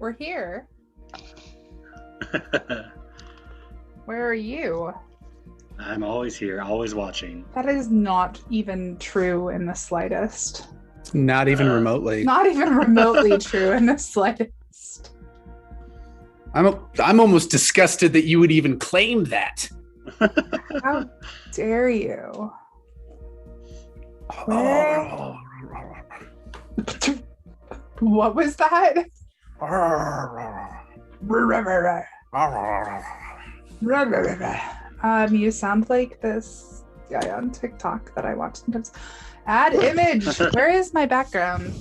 We're here. Where are you? I'm always here, always watching. That is not even true in the slightest. Not even remotely. Not even remotely true in the slightest. I'm almost disgusted that you would even claim that. How dare you? What was that? You sound like this guy on TikTok that I watch sometimes. Add image. Where is my background?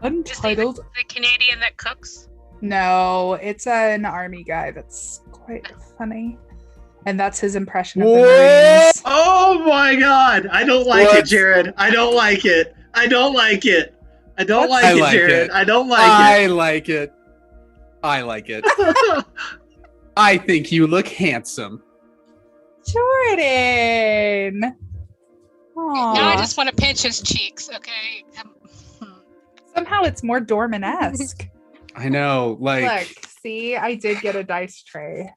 Untitled. Is he the Canadian that cooks? No, it's an army guy that's quite funny. And that's his impression of the Marines. Oh my god! I don't like it, Jared. I don't like it. I don't like it. I don't like it, Jared. I don't like it. I like it. I like it. I think you look handsome. Jordan! Aww. Now I just want to pinch his cheeks, okay? Somehow it's more Dorman-esque. I know, like... Look, see, I did get a dice tray.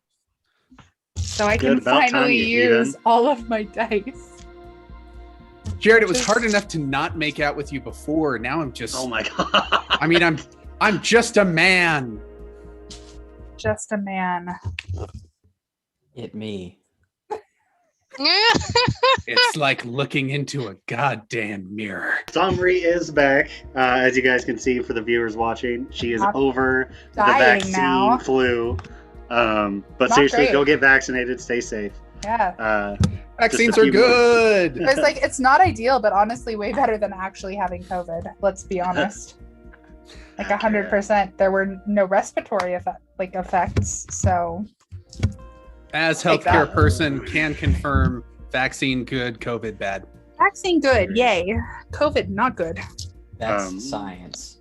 So I Good, can about time finally you use even. all of my dice. Jared, it was hard enough to not make out with you before. Now I'm just... Oh my god. I mean, I'm just a man. Just a man. It me. It's like looking into a goddamn mirror. Somri is back. As you guys can see for the viewers watching, she is I'm over the dying vaccine now. flu. But Not seriously, great. go get vaccinated. Stay safe. Yeah. Vaccines Just a are few good. It's like, it's not ideal, but honestly way better than actually having COVID. Let's be honest. Like 100%. There were no respiratory effects, so... As Take healthcare that. person, can confirm vaccine good, COVID bad. Vaccine good, yay. COVID not good. That's science.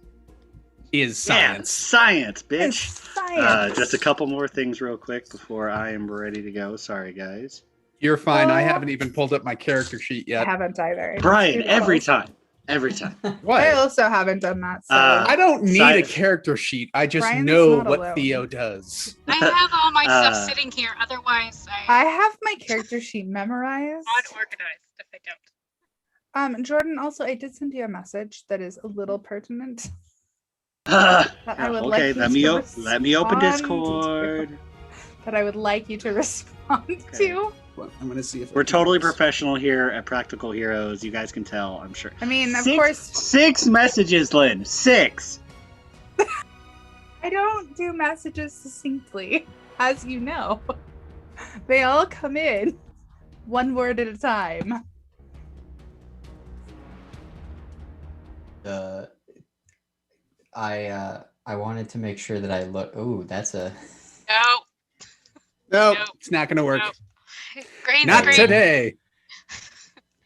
Is science. Yeah, science, bitch. Science. Just a couple more things real quick before I am ready to go. Sorry, guys. You're fine. I Oh. haven't even pulled up my character sheet I yet. haven't either. Brian, every It's time. Every time. What? I also haven't done that. So I don't need Sci- a charder sheet. I just Brian's know not what alone. Theo does. I have all my stuff Uh, sitting here, otherwise I'm I have my character sheet memorized. unorganized if I don't. Jordan, also I did send you a message that is a little pertinent. That I would like okay, you let to me open respond Discord. That I would like you to respond to. Well, I'm gonna see if We're totally professional here at Practical Heroes. You guys can tell, I'm sure. I mean, of Six- course, 6 messages, Lynn. 6. I don't do messages succinctly, as you know. They all come in one word at a time. I wanted to make sure that I look. Oh, that's a. No, Nope, Nope. it's not gonna work. no. Green Not screen. today.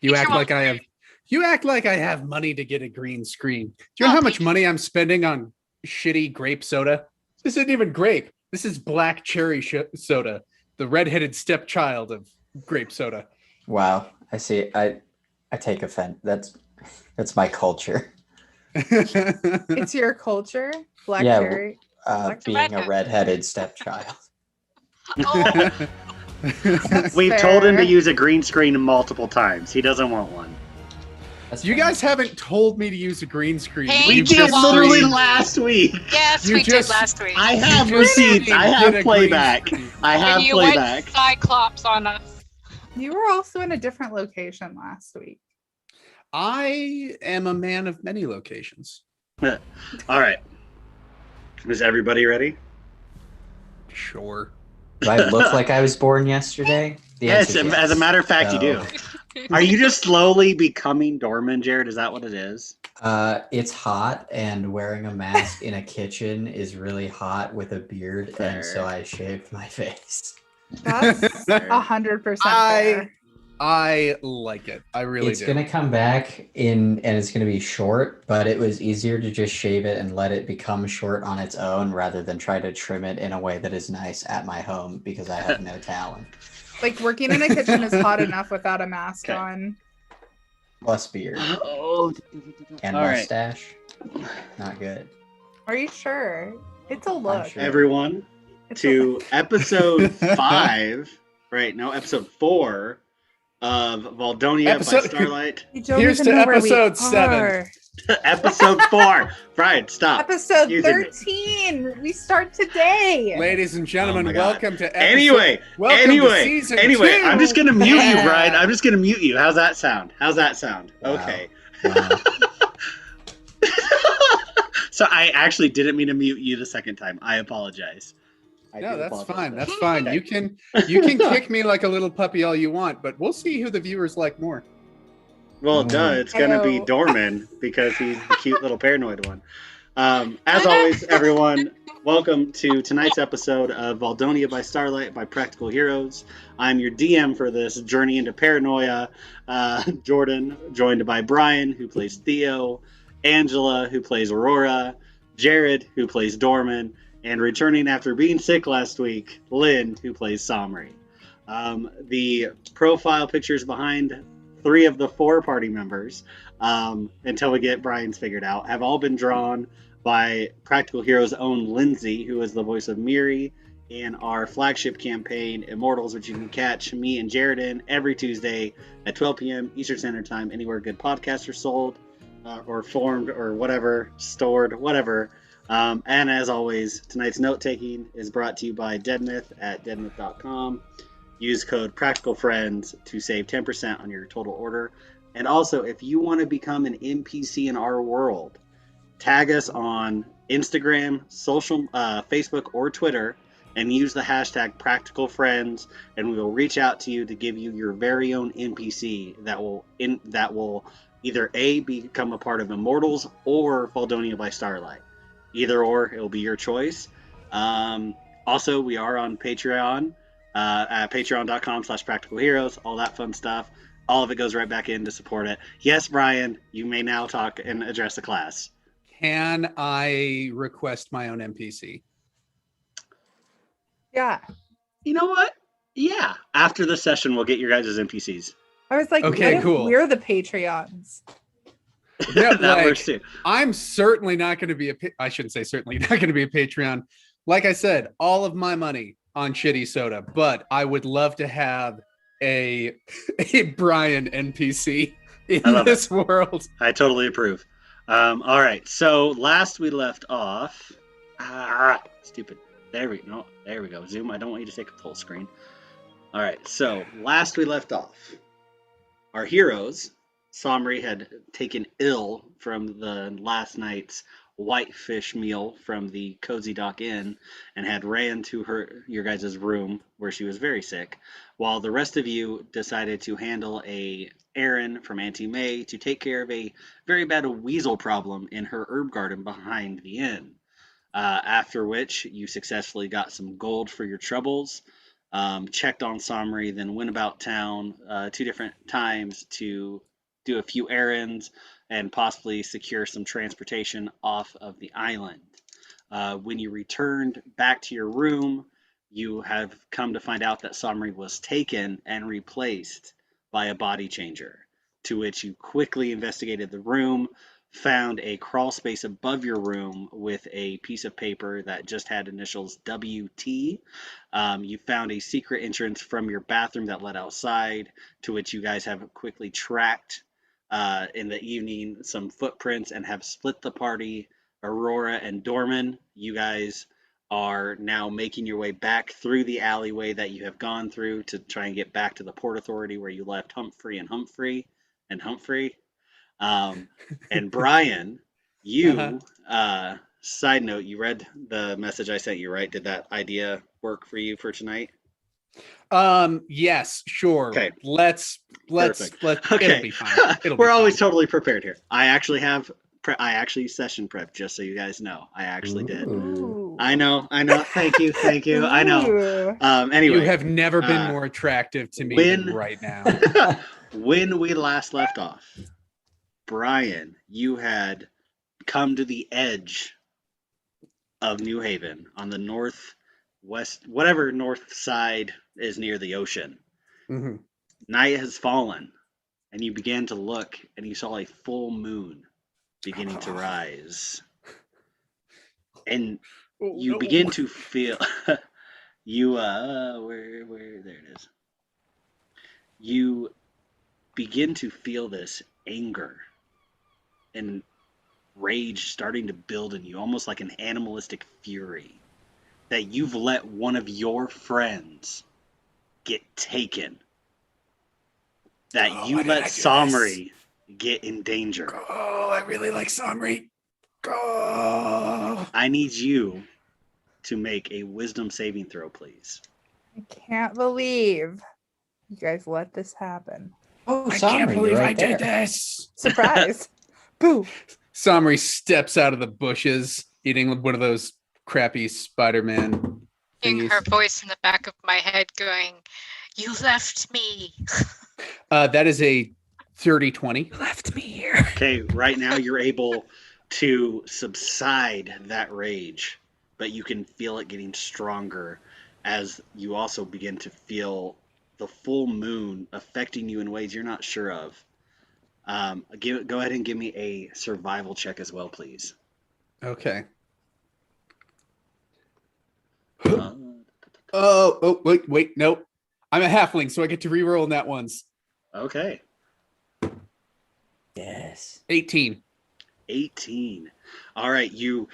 You Get act your like own I have. screen. You act like I have money to get a green screen. Do you know Oh, how much thank money I'm spending on shitty grape soda? This isn't even grape. This is black cherry soda, the redheaded stepchild of grape soda. Wow. I see. I take offense. That's my culture. It's your culture, black Yeah, cherry. Being a redhead. redheaded stepchild. Oh, That's We've told him to fair. use a green screen multiple times. He doesn't want one. That's You fair. guys haven't told me to use a green screen. Hey, We You did just literally streamed. last week. yes, You we just- did last week. I have You just receipts. I did have a green playback. screen. I have and you playback. went Cyclops on us. You were also in a different location last week. I am a man of many locations. All right. Is everybody ready? Sure. Do I look like I was born yesterday? The Yes, answer is as a matter of fact, you So, do. Are you just slowly becoming Dorman, Jared? Is that what it is? It's hot, and wearing a mask in a kitchen is really hot with a beard, and so I shaved my face. That's 100% fair. I like it. I really It's do. gonna come back in, and it's gonna be short, but it was easier to just shave it and let it become short on its own rather than try to trim it in a way that is nice at my home because I have no talent. Like working in a kitchen is hot enough without a mask Okay. on. Plus beard Oh, and all right. mustache. Not good. Are you sure? It's a look. sure. everyone It's to episode 5, right? No, episode 4 of Vuuldonia by Starlight. You don't Here's even to know where we episode 7. are. Episode 4. Brian, stop. Episode Excuse me. 13. We start today. Ladies and Oh gentlemen, my God. welcome to episode. Anyway, welcome to season 2. I'm just gonna mute you, Yeah. Brian. I'm just gonna mute you. How's that sound? Wow. Okay. Wow. So I actually didn't mean to mute you the second time. I apologize. I No, do that's apologize. fine. That's fine. Okay. You can kick me like a little puppy all you want, but we'll see who the viewers like more. Well, duh, it's gonna be Ayo. Dorman because he's the cute little paranoid one. As always, everyone, welcome to tonight's episode of Vuuldonia by Starlight by Practical Heroes. I'm your DM for this journey into paranoia. Jordan, joined by Brian, who plays Theo, Angela, who plays Aurora, Jared, who plays Dorman, and returning after being sick last week, Lynn, who plays Somri. The profile pictures behind 3 of the 4 party members, until we get Brian's figured out, have all been drawn by Practical Heroes' own Lindsay, who is the voice of Miri in our flagship campaign, Immortals, which you can catch me and Jared in every Tuesday at 12 p.m. Eastern Standard Time, anywhere good podcasts are sold, or formed, or whatever, stored, whatever. And as always, tonight's note-taking is brought to you by Deadmyth at deadmyth.com. Use code PracticalFriends to save 10% on your total order. And also, if you want to become an NPC in our world, tag us on Instagram, Facebook, or Twitter, and use the hashtag PracticalFriends, and we will reach out to you to give you your very own NPC that will either A, become a part of Immortals or Vuuldonia by Starlight. Either or, it will be your choice. Also, we are on Patreon at patreon.com/practicalheroes, all that fun stuff. All of it goes right back in to support it. Yes, Brian, you may now talk and address the class. Can I request my own NPC? Yeah. You know what? Yeah. After the session, we'll get your guys' NPCs. I was like, Okay, what if cool. we're the Patreons? Yeah, That like, works too. I'm certainly not going to be I shouldn't say certainly not going to be a Patreon. Like I said, all of my money on shitty soda, but I would love to have a Brian NPC in I love this world. I totally approve. All right. So last we left off. Stupid. There we go. Zoom. I don't want you to take up full screen. All right. So last we left off, our heroes, Somri, had taken ill from the last night's whitefish meal from the Cozy Dock Inn and had ran to your guys' room where she was very sick, while the rest of you decided to handle a errand from Auntie May to take care of a very bad weasel problem in her herb garden behind the inn. After which you successfully got some gold for your troubles, checked on Somri, then went about town 2 different times to do a few errands and possibly secure some transportation off of the island. When you returned back to your room, you have come to find out that Somri was taken and replaced by a body changer, to which you quickly investigated the room, found a crawl space above your room with a piece of paper that just had initials WT. You found a secret entrance from your bathroom that led outside, to which you guys have quickly tracked in the evening some footprints and have split the party. Aurora and Dorman, you guys are now making your way back through the alleyway that you have gone through to try and get back to the Port Authority where you left Humphrey. And Brian, you, side note, you read the message I sent you, right? Did that idea work for you for tonight? Yes, sure. Okay. Let's Perfect. it'll be fine. We're always totally prepared here. I actually session prep, just so you guys know. I actually did. Ooh. I know. Thank you. I know. Ooh. Anyway, You have never been more attractive to me than right now. when we last left off, Brian, you had come to the edge of New Haven on the northwest, whatever north side is near the ocean. Mhm. Night has fallen, and you began to look, and you saw a full moon beginning to rise. And you begin to feel you where there it is. You begin to feel this anger and rage starting to build in you, almost like an animalistic fury, that you've let one of your friends get taken, that you why did let I do Somri get in danger. Oh, I really like Somri. Oh. I need you to make a wisdom saving throw, please. I can't believe you guys let this happen. Oh, I can't Somri, believe you're I right there. did this. Surprise. Boo. Somri steps out of the bushes, eating one of those crappy Spider-Man Hearing thingies. her voice in the back of my head going, "You left me." That is a 30-20. Left me here. Okay, right now you're able to subside that rage, but you can feel it getting stronger as you also begin to feel the full moon affecting you in ways you're not sure of. Go ahead and give me a survival check as well, please. Okay. Uh, Oh, wait, nope. I'm a halfling, so I get to reroll in that ones. okay. Yes. 18. 18. All right, you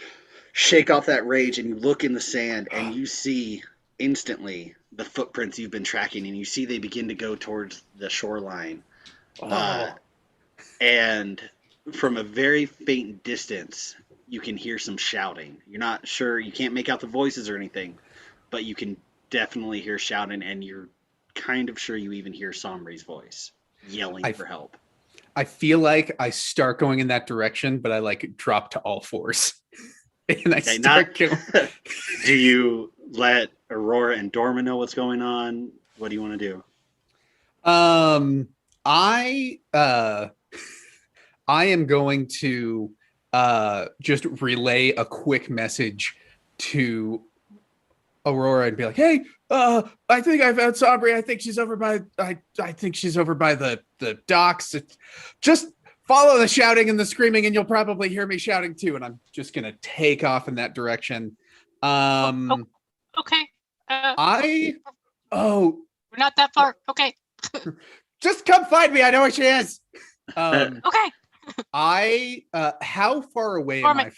shake off that rage and you look in the sand and you see instantly the footprints you've been tracking, and you see they begin to go towards the shoreline. And from a very faint distance, you can hear some shouting. You're not sure, you can't make out the voices or anything, but you can definitely hear shouting, and you're kind of sure you even hear Somri's voice yelling for help. I feel like I start going in that direction, but I like drop to all fours. And I start killing. Do you let Aurora and Dorman know what's going on? What do you want to do? I am going to just relay a quick message to Aurora and be like, "Hey, I think I found Somri. I think she's over by the docks. Just follow the shouting and the screaming, and you'll probably hear me shouting too." And I'm just gonna take off in that direction. Okay. We're We're not that far. Okay. just come find me. I know where she is. Okay. How far away am I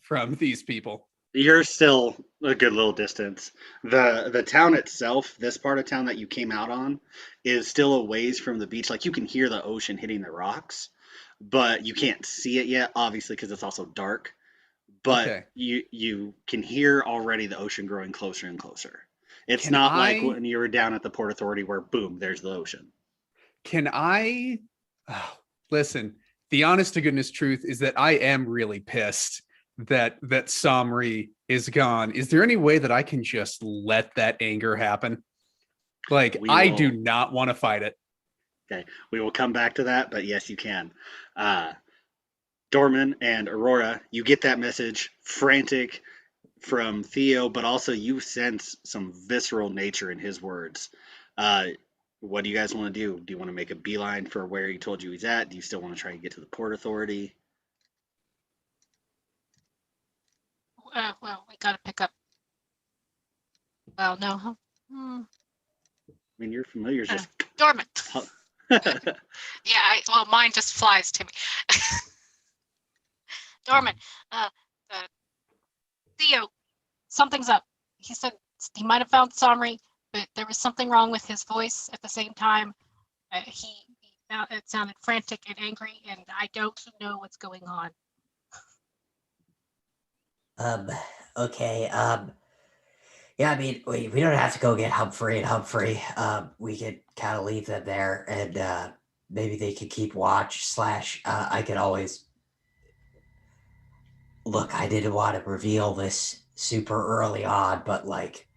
from these people? You're still a good little distance. The town itself, this part of town that you came out on, is still a ways from the beach. Like, you can hear the ocean hitting the rocks, but you can't see it yet, obviously, because it's also dark. But Okay. you can hear already the ocean growing closer and closer. It's not like when you were down at the Port Authority where, boom, there's the ocean. Can I listen? The honest to goodness truth is that I am really pissed that Somri is gone. Is there any way that I can just let that anger happen? Like, I do not want to fight it. Okay, we will come back to that, but yes, you can. Dorman and Aurora, you get that message, frantic from Theo, but also you sense some visceral nature in his words. What do you guys want to do? Do you want to make a beeline for where he told you he's at? Do you still want to try and get to the Port Authority? Well, we gotta pick up. Well, no. I mean, you're familiar. Just Dormant. Yeah. Well, mine just flies to me. Dormant. Theo, something's up. He said he might have found Somri, but there was something wrong with his voice at the same time. It sounded frantic and angry, and I don't know what's going on. Okay, yeah, I mean, we don't have to go get Humphrey and Humphrey. We could kind of leave them there, and maybe they could keep watch / I could always... Look, I didn't want to reveal this super early on, but, like,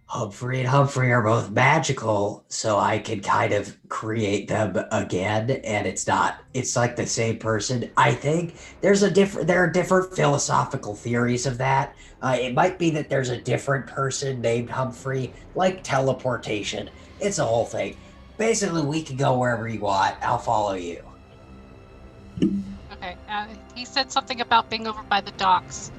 Humphrey and Humphrey are both magical, so I can kind of create them again, and it's like the same person. I think there are different philosophical theories of that. It might be that there's a different person named Humphrey, like teleportation. It's a whole thing. Basically, we can go wherever you want. I'll follow you. Okay. He said something about being over by the docks.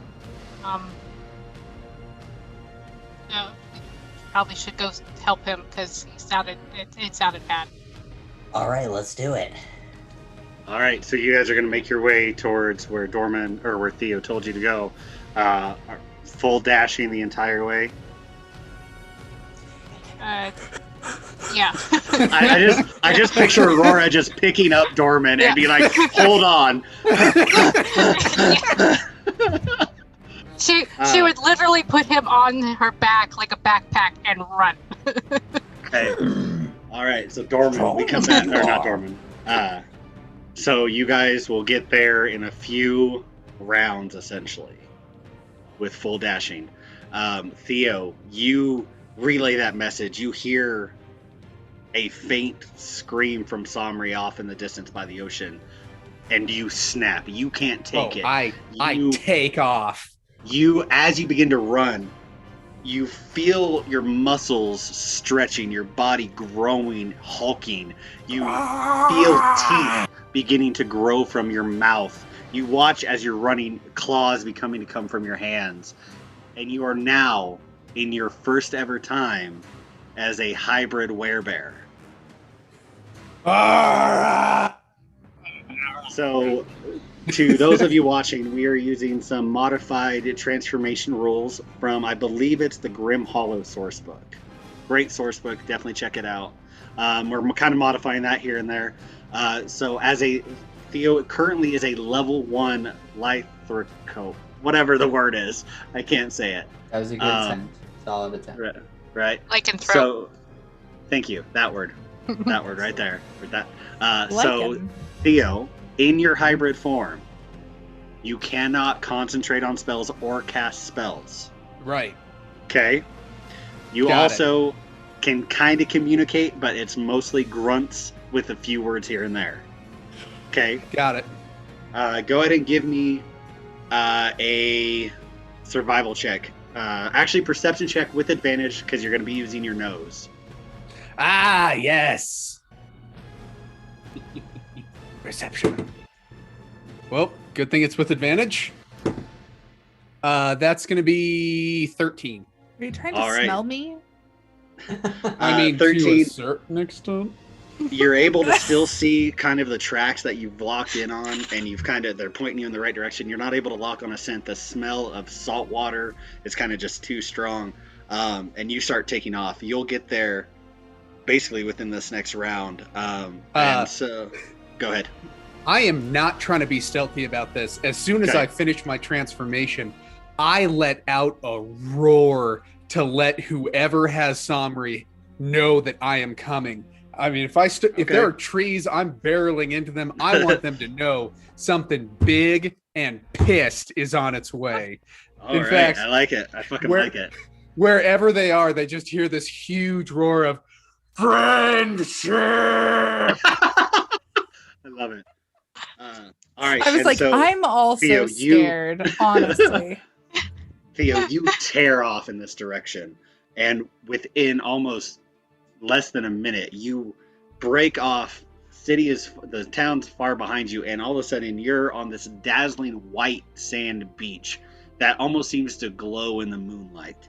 probably should go help him because it sounded bad. All right, let's do it. All right, so you guys are going to make your way towards where Dorman, or where Theo told you to go. Full dashing the entire way. Yeah. I just picture Aurora just picking up Dorman and be like, "Hold on." She would literally put him on her back like a backpack and run. Okay. All right, so Dorman, we come back, or not Dorman. So you guys will get there in a few rounds, essentially, with full dashing. Theo, you relay that message. You hear a faint scream from Somri off in the distance by the ocean, and you snap. You can't take it. I take off. As you begin to run, you feel your muscles stretching, your body growing, hulking. You feel teeth beginning to grow from your mouth. You watch as you're running, claws becoming to come from your hands. And you are now in your first ever time as a hybrid werebear. So, to those of you watching, we are using some modified transformation rules from, I believe it's the Grim Hollow sourcebook. Great sourcebook, definitely check it out. We're kind of modifying that here and there. So Theo currently is a level 1 Lythrico, whatever the word is. I can't say it. That was a good sentence. Solid attempt. Right. Lycanthrope. So, thank you. That word. That word right there. So, Lycan. Theo, in your hybrid form, you cannot concentrate on spells or cast spells. Right. Okay? You Got also can kind of communicate, but it's mostly grunts with a few words here and there. Okay? Got it. Go ahead and give me a survival check. Actually, perception check with advantage, because you're going to be using your nose. Ah, yes. Perception. Well, good thing it's with advantage. That's going to be 13. Are you trying to All right. smell me? I mean, 13. to a certain extent. You're able to still see kind of the tracks that you've locked in on, and they're pointing you in the right direction. You're not able to lock on a scent. The smell of salt water is kind of just too strong. And you start taking off. You'll get there basically within this next round. And so, go ahead. I am not trying to be stealthy about this. As soon as Okay. I finish my transformation, I let out a roar to let whoever has Somri know that I am coming. I mean, if there are trees, I'm barreling into them. I want them to know something big and pissed is on its way. All right, fact, I like it. I fucking like it. Wherever they are, they just hear this huge roar of friendship. I love it. All right. I was like, I'm also Theo, scared, honestly. Theo, you tear off in this direction, and within almost less than a minute, you break off. The town's far behind you, and all of a sudden you're on this dazzling white sand beach that almost seems to glow in the moonlight.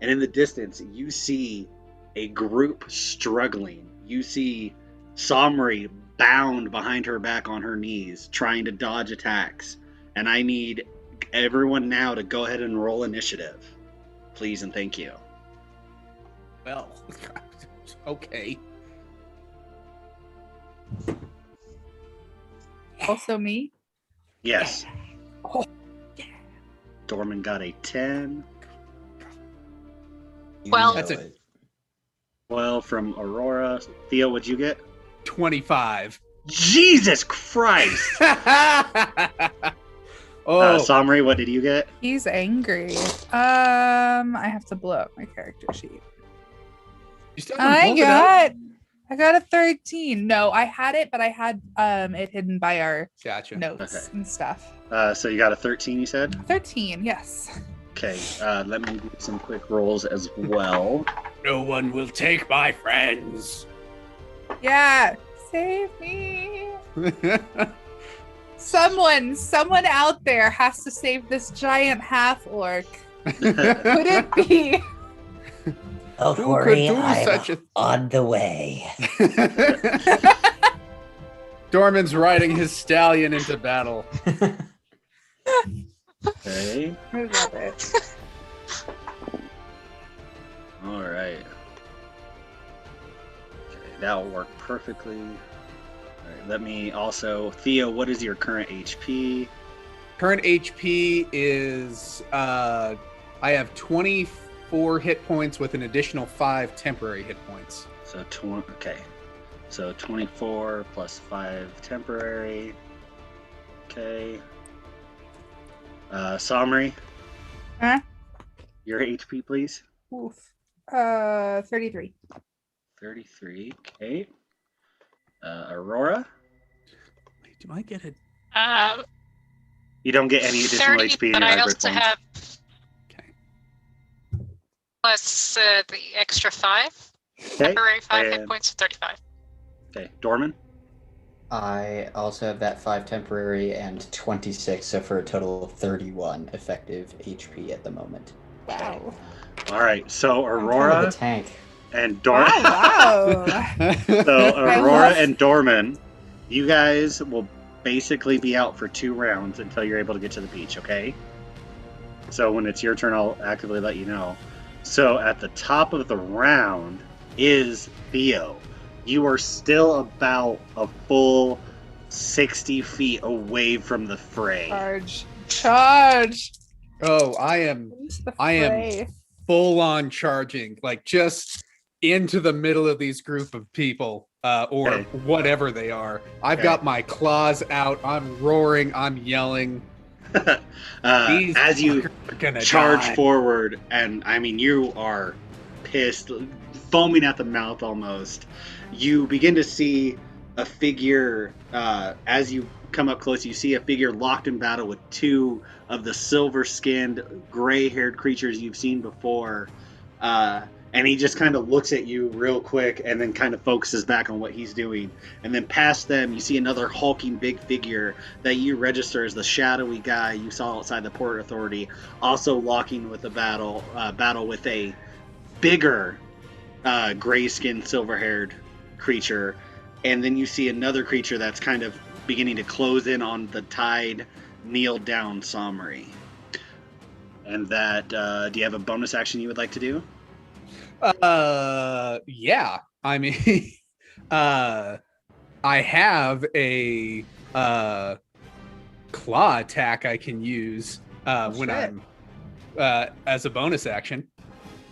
And in the distance, you see a group struggling. You see Somri bound behind her back on her knees, trying to dodge attacks. And I need everyone now to go ahead and roll initiative. Please and thank you. Well, okay. Also me? Yes. Oh, Dorman got a 10. Well, That's it. 12 from Aurora. Theo, what'd you get? 25. Jesus Christ! Oh, Somri, what did you get? He's angry. I have to blow up my character sheet. you still haven't pulled it out? I got a 13. No, I had it, but I had it hidden by our Gotcha. notes Okay. and stuff. So you got a 13, you said? 13, yes. Okay, let me do some quick rolls as well. No one will take my friends. Yeah, save me. Someone out there has to save this giant half orc. Could it be Don't Who worry, could do I'm such a on the way. Dorman's riding his stallion into battle. Okay. I love it. All right. Okay, that will work perfectly. All right, let me also, Theo, what is your current HP? Current HP is I have 24 hit points with an additional 5 temporary hit points. So okay. So 24 plus 5 temporary. Okay. Somri, Huh? your HP, please. Oof. 33. 33. Okay. Aurora, Wait, do I get it? you don't get any additional 30, HP in but your I hybrid also forms. have Okay. plus the extra 5. Okay. Temporary 5 hit and- points, 35. Okay. Dorman. I also have that 5 temporary and 26, so for a total of 31 effective HP at the moment. Wow. All right. So I'm kind of Aurora a tank. and Dorman. Wow. So I Aurora love- and Dorman, you guys will basically be out for 2 rounds until you're able to get to the beach, okay? So when it's your turn, I'll actively let you know. So at the top of the round is Theo. You are still about a full 60 feet away from the fray. Charge. Charge. Oh, I am I am full on charging, like just into the middle of these group of people, or Okay. whatever they are. I've Okay. got my claws out. I'm roaring. I'm yelling. These As you fuckers are gonna charge die. forward, and I mean, you are pissed, foaming at the mouth almost. You begin to see a figure, as you come up close, you see a figure locked in battle with 2 of the silver-skinned, gray-haired creatures you've seen before. And he just kind of looks at you real quick and then kind of focuses back on what he's doing. And then past them, you see another hulking big figure that you register as the shadowy guy you saw outside the Port Authority, also locking with a battle with a bigger gray-skinned, silver-haired creature. And then you see another creature that's kind of beginning to close in on the tide, kneel down Somri. And that, do you have a bonus action you would like to do? Yeah. I mean, I have a claw attack I can use when shit. I'm as a bonus action,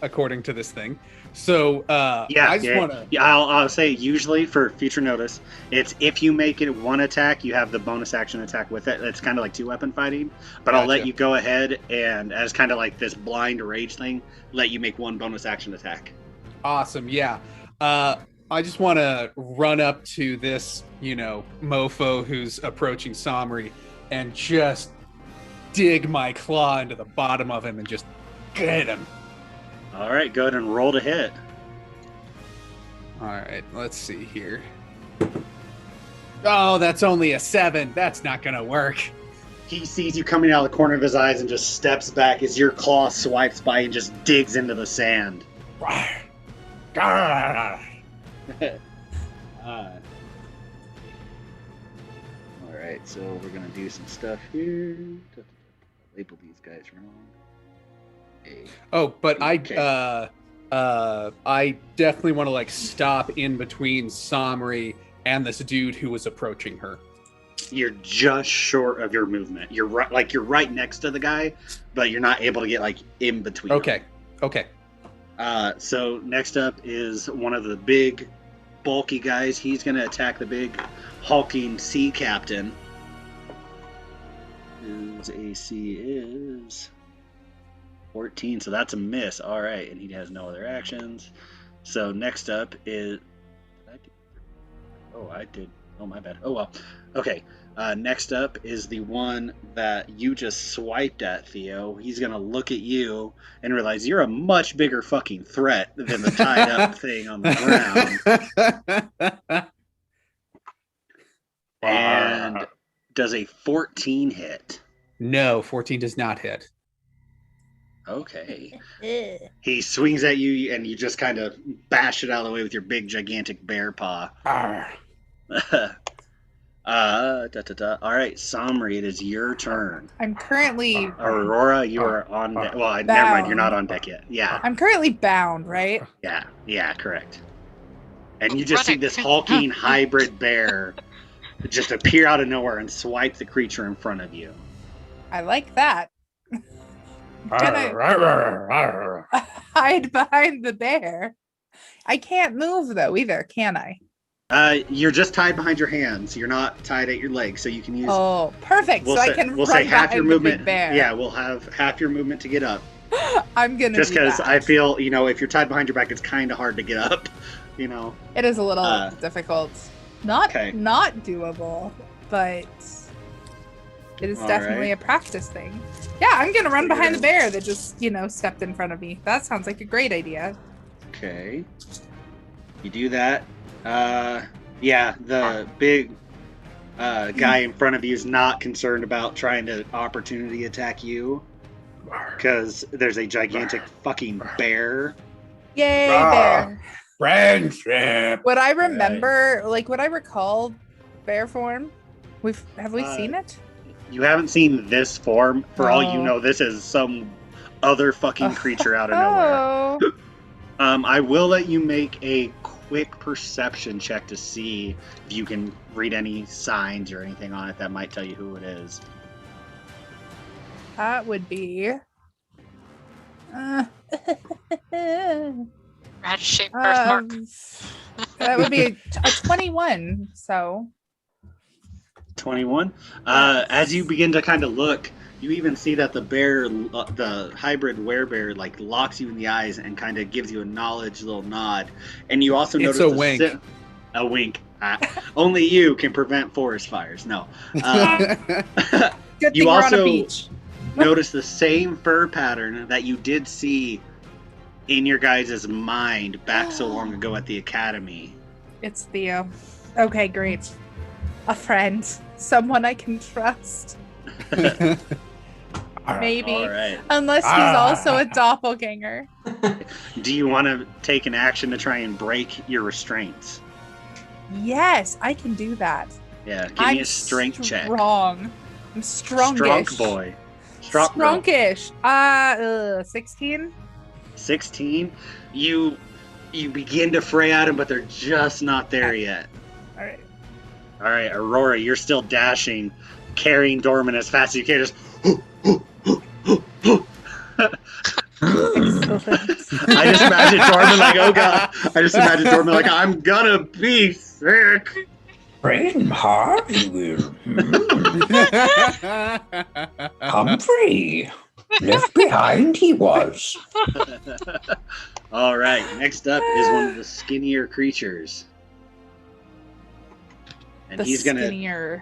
according to this thing. So I just want to. Yeah, I'll say usually for future notice, it's if you make it 1 attack, you have the bonus action attack with it. It's kind of like 2-weapon fighting, but I'll let Gotcha. you go ahead and, as kind of like this blind rage thing, let you make 1 bonus action attack. Awesome. Yeah. I just want to run up to this, mofo who's approaching Somri and just dig my claw into the bottom of him and just get him. All right, go ahead and roll to hit. All right, let's see here. Oh, that's only a 7. That's not going to work. He sees you coming out of the corner of his eyes and just steps back as your claw swipes by and just digs into the sand. Alright, so we're gonna do some stuff here. Label these guys wrong. Oh, but Okay. I definitely want to stop in between Somri and this dude who was approaching her. You're just short of your movement. You're right, you're right next to the guy, but you're not able to get in between. Okay. So next up is one of the big, bulky guys. He's gonna attack the big, hulking sea captain. His AC is 14, so that's a miss. All right, and he has no other actions. So next up is. I did. Oh, my bad. Oh well. Okay. Next up is the one that you just swiped at, Theo. He's gonna look at you and realize you're a much bigger fucking threat than the tied up thing on the ground. And does a 14 hit? No, 14 does not hit. Okay. He swings at you, and you just kind of bash it out of the way with your big, gigantic bear paw. All right, Somri, it is your turn. I'm currently Aurora, you are on deck. Well, never mind, you're not on deck yet. Yeah. I'm currently bound, right? Yeah, correct. And you just see this hulking hybrid bear just appear out of nowhere and swipe the creature in front of you. I like that. Can I hide behind the bear? I can't move though either, can I? You're just tied behind your hands. You're not tied at your legs, so you can use. Oh, perfect! We'll so say, I can we'll run say half your behind the movement. big bear. Yeah, we'll have half your movement to get up. I'm gonna just because that. I feel if you're tied behind your back, it's kind of hard to get up. It is a little difficult. Not doable, but it is definitely a practice thing. Yeah, I'm gonna run behind the bear that just stepped in front of me. That sounds like a great idea. Okay, you do that. Yeah, the big guy in front of you is not concerned about trying to opportunity attack you because there's a gigantic fucking bear. Yay, bear! Friendship. Would I remember? Would I recall bear form? Have we seen it? You haven't seen this form. For all you know, this is some other fucking creature out of nowhere. I will let you make a quick perception check to see if you can read any signs or anything on it that might tell you who it is. That would be rat-shaped birthmark. That would be a 21. So 21. As you begin to kind of look, you even see that the bear, the hybrid werebear, locks you in the eyes and kind of gives you a knowledge little nod. And you also notice a wink. A wink. Only you can prevent forest fires. No. good thing you we're also on a beach. notice the same fur pattern that you did see in your guys' mind back so long ago at the academy. It's Theo. Okay, great. A friend. Someone I can trust. Maybe. Right. Unless he's also a doppelganger. Do you want to take an action to try and break your restraints? Yes, I can do that. Yeah, give me a strength check. I'm strongish. Strong boy. Strongish. 16? 16? You begin to fray at him, but they're just not there yet. Alright. Alright, Aurora, you're still dashing, carrying Dorman as fast as you can. Just I just imagine Dorman oh god. I just imagine Dorman I'm gonna be sick. Brain hard, you will. Humphrey. Left behind he was. Alright, next up is one of the skinnier creatures. And he's gonna the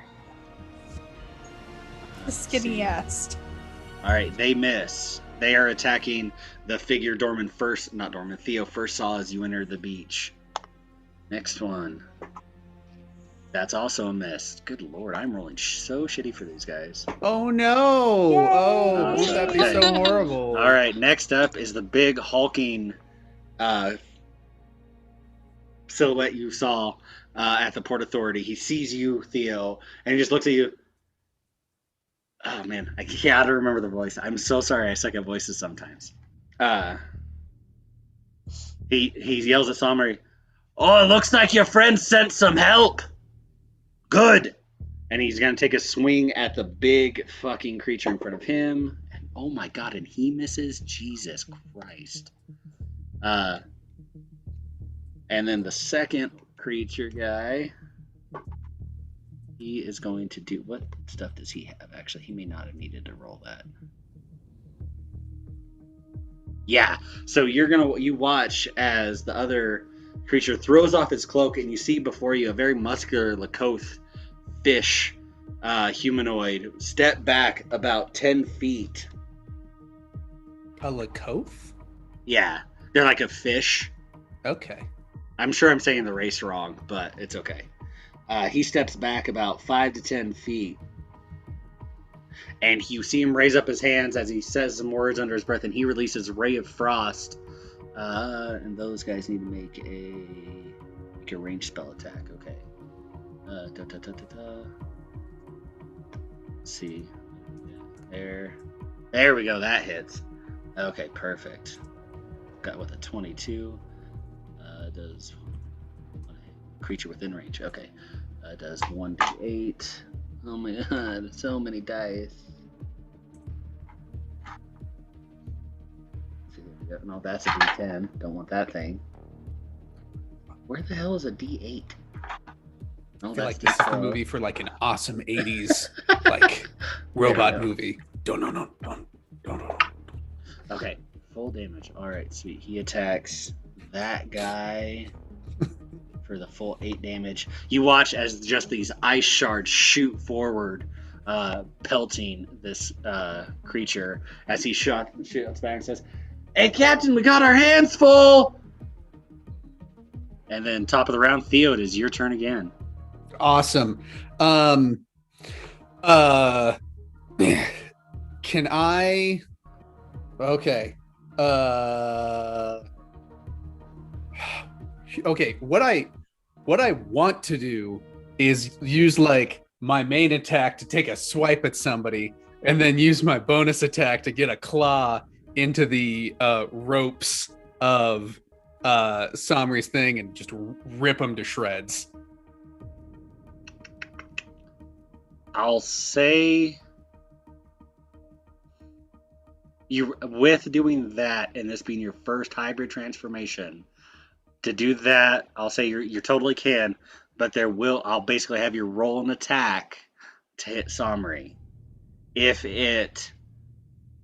skinniest. Alright, they miss. They are attacking the figure Theo first saw as you entered the beach. Next one. That's also a miss. Good lord, I'm rolling so shitty for these guys. Oh no! Yay! Oh, won't that be so horrible? Alright, next up is the big hulking silhouette you saw at the Port Authority. He sees you, Theo, and he just looks at you. Oh man, I gotta remember the voice. I'm so sorry, I suck at voices sometimes. He yells at Somri, "Oh, it looks like your friend sent some help! Good!" And he's gonna take a swing at the big fucking creature in front of him. And oh my god, and he misses? Jesus Christ. And then the second creature guy, he is going to do... What stuff does he have? Actually, he may not have needed to roll that. Yeah, so you watch as the other creature throws off his cloak, and you see before you a very muscular Lakoth fish humanoid step back about 10 feet. A Lakoth? Yeah, they're like a fish. Okay. I'm sure I'm saying the race wrong, but it's okay. He steps back about 5 to 10 feet. and you see him raise up his hands as he says some words under his breath, and he releases Ray of Frost. And those guys need to make a ranged spell attack. Okay. Let's see. There we go. That hits. Okay, perfect. Got with a 22. Does creature within range. Okay. Does 1d8. Oh my god, so many dice. No, that's a d10. Don't want that thing. Where the hell is a d8? I feel like this is a movie for like an awesome 80s like robot movie. Don't. Okay, full damage. All right, sweet. He attacks that guy for the full 8 damage. You watch as just these ice shards shoot forward, pelting this creature as he shoots back and says, "Hey, Captain, we got our hands full!" And then top of the round, Theo, it is your turn again. Awesome. Can I... Okay. Okay, what I want to do is use like my main attack to take a swipe at somebody and then use my bonus attack to get a claw into the ropes of Somri's thing and just rip him to shreds. I'll say you, with doing that and this being your first hybrid transformation, to do that, I'll say you totally can, but I'll basically have you roll an attack to hit Somri. If it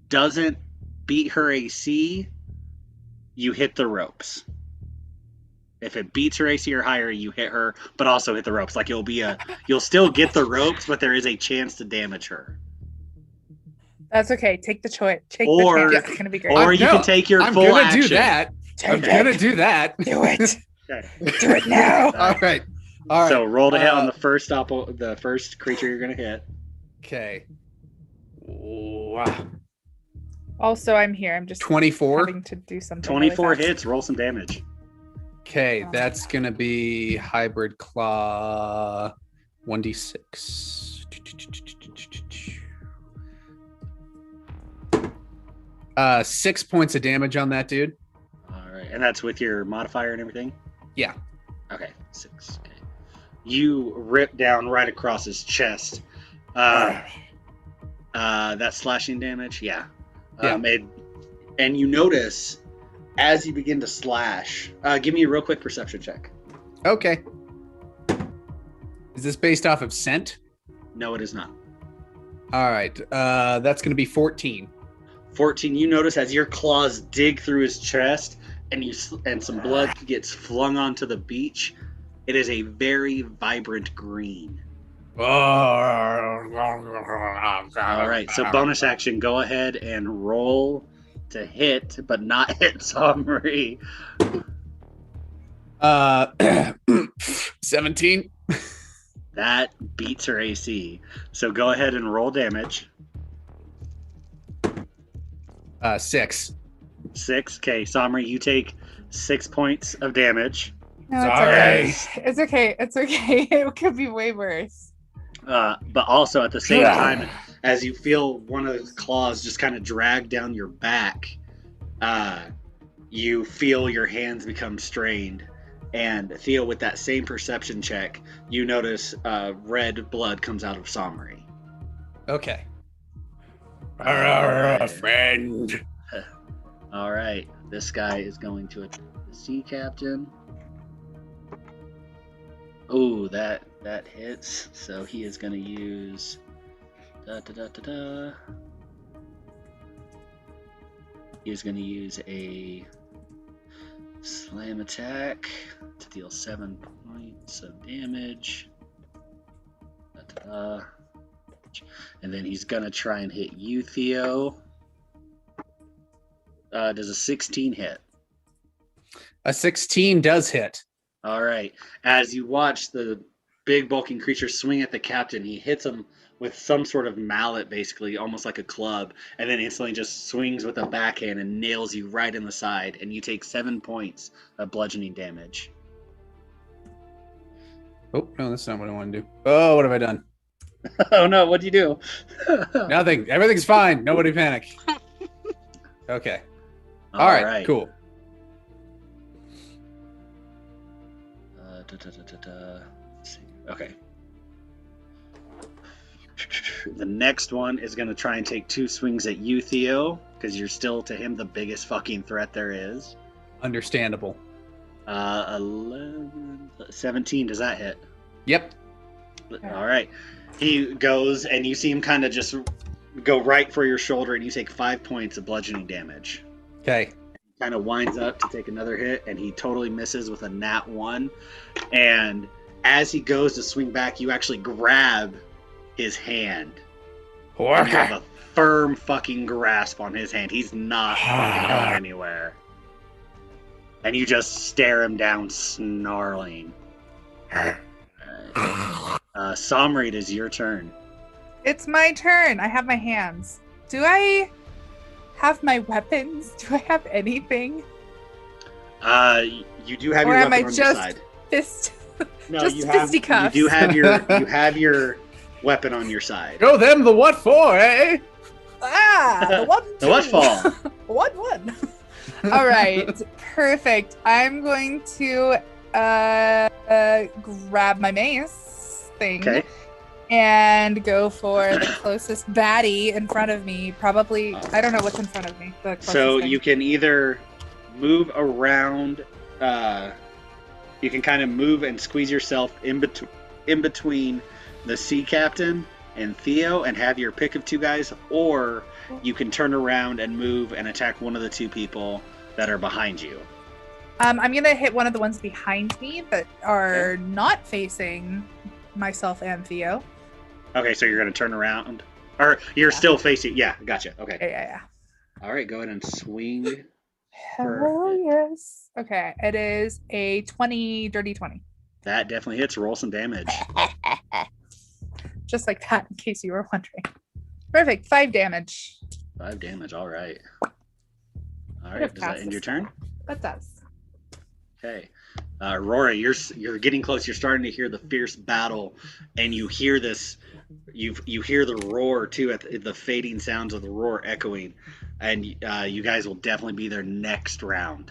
doesn't beat her AC, you hit the ropes. If it beats her AC or higher, you hit her, but also hit the ropes. Like you'll still get the ropes, but there is a chance to damage her. That's okay. Take the choice. Take the chance. It's gonna be great. Or you can take your full action. Do that. I'm gonna do that. Do it. Okay. Do it now. All right. So roll to hit on the first creature you're gonna hit. Okay. Wow. Also, I'm here. I'm just 24. Having to do something. 24 really fast. hits. Roll some damage. Okay, that's gonna be hybrid claw 1d6. 6 points of damage on that dude. All right, and that's with your modifier and everything? Yeah. Okay, 6. Okay. You rip down right across his chest. That's slashing damage? Yeah. And you notice as you begin to slash, give me a real quick perception check. Okay. Is this based off of scent? No, it is not. All right. That's going to be 14. 14. You notice as your claws dig through his chest and some blood gets flung onto the beach. It is a very vibrant green. All right. So bonus action. Go ahead and roll to hit, but not hit Somri. 17. That beats her AC. So go ahead and roll damage. 6. 6. Okay, Somri, you take 6 points of damage. No, it's okay. It's okay. It's okay. It could be way worse. But also at the same time, as you feel one of his claws just kind of drag down your back, you feel your hands become strained. And Theo, with that same perception check, you notice red blood comes out of Somri. Okay. Friend. All right. This guy is going to attack the sea captain. Oh, that hits. So he is going to use... He is going to use a slam attack to deal 7 points of damage. And then he's going to try and hit you, Theo. Does a 16 hit? A 16 does hit. All right. As you watch the big bulking creature swing at the captain, he hits him with some sort of mallet, basically, almost like a club, and then instantly just swings with a backhand and nails you right in the side, and you take 7 points of bludgeoning damage. Oh, no, that's not what I want to do. Oh, what have I done? Oh no, what'd you do? Nothing. Everything's fine. Nobody panic. Okay. All right. Cool. Let's see. Okay. The next one is going to try and take 2 swings at you, Theo, because you're still, to him, the biggest fucking threat there is. Understandable. 17, does that hit? Yep. All right. He goes, and you see him kind of just go right for your shoulder, and you take 5 points of bludgeoning damage. Okay. Kind of winds up to take another hit, and he totally misses with a nat 1. And as he goes to swing back, you actually grab his hand. And you have a firm fucking grasp on his hand. He's not fucking going anywhere. And you just stare him down, snarling. Somri, it is your turn. It's my turn. I have my hands. Do I have my weapons? Do I have anything? You do have your weapon on your side. No, just you have fisticuffs. you have your weapon on your side. Go them the what for, eh? The one. The what for? One. All right, perfect. I'm going to grab my mace thing. Okay. And go for the closest baddie in front of me. Probably, I don't know what's in front of me. So you can either move around. You can kind of move and squeeze yourself in between the sea captain and Theo and have your pick of 2 guys, or you can turn around and move and attack one of the 2 people that are behind you. I'm gonna hit one of the ones behind me that are not facing myself and Theo. Okay, so you're gonna turn around, or you're still facing? Yeah, gotcha. Okay. Yeah. All right, go ahead and swing. Hell yes. Okay, it is a 20, dirty 20. That definitely hits. Roll some damage. Just like that, in case you were wondering. Perfect. 5 damage. 5 damage. All right. All right. Does that end your turn? That does. Okay. Rory, you're getting close. You're starting to hear the fierce battle, and you hear this. You hear the roar too, at the fading sounds of the roar echoing, and you guys will definitely be there next round.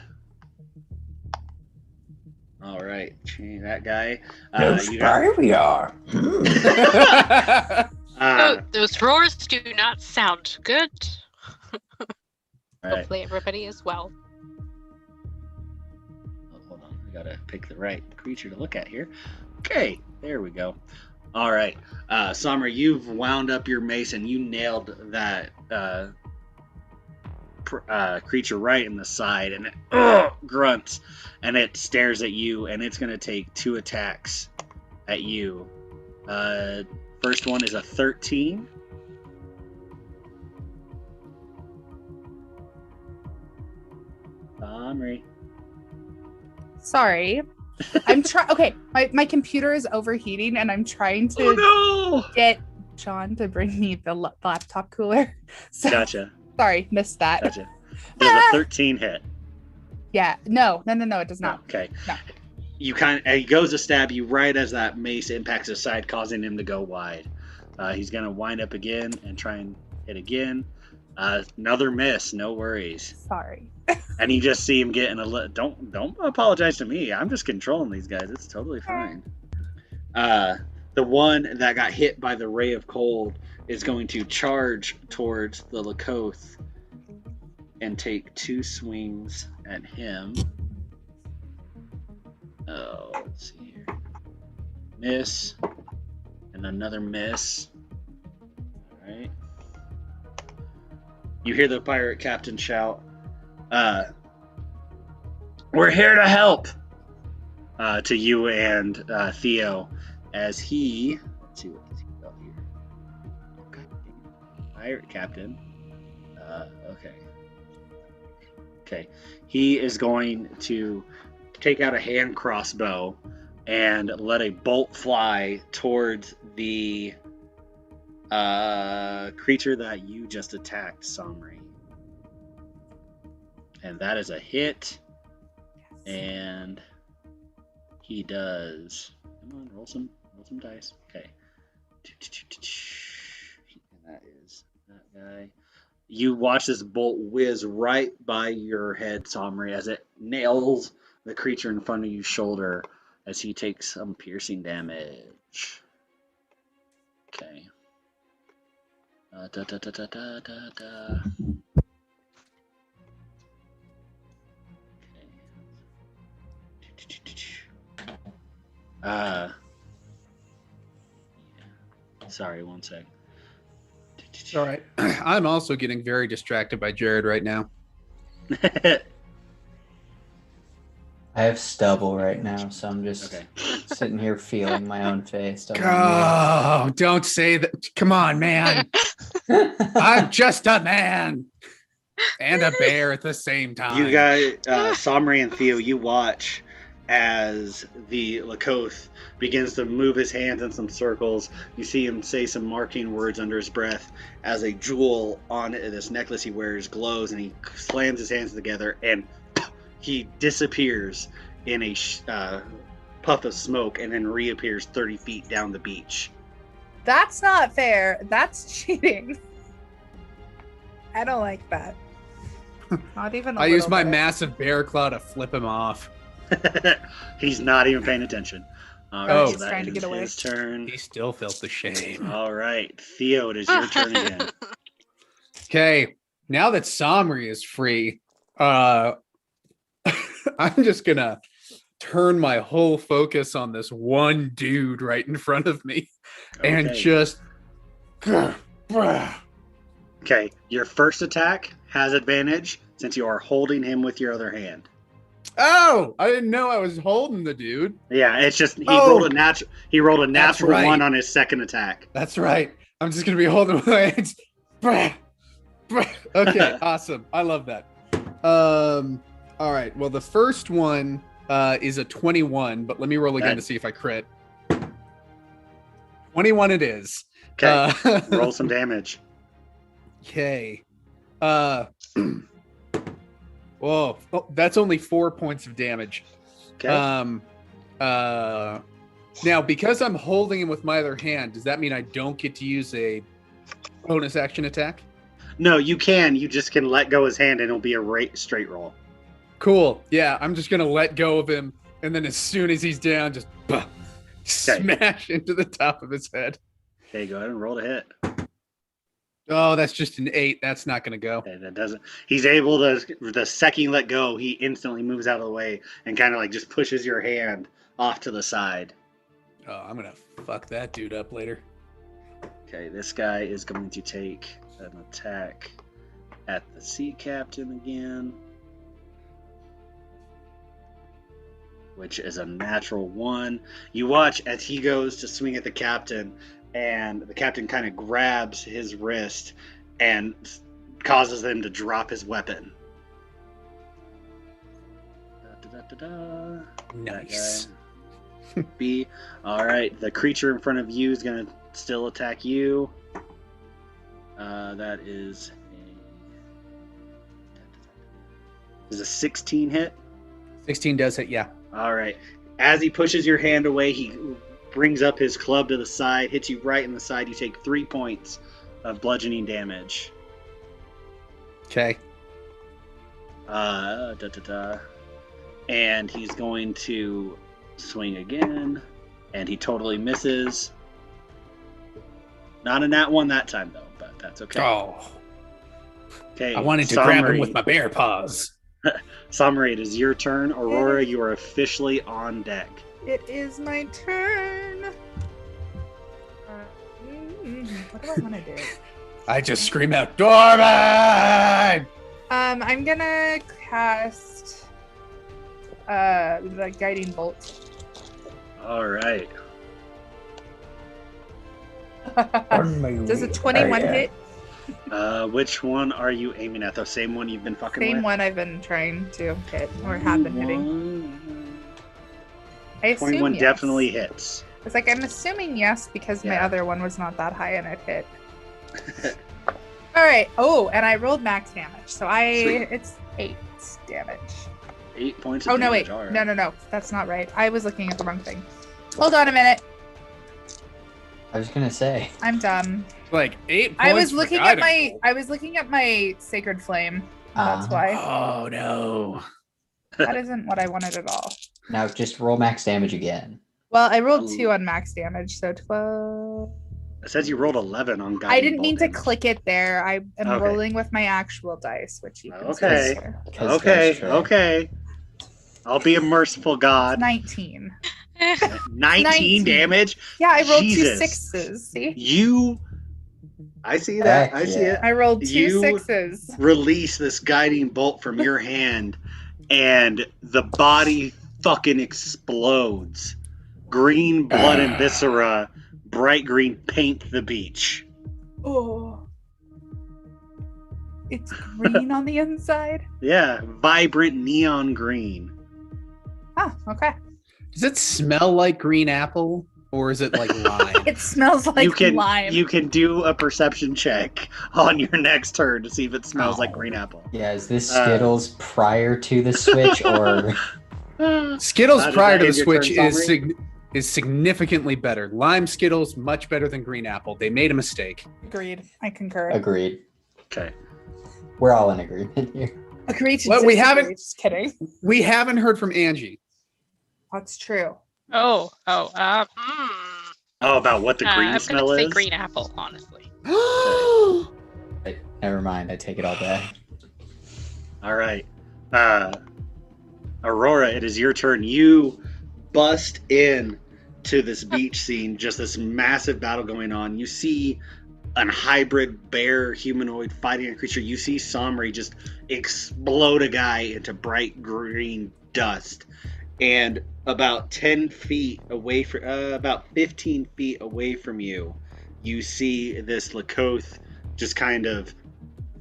All right, that guy. We are. Those roars do not sound good. Right. Hopefully everybody is well. Hold on, I gotta pick the right creature to look at here. Okay, there we go. All right, Somri, you've wound up your mace and you nailed that creature right in the side, and it grunts, and it stares at you, and it's going to take 2 attacks at you. First one is a 13. Somri. Sorry. I'm trying. Okay, my computer is overheating, and I'm trying to get John to bring me the laptop cooler. So, Gotcha. Sorry, missed that. Gotcha. Does a 13 hit? Yeah. No, it does not. Okay. No. He goes to stab you right as that mace impacts his side, causing him to go wide. He's gonna wind up again and try and hit again. Another miss. No worries. Sorry. And you just see him getting don't apologize to me. I'm just controlling these guys. It's totally fine. The one that got hit by the ray of cold is going to charge towards the Lakoth and take 2 swings at him. Oh, let's see here. Miss. And another miss. All right. You hear the pirate captain shout, "We're here to help!" To you and Theo, as he... Let's see what he got here. Okay. Pirate captain. Okay. He is going to take out a hand crossbow and let a bolt fly towards the Creature that you just attacked, Somri. And that is a hit. Yes. And he does. Come on, roll some dice. Okay. And that is that guy. You watch this bolt whiz right by your head, Somri, as it nails the creature in front of your shoulder as he takes some piercing damage. Okay. Sorry, one sec. All right. I'm also getting very distracted by Jared right now. I have stubble right now, so I'm just sitting here feeling my own face. Don't say that. Come on, man. I'm just a man. And a bear at the same time. You guys, Somri and Theo, you watch as the Lakoth begins to move his hands in some circles. You see him say some marking words under his breath as a jewel on this necklace he wears glows, and he slams his hands together and he disappears in a puff of smoke and then reappears 30 feet down the beach. That's not fair. That's cheating. I don't like that. Not even I use my massive bear claw to flip him off. He's not even paying attention. All right, so he's trying to get away. His turn. He still felt the shame. All right, Theo, it is your turn again. Okay, now that Somri is free, I'm just gonna turn my whole focus on this one dude right in front of me, and just. Okay, your first attack has advantage since you are holding him with your other hand. Oh, I didn't know I was holding the dude. Yeah, it's just he rolled a natural one on his second attack. That's right. I'm just gonna be holding my hands. Okay, awesome. I love that. All right. Well, the first one is a 21, but let me roll again to see if I crit. 21 it is. Okay. Roll some damage. Okay. Whoa. Oh, that's only 4 points of damage. Okay. Now, because I'm holding him with my other hand, does that mean I don't get to use a bonus action attack? No, you can. You just can let go his hand and it'll be a straight roll. Cool. Yeah, I'm just going to let go of him. And then as soon as he's down, just smash into the top of his head. Okay, go ahead and roll to hit. Oh, that's just an 8. That's not going to go. Okay, that doesn't. He's able to. The second you let go, he instantly moves out of the way and kind of like just pushes your hand off to the side. Oh, I'm going to fuck that dude up later. Okay, this guy is going to take an attack at the sea captain again, which is a natural 1. You watch as he goes to swing at the captain, and the captain kind of grabs his wrist and causes him to drop his weapon. Nice. B. All right, the creature in front of you is going to still attack you. That is a 16 hit. 16 does hit, yeah. All right. As he pushes your hand away, he brings up his club to the side, hits you right in the side. You take 3 points of bludgeoning damage. Okay. And he's going to swing again, and he totally misses. Not a nat 1 that time, though, but that's okay. Oh. Okay. I wanted to grab him with my bear paws. Somri, it is your turn. Aurora, you are officially on deck. It is my turn. What do I want to do? I just scream out, Dorman! I'm gonna cast the guiding bolt. All right. Does a 21 hit? Which one are you aiming at? The same one you've been fucking with? Same one I've been trying to hit, or have been hitting. I assume 21 yes. definitely hits. It's like, I'm assuming yes, because my other one was not that high and it hit. All right. Oh, and I rolled max damage, so Sweet. it's 8 damage. 8 points of Oh, no, damage. wait. All right. No. That's not right. I was looking at the wrong thing. Hold on a minute. I was gonna say. I'm dumb. Like 8 points. I was looking at guiding my sacred flame. That's why. bolt. Oh no. That isn't what I wanted at all. Now just roll max damage again. Well, I rolled 2 on max damage, so 12. It says you rolled 11 on guiding I didn't mean bolt to damage. click it there. I am Okay. rolling with my actual dice, which you can see Okay. here. 'Cause that's true. Okay. I'll be a merciful god. 19. 19 damage? Yeah, I rolled Jesus. 2 6s. See? You. I see that. Heck I see yeah. it. I rolled 2 You- 6s. Release this guiding bolt from your hand, and the body fucking explodes. Green blood and viscera, bright green paint the beach. Oh. It's green on the inside. Yeah, vibrant neon green. Oh, okay. Does it smell like green apple or is it like lime? It smells like lime. You can do a perception check on your next turn to see if it smells like Oh. green apple. Yeah, is this Skittles prior to the switch or Skittles Does prior that to the end your switch turn, is Somri? is significantly better. Lime Skittles much better than green apple. They made a mistake. Agreed. I concur. agreed? Okay. We're all in agreement here. Agreed to Well, we disagree. haven't- Just kidding. We haven't heard from Angie. That's true. Oh, about what the green I'm smell gonna say is? green apple, honestly. Never mind, I take it all back. All right. Aurora, it is your turn. You bust in to this beach scene, just this massive battle going on. You see an hybrid bear humanoid fighting a creature. You see Somri just explode a guy into bright green dust. And about 10 feet away from, about 15 feet away from you, you see this Lakoth just kind of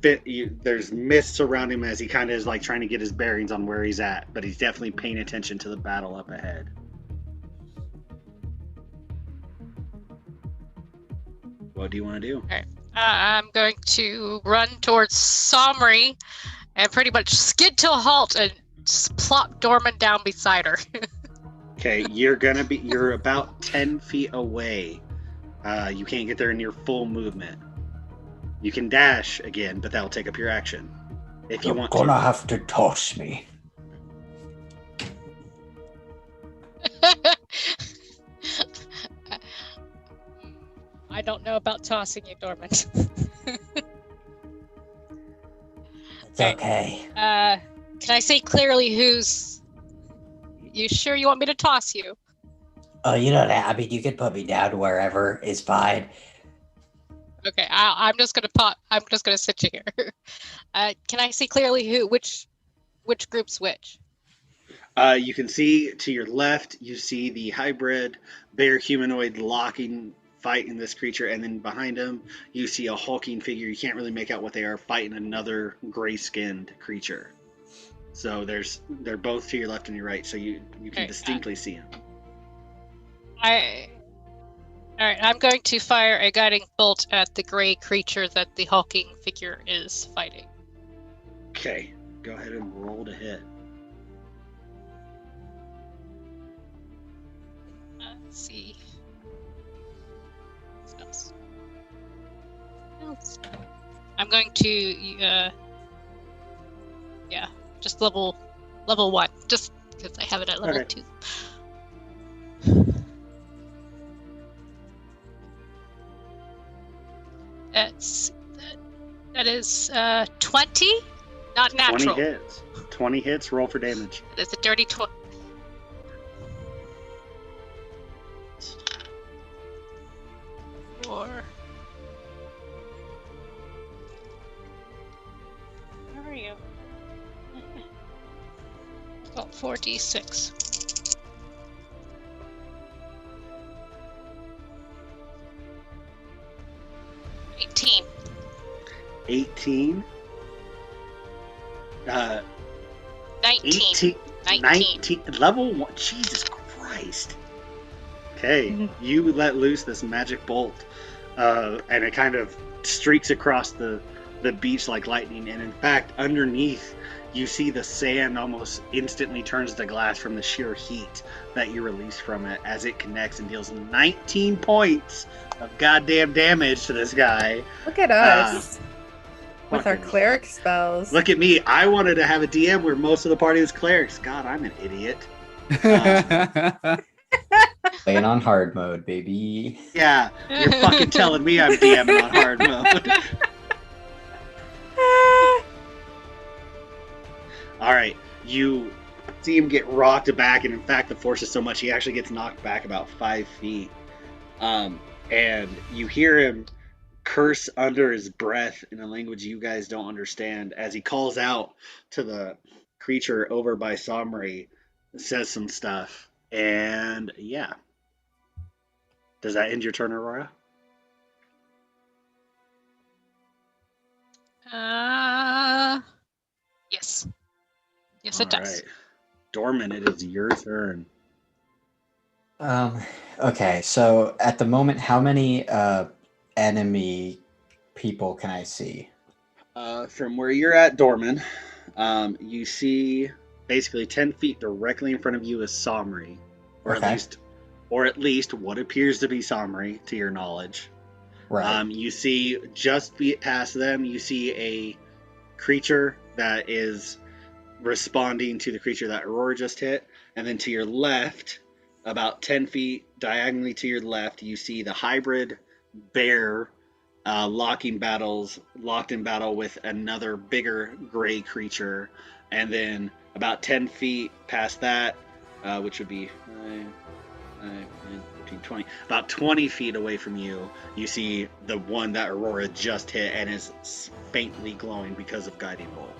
there's mist surrounding him as he kind of is like trying to get his bearings on where he's at, but he's definitely paying attention to the battle up ahead. What do you want to do? I'm going to run towards Somri and pretty much skid to a halt and just plop Dorman down beside her. Okay, you're about 10 feet away. You can't get there in your full movement. You can dash again, but that'll take up your action. If you want to. have to toss me. I don't know about tossing you, Dorman. It's okay. Can I say clearly who's... You sure you want me to toss you? Oh, you don't have, I mean, you can put me down wherever is fine. Okay, I'm just gonna pop. I'm just gonna sit you here. Can I see clearly which group's which? You can see to your left, you see the hybrid bear humanoid fighting this creature, and then behind him, you see a hulking figure. You can't really make out what they are, fighting another gray-skinned creature. So they're both to your left and your right, so you can Okay, distinctly see them. All right, I'm going to fire a guiding bolt at the gray creature that the hulking figure is fighting. Okay, go ahead and roll to hit. Let's see. I'm going to, just level 1, just because I have it at level 2. That is 20, not natural. 20 hits. 20 hits, roll for damage. It's a dirty 20. Where are you? Oh, 4d6. $18. 18. 19. 19. Level 1. Jesus Christ. Okay, you let loose this magic bolt, and it kind of streaks across the beach like lightning, and in fact, underneath, you see the sand almost instantly turns to glass from the sheer heat that you release from it as it connects and deals 19 points of goddamn damage to this guy. Look at us. With our cleric spells. Look at me. I wanted to have a DM where most of the party was clerics. God, I'm an idiot. Playing on hard mode, baby. Yeah, you're fucking telling me I'm DMing on hard mode. All right, you see him get rocked back, and in fact, the force is so much he actually gets knocked back about 5 feet. And you hear him curse under his breath in a language you guys don't understand as he calls out to the creature over by Somri, says some stuff, and yeah. Does that end your turn, Aurora? Yes. Yes, it does. Right. Dorman, it is your turn. Okay, so at the moment, how many enemy people can I see? From where you're at, Dorman, you see basically 10 feet directly in front of you is Somri, or at least what appears to be Somri, to your knowledge. Right. You see just past them, you see a creature that is responding to the creature that Aurora just hit, and then to your left, about 10 feet diagonally to your left, you see the hybrid bear locked in battle with another bigger gray creature, and then about 10 feet past that, which would be 20, about 20 feet away from you, you see the one that Aurora just hit and is faintly glowing because of Guiding Bolt.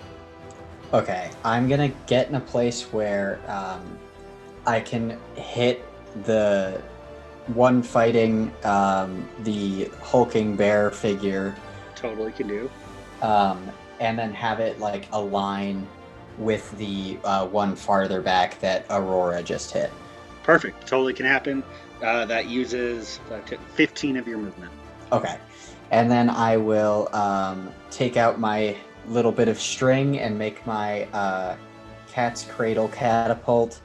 Okay, I'm gonna get in a place where I can hit the one fighting the hulking bear figure. Totally can do. And then have it like align with the one farther back that Aurora just hit. Perfect. Totally can happen. That uses 15 of your movement. Okay. And then I will take out my little bit of string and make my Cat's Cradle catapult,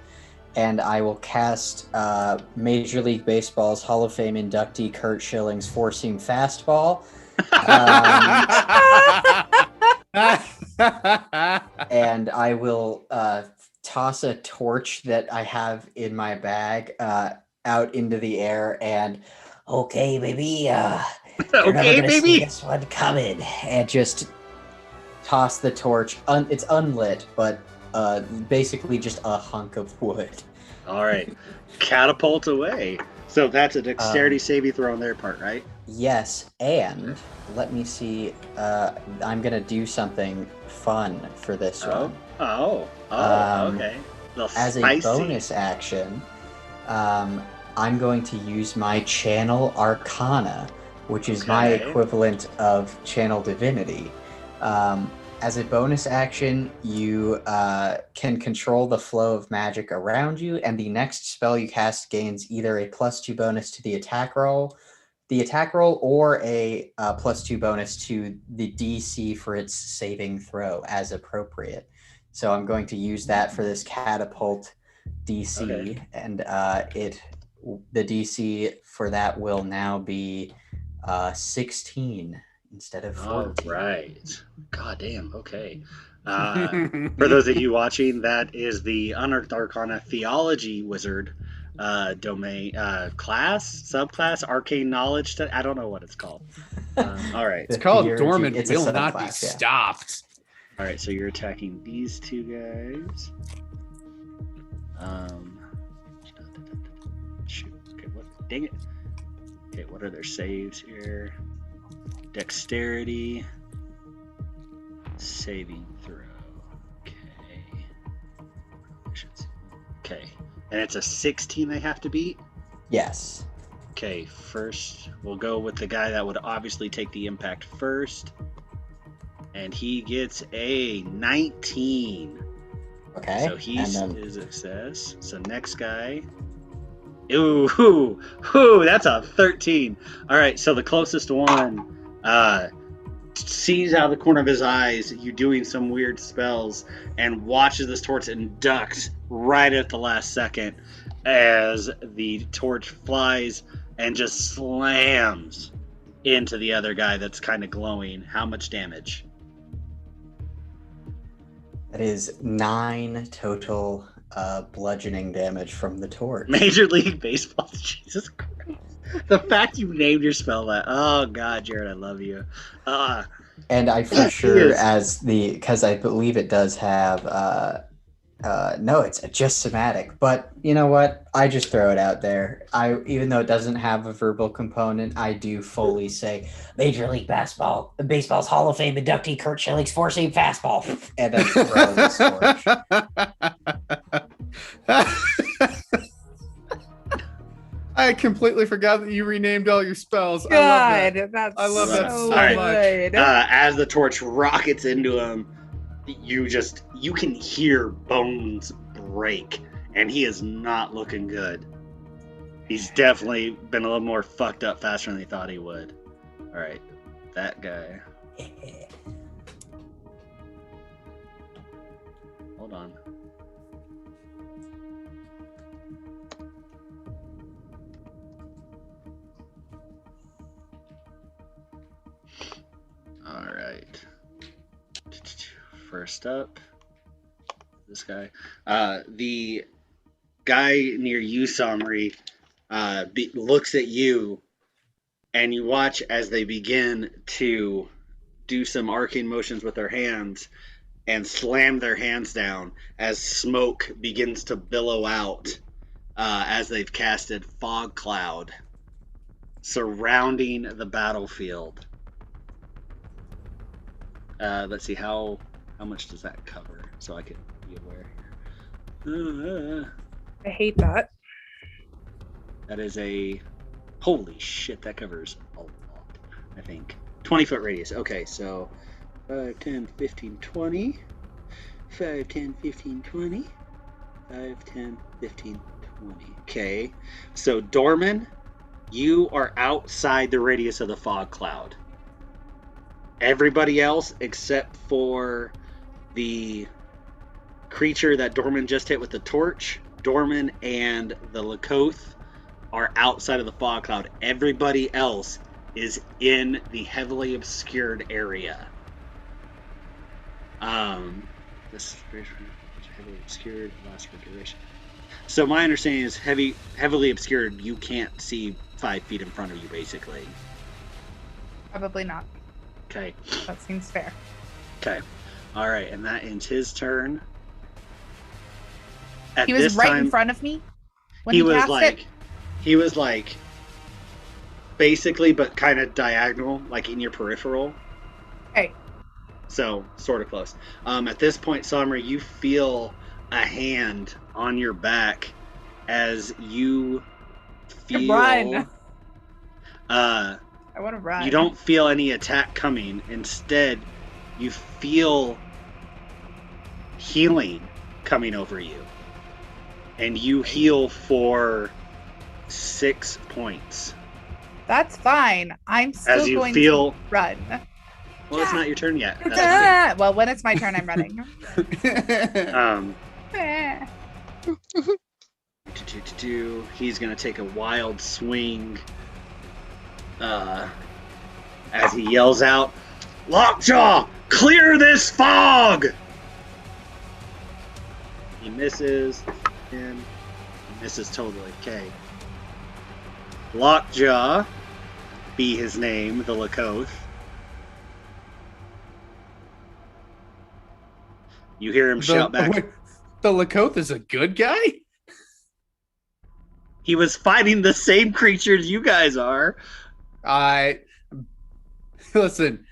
and I will cast Major League Baseball's Hall of Fame inductee Curt Schilling's four-seam fastball. And I will toss a torch that I have in my bag out into the air, and okay, baby, you're never gonna see this one coming, and just toss the torch. It's unlit, but basically just a hunk of wood. All right, catapult away. So that's a dexterity saving throw on their part, right? Yes, and let me see. I'm gonna do something fun for this one. Okay. As a bonus action, I'm going to use my Channel Arcana, which is my equivalent of Channel Divinity. As a bonus action, you can control the flow of magic around you, and the next spell you cast gains either a +2 bonus to the attack roll, or a +2 bonus to the DC for its saving throw as appropriate. So I'm going to use that for this catapult DC, and the DC for that will now be 16 instead of 14. All right. God damn. Okay. For those of you watching, that is the Unearthed Arcana Theology Wizard domain, subclass, Arcane Knowledge. I don't know what it's called. All right. It's called Dormant Will Not Be Stopped. All right. So you're attacking these two guys. Shoot. Okay. What? Dang it. Okay. What are their saves here? Dexterity. Saving throw. Okay. And it's a 16 they have to beat? Yes. Okay, first we'll go with the guy that would obviously take the impact first. And he gets a 19. Okay. So he's a success. So next guy. Ooh, that's a 13. All right, so the closest one sees out of the corner of his eyes you doing some weird spells and watches this torch and ducks right at the last second as the torch flies and just slams into the other guy that's kind of glowing. How much damage? That is 9 total bludgeoning damage from the torch. Major League Baseball. Jesus Christ. The fact you named your spell that. Oh, God, Jared, I love you. And I for sure, because I believe it does have, no, it's just somatic. But you know what? I just throw it out there. Even though it doesn't have a verbal component, I do fully say, Major League Baseball's Hall of Fame inductee Kurt Schilling's four-seam fastball. And then throw the torch. I completely forgot that you renamed all your spells. God, I love that. That's I love that so good. much. As the torch rockets into him, you can hear bones break, and he is not looking good. He's definitely been a little more fucked up faster than they thought he would. All right, that guy. Hold on. All right. First up, this guy. The guy near you, Somri, looks at you, and you watch as they begin to do some arcane motions with their hands and slam their hands down as smoke begins to billow out as they've casted fog cloud surrounding the battlefield. Let's see, how much does that cover so I can be aware. I hate that. That is a... Holy shit, that covers a lot, I think. 20-foot radius. Okay, so 5, 10, 15, 20. 5, 10, 15, 20. 5, 10, 15, 20. Okay, so Dorman, you are outside the radius of the fog cloud. Everybody else, except for the creature that Dorman just hit with the torch, Dorman and the Lakoth are outside of the fog cloud. Everybody else is in the heavily obscured area. This is heavily obscured, lasts for duration. So my understanding is heavily obscured. You can't see 5 feet in front of you, basically. Probably not. Okay. That seems fair. Okay. All right, and that ends his turn. He was right in front of me when he cast it? He was like basically, but kind of diagonal, like in your peripheral. Okay. So, sort of close. At this point, Somri, you feel a hand on your back as you feel... Run! I want to run. You don't feel any attack coming. Instead, you feel healing coming over you. And you heal for 6 points. That's fine. I'm still going to run. Well, it's not your turn yet. Well, when it's my turn, I'm running. He's going to take a wild swing as he yells out, "Lockjaw, clear this fog!" He misses, and he misses totally. Okay. Lockjaw, be his name, the Lakoth. You hear him shout back. Wait, the Lakoth is a good guy? He was fighting the same creatures you guys are. Listen,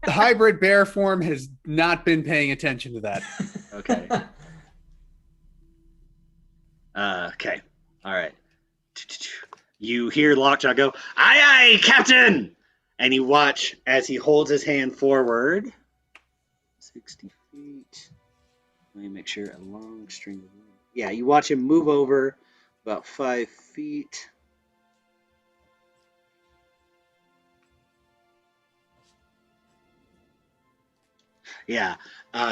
the hybrid bear form has not been paying attention to that. Okay. Okay. All right. You hear Lockjaw go, "Aye, aye, Captain!" And you watch as he holds his hand forward. 60 feet. Let me make sure a long string of... Yeah, you watch him move over about 5 feet. Yeah.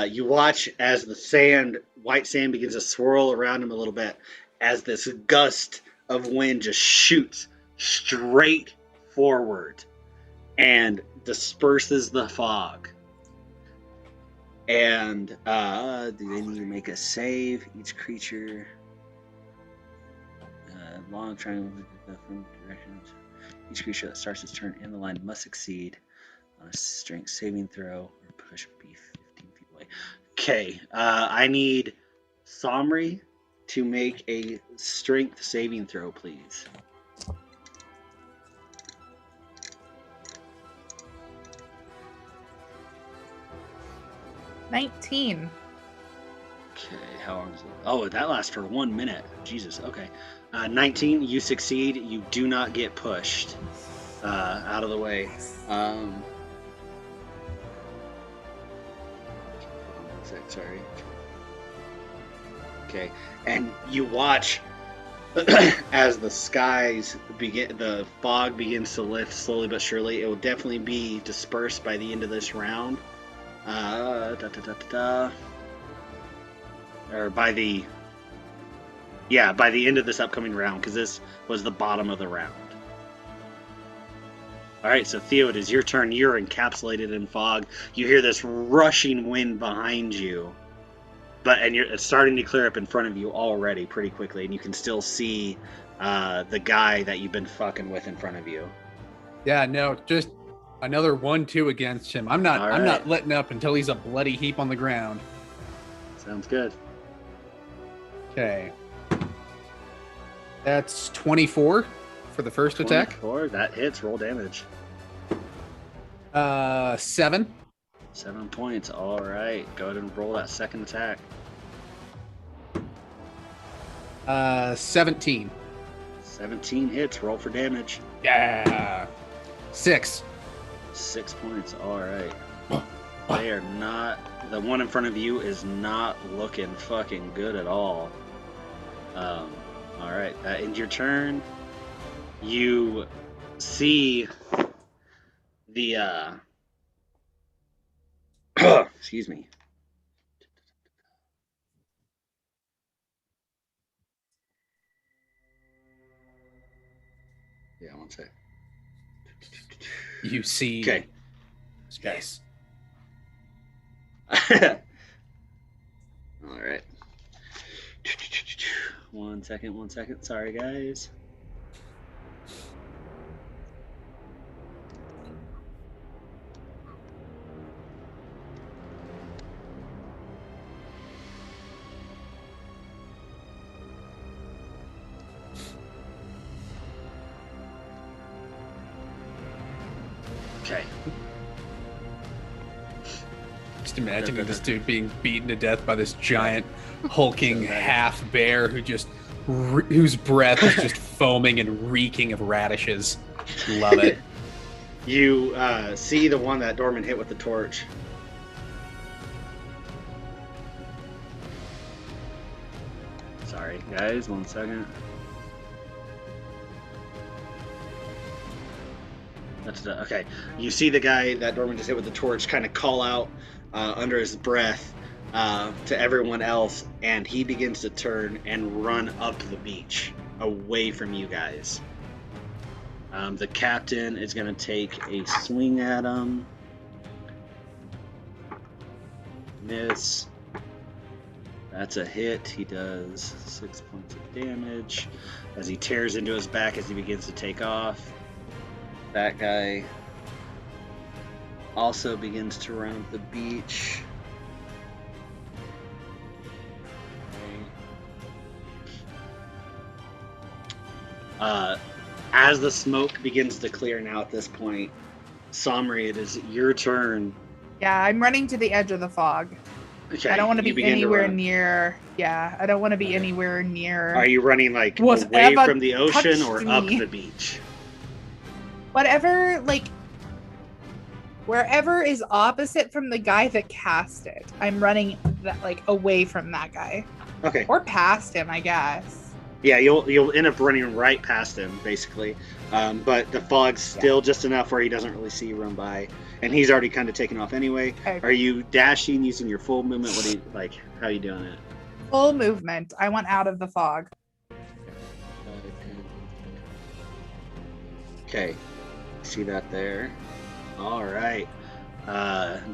You watch as the white sand begins to swirl around him a little bit as this gust of wind just shoots straight forward and disperses the fog. And do they need to make a save? Each creature, long triangle from directions. Each creature that starts its turn in the line must succeed on a strength saving throw or push be 15 feet away. Okay, I need Somri to make a strength saving throw, please. $19. Okay, how long is it? Oh, that lasts for 1 minute. Jesus, okay. 19, you succeed. You do not get pushed out of the way. Sorry. Okay, and you watch as the fog begins to lift slowly but surely. It will definitely be dispersed by the end of this round. Or by the end of this upcoming round, because this was the bottom of the round. All right, so Theo, it is your turn. You're encapsulated in fog. You hear this rushing wind behind you, it's starting to clear up in front of you already pretty quickly, and you can still see the guy that you've been fucking with in front of you. Yeah, no, just another 1-2 against him. I'm not letting up until he's a bloody heap on the ground. Sounds good. Okay. That's 24 for the first attack. 24, that hits. Roll damage. 7. 7 points. All right. Go ahead and roll that second attack. 17. 17 hits. Roll for damage. Yeah. 6. 6 points. All right. They are not... The one in front of you is not looking fucking good at all. All right. That ends your turn. You see the... excuse me. Yeah, one sec. You see... Okay. Space. All right. 1 second. Sorry, guys. Okay. Just imagining this dude being beaten to death by this giant, hulking half bear whose breath is just foaming and reeking of radishes. Love it. You see the one that Dorman hit with the torch. Sorry, guys. 1 second. Okay. You see the guy that Dorman just hit with the torch kind of call out under his breath to everyone else, and he begins to turn and run up the beach away from you guys. The captain is going to take a swing at him. Miss. That's a hit. He does 6 points of damage as he tears into his back as he begins to take off. That guy also begins to run up the beach. As the smoke begins to clear now at this point, Somri, it is your turn. Yeah, I'm running to the edge of the fog. Okay, I don't want to be anywhere near. Yeah, I don't want to be anywhere near. Are you running like away from the ocean or up the beach? Whatever, wherever is opposite from the guy that cast it. I'm running away from that guy. Okay. Or past him, I guess. Yeah, you'll end up running right past him, basically. But the fog's still just enough where he doesn't really see you run by. and he's already kind of taken off anyway. Okay. Are you dashing using your full movement? What do you like? How are you doing it? Full movement. I want out of the fog. Okay, see that there. All right.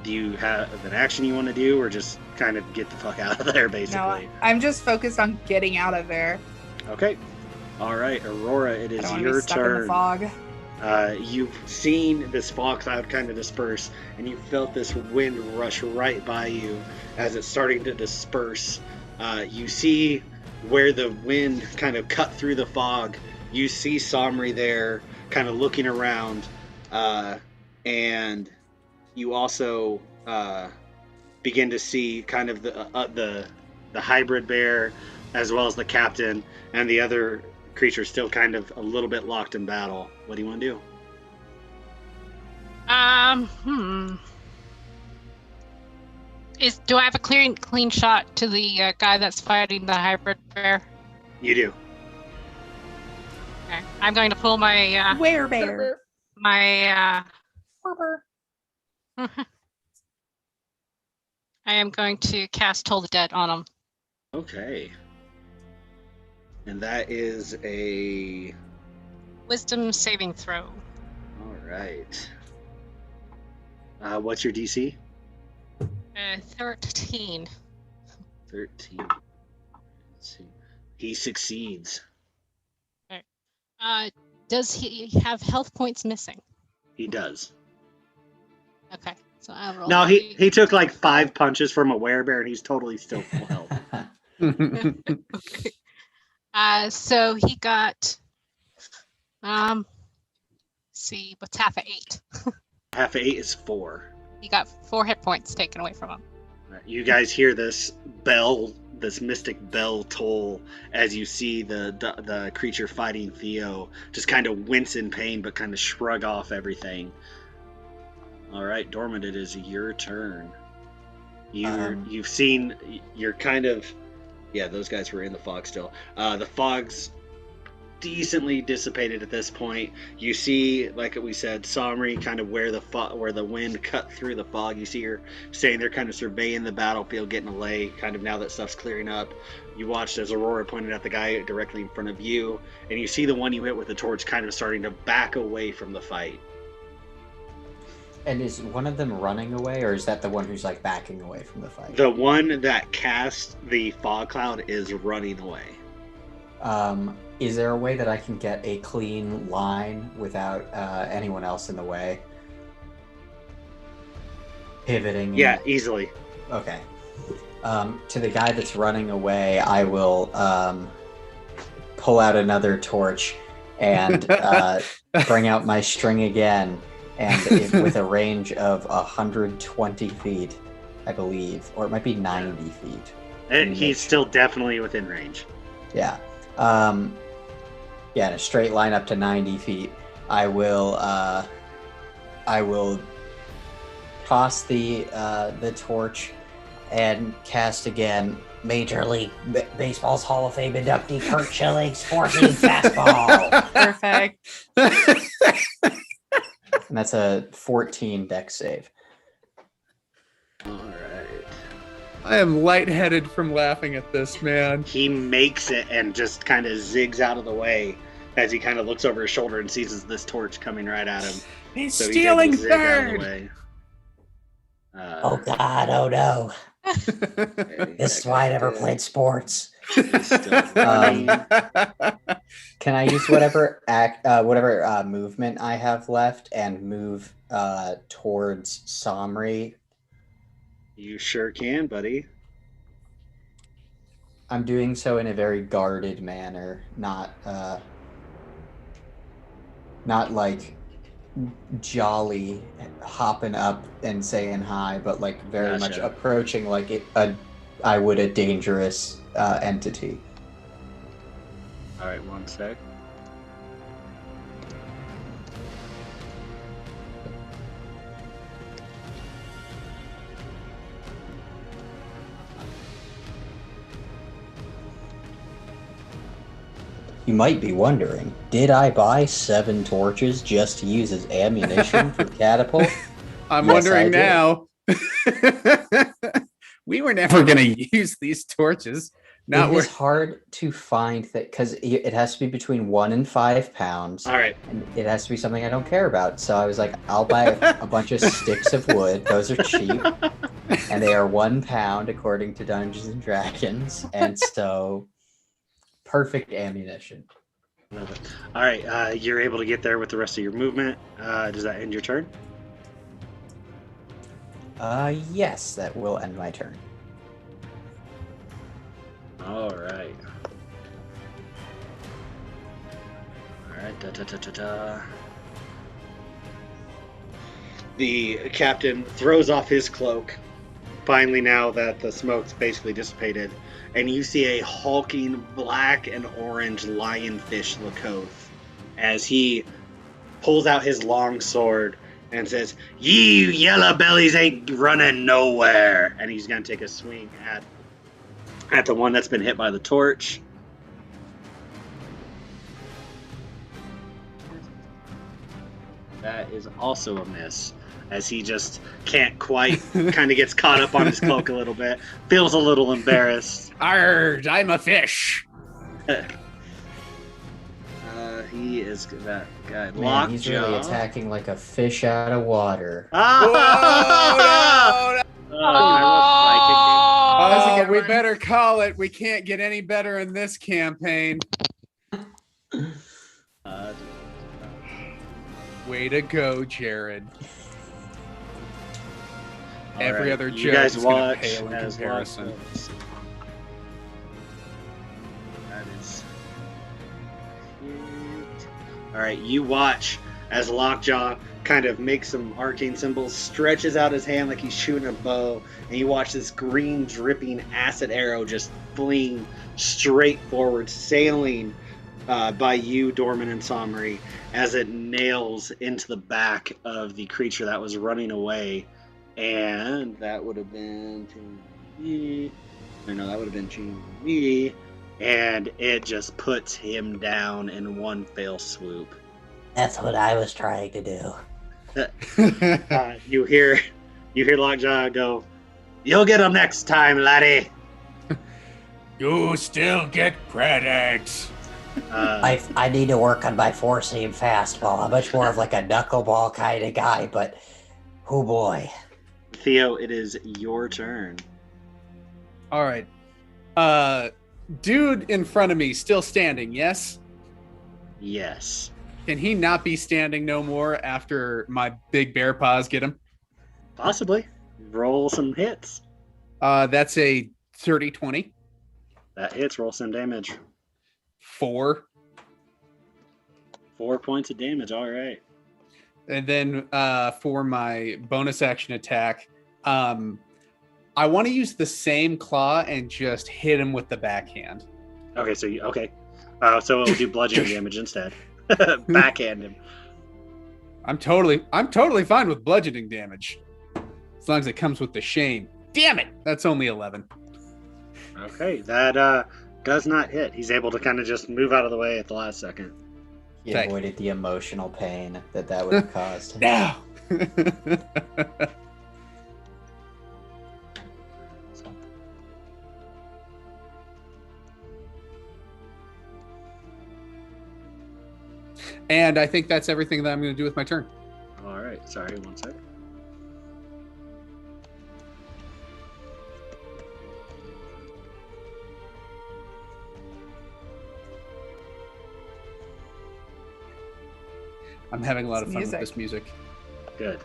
Do you have an action you want to do, or just kind of get the fuck out of there, basically? No, I'm just focused on getting out of there. Okay. All right, Aurora, it is I don't your be stuck turn. In the fog. You've seen this fog cloud kind of disperse, and you felt this wind rush right by you as it's starting to disperse. You see where the wind kind of cut through the fog. You see Somri there, kind of looking around, and you also begin to see kind of the hybrid bear, as well as the captain and the other creature still kind of a little bit locked in battle. What do you want to do? Do I have a clean shot to the guy that's fighting the hybrid bear? You do. Okay. I'm going to pull my Werebear. I am going to cast Toll the Dead on him. Okay. And that is a Wisdom saving throw. All right. What's your DC? 13. 13. Let's see. He succeeds. Okay. Does he have health points missing? He does. Okay. So I roll. No, he took like 5 punches from a werebear, and he's totally still full health. Okay. So he got see, what's half of 8? Half of 8 is 4. He got 4 hit points taken away from him. Right, you guys hear this bell, this mystic bell toll, as you see the creature fighting Theo just kind of wince in pain, but kind of shrug off everything. All right, Dormant, it is your turn. You've seen, you're kind of, yeah, those guys were in the fog still. The fog's decently dissipated at this point. You see, like we said, Somri kind of where the wind cut through the fog. You see her staying there, kind of surveying the battlefield, getting a lay, kind of now that stuff's clearing up. You watched as Aurora pointed at the guy directly in front of you, and you see the one you hit with the torch kind of starting to back away from the fight. And is one of them running away, or is that the one who's like backing away from the fight? The one that cast the fog cloud is running away. Is there a way that I can get a clean line without anyone else in the way? Pivoting? Yeah, easily. Okay. To the guy that's running away, I will pull out another torch and bring out my string again. And with a range of 120 feet, I believe. Or it might be 90 feet. And he's still definitely within range. Yeah. Yeah, in a straight line up to 90 feet. I will toss the torch and cast again. Major League Baseball's Hall of Fame inductee Kurt Schilling's 4-seam fastball. Perfect. And that's a 14 dex save. All right. I am lightheaded from laughing at this, man. He makes it and just kind of zigs out of the way as he kind of looks over his shoulder and sees this torch coming right at him. He's So stealing he's able to zig out of the third. way. Oh God, oh no. This is why I never played sports. He's still running. Can I use whatever movement I have left and move towards Somri? You sure can, buddy. I'm doing so in a very guarded manner, not like jolly hopping up and saying hi, but like very much approaching like I would a dangerous entity. All right, one sec. You might be wondering, did I buy 7 torches just to use as ammunition for catapult? I'm wondering now. We were never going to use these torches. It is hard to find that because it has to be between 1 and 5 pounds. All right. And it has to be something I don't care about. So I was like, I'll buy a bunch of sticks of wood. Those are cheap. And they are 1 pound according to Dungeons and Dragons. And so perfect ammunition. All right. You're able to get there with the rest of your movement. Does that end your turn? Yes, that will end my turn. All right. All right. The captain throws off his cloak, finally now that the smoke's basically dissipated, and you see a hulking black and orange lionfish Lakoth as he pulls out his long sword and says, "You yellow bellies ain't running nowhere," and he's going to take a swing at the one that's been hit by the torch. That is also a miss, as he just can't quite, kind of gets caught up on his cloak a little bit, feels a little embarrassed. Arrgh, I'm a fish. He is that guy. Man, he's really attacking like a fish out of water. Oh, no. We better call it. We can't get any better in this campaign. Way to go, Jared. Every other joke guys is watch pale in comparison. That is. All right, you watch as Lockjaw kind of makes some arcane symbols, stretches out his hand like he's shooting a bow, and you watch this green dripping acid arrow just fling straight forward, sailing by you, Dorman and Somri, as it nails into the back of the creature that was running away. And that would have been that would have been me. And it just puts him down in one fell swoop. That's what I was trying to do. You hear Lockjaw go, "You'll get him next time, laddie." You still get credit. I need to work on my four-seam fastball. I'm much more of like a knuckleball kind of guy, but oh boy. Theo, it is your turn. All right. Dude in front of me still standing, yes? Yes. Can he not be standing no more after my big bear paws get him? Possibly. Roll some hits. That's a 30-20. That hits. Roll some damage. 4. 4 points of damage. All right. And then for my bonus action attack, I want to use the same claw and just hit him with the backhand. Okay, so so it'll do bludgeoning damage instead. Backhand him. I'm totally fine with bludgeoning damage, as long as it comes with the shame. Damn it! That's only 11. Okay, that does not hit. He's able to kind of just move out of the way at the last second. He avoided the emotional pain that would have caused him. No. And I think that's everything that I'm going to do with my turn. All right. Sorry, one sec. I'm having a lot of fun with this music. Good.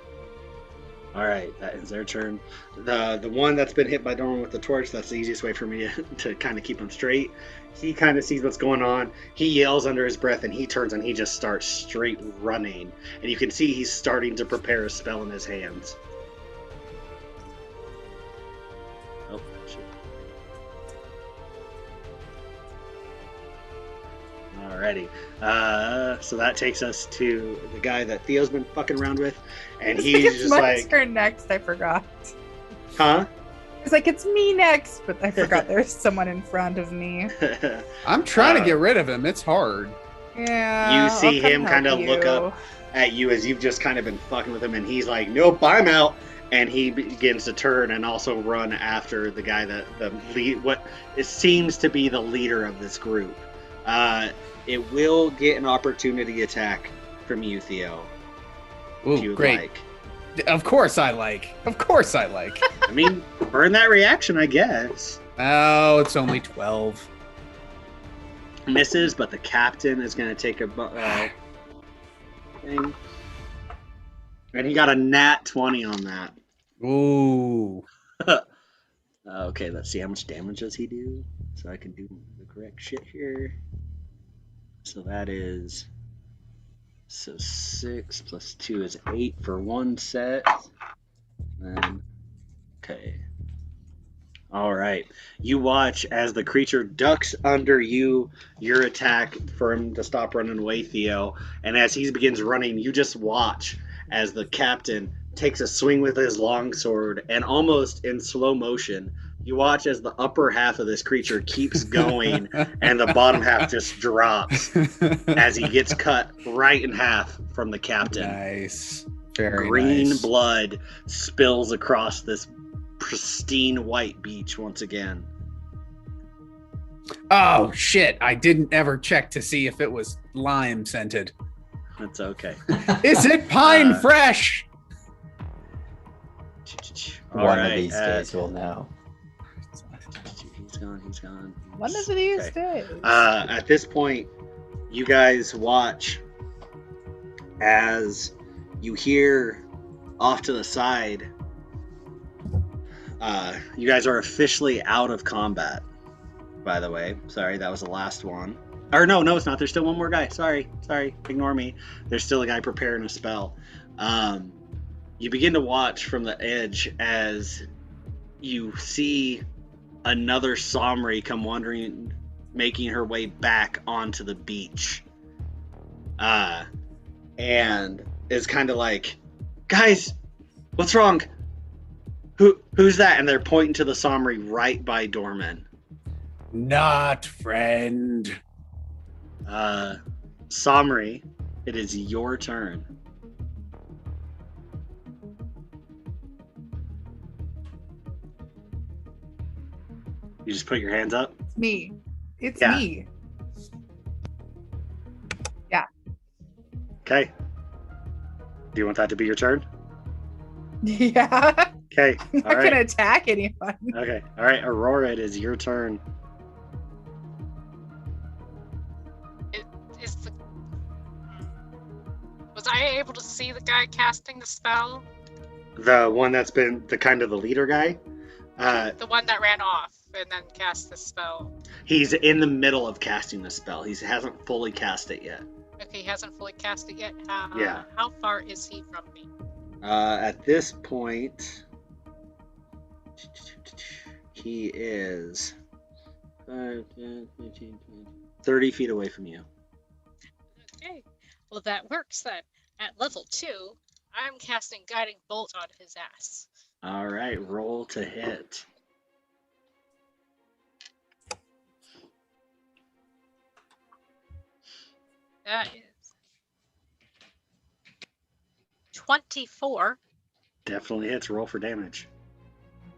All right, that is their turn. The one that's been hit by Dorman with the torch, that's the easiest way for me to kind of keep him straight. He kind of sees what's going on. He yells under his breath, and he turns and he just starts straight running. And you can see he's starting to prepare a spell in his hands. Oh, shit. Alrighty. So that takes us to the guy that Theo's been fucking around with. And he's just my turn next, I forgot. Huh? It's like, it's me next, but I forgot there's someone in front of me. I'm trying to get rid of him. It's hard. Yeah. You see him kind of look up at you as you've just kind of been fucking with him, and he's like, nope, I'm out. And he begins to turn and also run after the guy that what it seems to be the leader of this group. It will get an opportunity attack from you, Theo. Ooh, you would great. like. Of course I like. I mean, burn that reaction, I guess. Oh, it's only 12. Misses, but the captain is going to take a thing. And he got a nat 20 on that. Ooh. Okay, let's see. How much damage does he do? So I can do the correct shit here. So that is... So 6 plus 2 is 8 for one set. Then... Okay. Alright. You watch as the creature ducks under your attack for him to stop running away, Theo. And as he begins running, you just watch as the captain takes a swing with his longsword, and almost in slow motion, you watch as the upper half of this creature keeps going and the bottom half just drops as he gets cut right in half from the captain. Nice. Very Green nice. blood spills across this pristine white beach once again. Oh, shit. I didn't ever check to see if it was lime scented. That's okay. Is it pine fresh? One of these days we'll know. He's gone. One of these days. At this point, you guys watch as you hear off to the side. You guys are officially out of combat, by the way. Sorry, that was the last one. Or no, it's not. There's still one more guy. Sorry. Ignore me. There's still a guy preparing a spell. You begin to watch from the edge as you see another Somri come wandering, making her way back onto the beach. And is kind of like, guys, what's wrong? Who's that? And they're pointing to the Somri right by Dorman. Not friend. Somri, it is your turn. You just put your hands up? It's me. It's Yeah. me. Yeah. Okay. Do you want that to be your turn? Yeah. Okay. I'm not gonna attack anyone. Okay. All right, Aurora, it is your turn. Was I able to see the guy casting the spell? The one that's been the kind of the leader guy? The one that ran off and then cast the spell. He's in the middle of casting the spell. He hasn't fully cast it yet. Okay, he hasn't fully cast it yet. Yeah. How far is he from me? At this point, he is 5, 10, 15, 20, 30 feet away from you. Okay. Well, that works then. At level 2, I'm casting Guiding Bolt on his ass. All right, roll to hit. That is 24. Definitely hits. Roll for damage.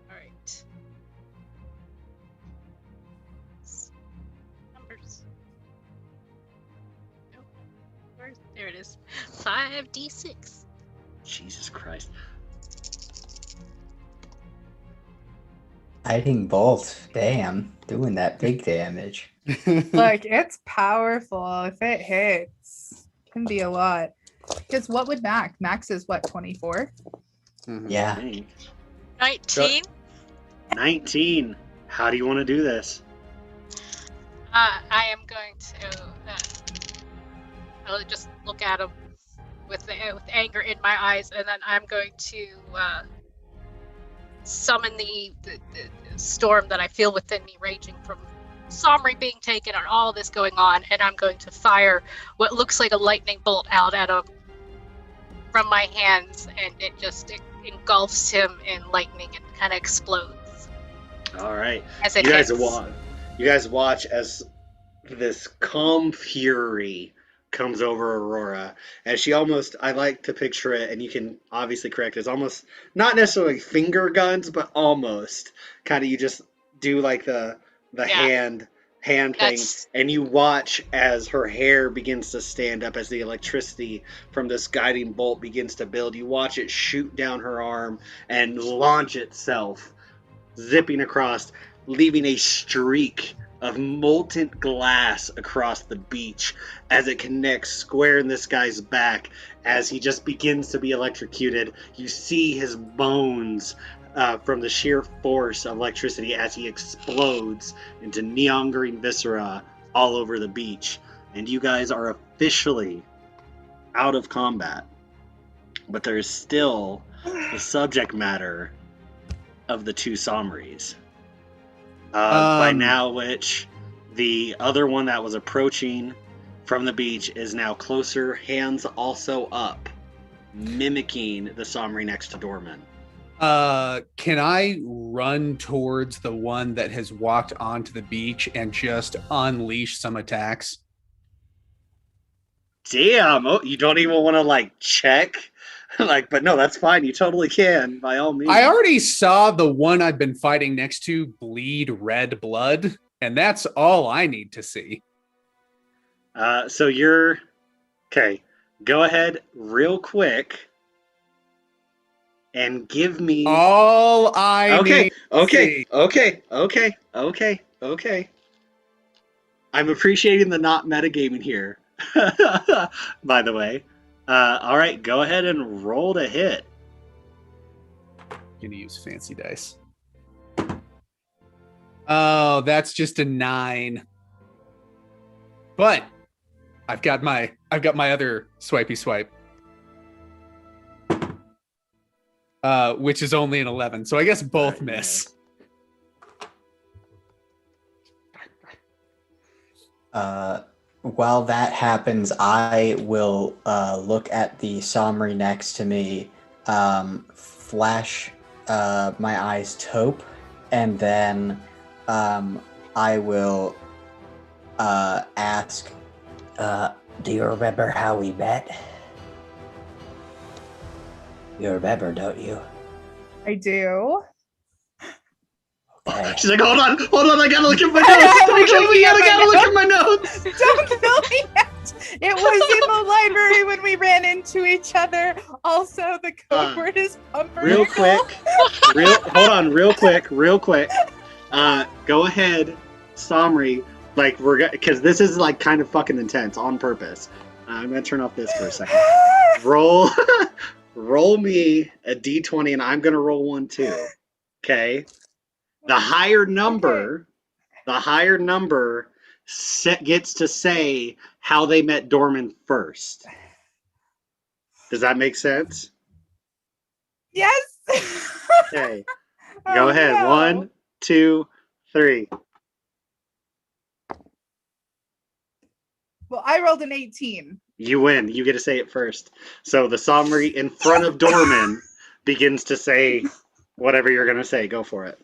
All right. Numbers. Nope. There it is. 5d6. Jesus Christ. Guiding bolt, damn, doing that big damage. Look, it's powerful. If it hits, it can be a lot. Because what would max? Max is what, 24? Mm-hmm. Yeah. 19. 19. How do you want to do this? I am going to I'll just look at him with anger in my eyes, and then I'm going to summon the storm that I feel within me raging from Somri being taken and all this going on, and I'm going to fire what looks like a lightning bolt out at him from my hands, and it engulfs him in lightning and kind of explodes. All right. As it you hits. guys watch as this calm fury comes over Aurora, as she almost, I like to picture it, and you can obviously correct it, it's almost, not necessarily finger guns, but almost. Kind of, you just do like the hand thing, and you watch as her hair begins to stand up, as the electricity from this guiding bolt begins to build. You watch it shoot down her arm and launch itself, zipping across, leaving a streak of molten glass across the beach as it connects square in this guy's back. As he just begins to be electrocuted, you see his bones from the sheer force of electricity as he explodes into neon green viscera all over the beach. And you guys are officially out of combat, but there is still the subject matter of the two Somris. By now, which the other one that was approaching from the beach is now closer, hands also up, mimicking the Somri next to Dorman. Can I run towards the one that has walked onto the beach and just unleash some attacks? Damn, you don't even want to like check? Like, but no, that's fine. You totally can, by all means. I already saw the one I've been fighting next to bleed red blood, and that's all I need to see. So you're... Okay, go ahead real quick and give me... All I need Okay. I'm appreciating the not metagaming here, by the way. All right, go ahead and roll to hit. Gonna use fancy dice. Oh, that's just a 9. But I've got my other swipey swipe, which is only an 11. So I guess both miss. While that happens, I will look at the Somri next to me, flash my eyes taupe, and then I will ask, do you remember how we met? You remember, don't you? I do. Okay. She's like, hold on, I gotta look at my notes. Don't kill me yet, I gotta look at my notes. Don't kill me yet. It was in the library when we ran into each other. Also, the code word is pumpernickel. Real quick. Go ahead, Somri. Like, because this is like kind of fucking intense on purpose. I'm gonna turn off this for a second. Roll me a d20, and I'm gonna roll one too. Okay. The higher number gets to say how they met Dorman first. Does that make sense? Yes. Okay. Go ahead. No. 1, 2, 3. Well, I rolled an 18. You win. You get to say it first. So the Somri in front of Dorman begins to say whatever you're going to say. Go for it.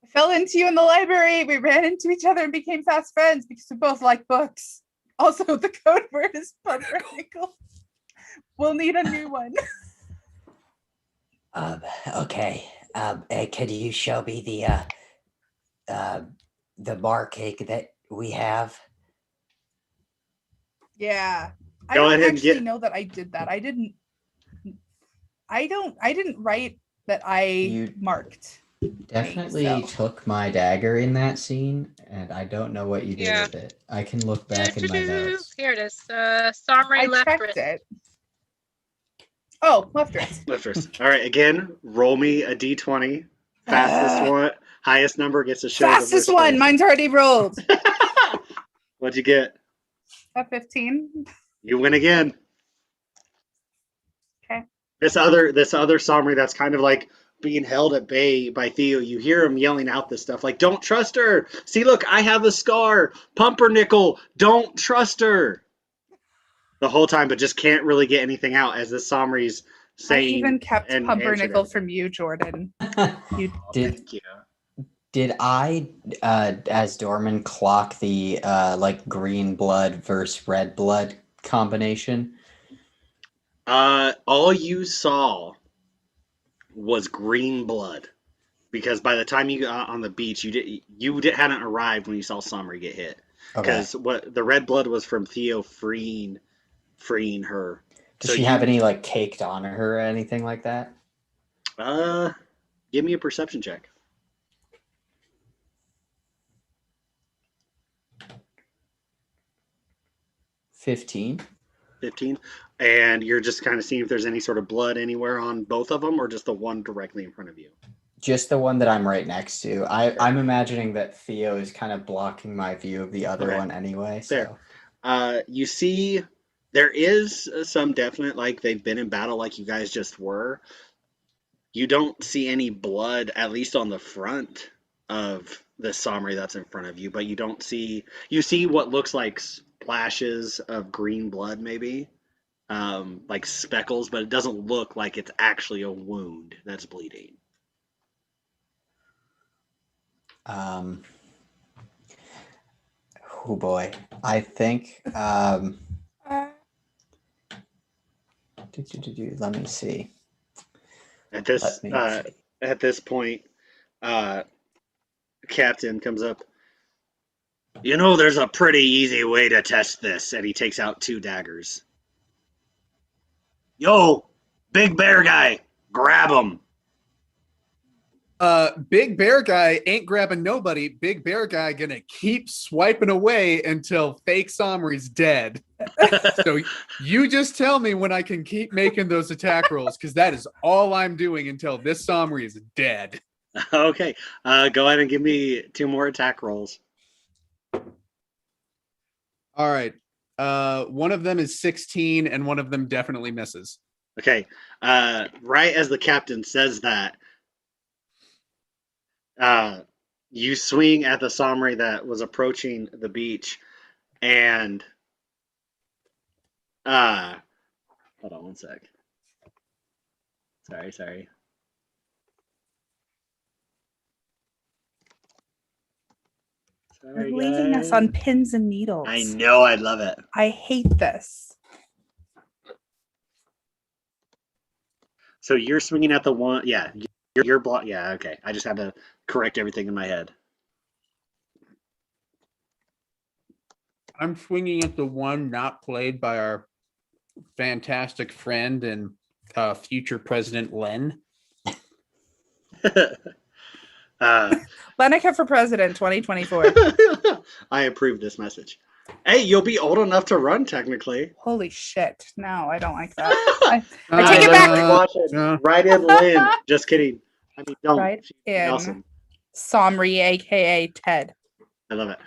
I fell into you in the library. We ran into each other and became fast friends because we both like books. Also, the code word is pumpernickel. We'll need a new one. Okay. Could you show me the marking that we have? Yeah. I don't actually know that I did that. I didn't write that I marked. Definitely took my dagger in that scene, and I don't know what you did with it. I can look back in my notes. Here it is. Somri left wrist. It. Oh, left wrist. Left wrist. All right, again, roll me a d20. Fastest one, highest number gets to show. Fastest one. Mine's already rolled. What'd you get? A 15. You win again. Okay. This other Somri that's kind of like being held at bay by Theo, you hear him yelling out this stuff like, don't trust her. See, look, I have a scar. Pumpernickel, don't trust her. The whole time, but just can't really get anything out as the Somri's saying. I even kept Pumpernickel from you, Jordan. Did Did I, as Dorman, clock the like green blood versus red blood combination? All you saw was green blood, because by the time you got on the beach, hadn't arrived when you saw Somri get hit. Because what the red blood was from Theo freeing her. Does she have any like caked on her or anything like that? Give me a perception check. 15. 15. And you're just kind of seeing if there's any sort of blood anywhere on both of them, or just the one directly in front of you? Just the one that I'm right next to. I'm imagining that Theo is kind of blocking my view of the other one anyway. So. Fair. You see, there is some definite, like, they've been in battle like you guys just were. You don't see any blood, at least on the front of the Somri that's in front of you, but you see what looks like splashes of green blood, maybe. Like speckles, but it doesn't look like it's actually a wound that's bleeding. Oh boy. I think let me see. At this point, Captain comes up. You know, there's a pretty easy way to test this, and he takes out 2 daggers. Yo, big bear guy, grab him. Big bear guy ain't grabbing nobody. Big bear guy gonna keep swiping away until fake Somri's dead. So you just tell me when I can keep making those attack rolls, because that is all I'm doing until this Somri is dead. Okay, go ahead and give me 2 more attack rolls. All right. One of them is 16, and one of them definitely misses. Okay. Right as the captain says that, you swing at the Somri that was approaching the beach, and hold on one sec. Sorry. You're leaving us on pins and needles. I know, I love it. I hate this. So you're swinging at the one, yeah. You're block. Yeah, okay. I just had to correct everything in my head. I'm swinging at the one not played by our fantastic friend and future President Len. Lenica for President 2024. I approve this message. Hey, you'll be old enough to run, technically. Holy shit. No, I don't like that. I take it back. Right in Lynn. Just kidding. I mean, don't. Right in Somri, a.k.a. Ted. I love it.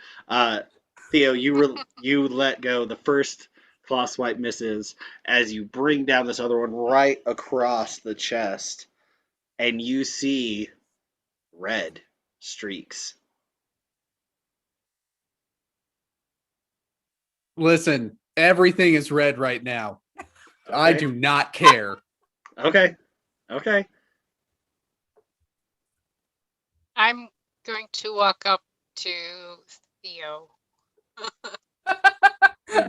Theo, you let go. The first claw swipe misses as you bring down this other one right across the chest, and you see red streaks. Listen, everything is red right now. Okay. I do not care. Okay. I'm going to walk up to Theo.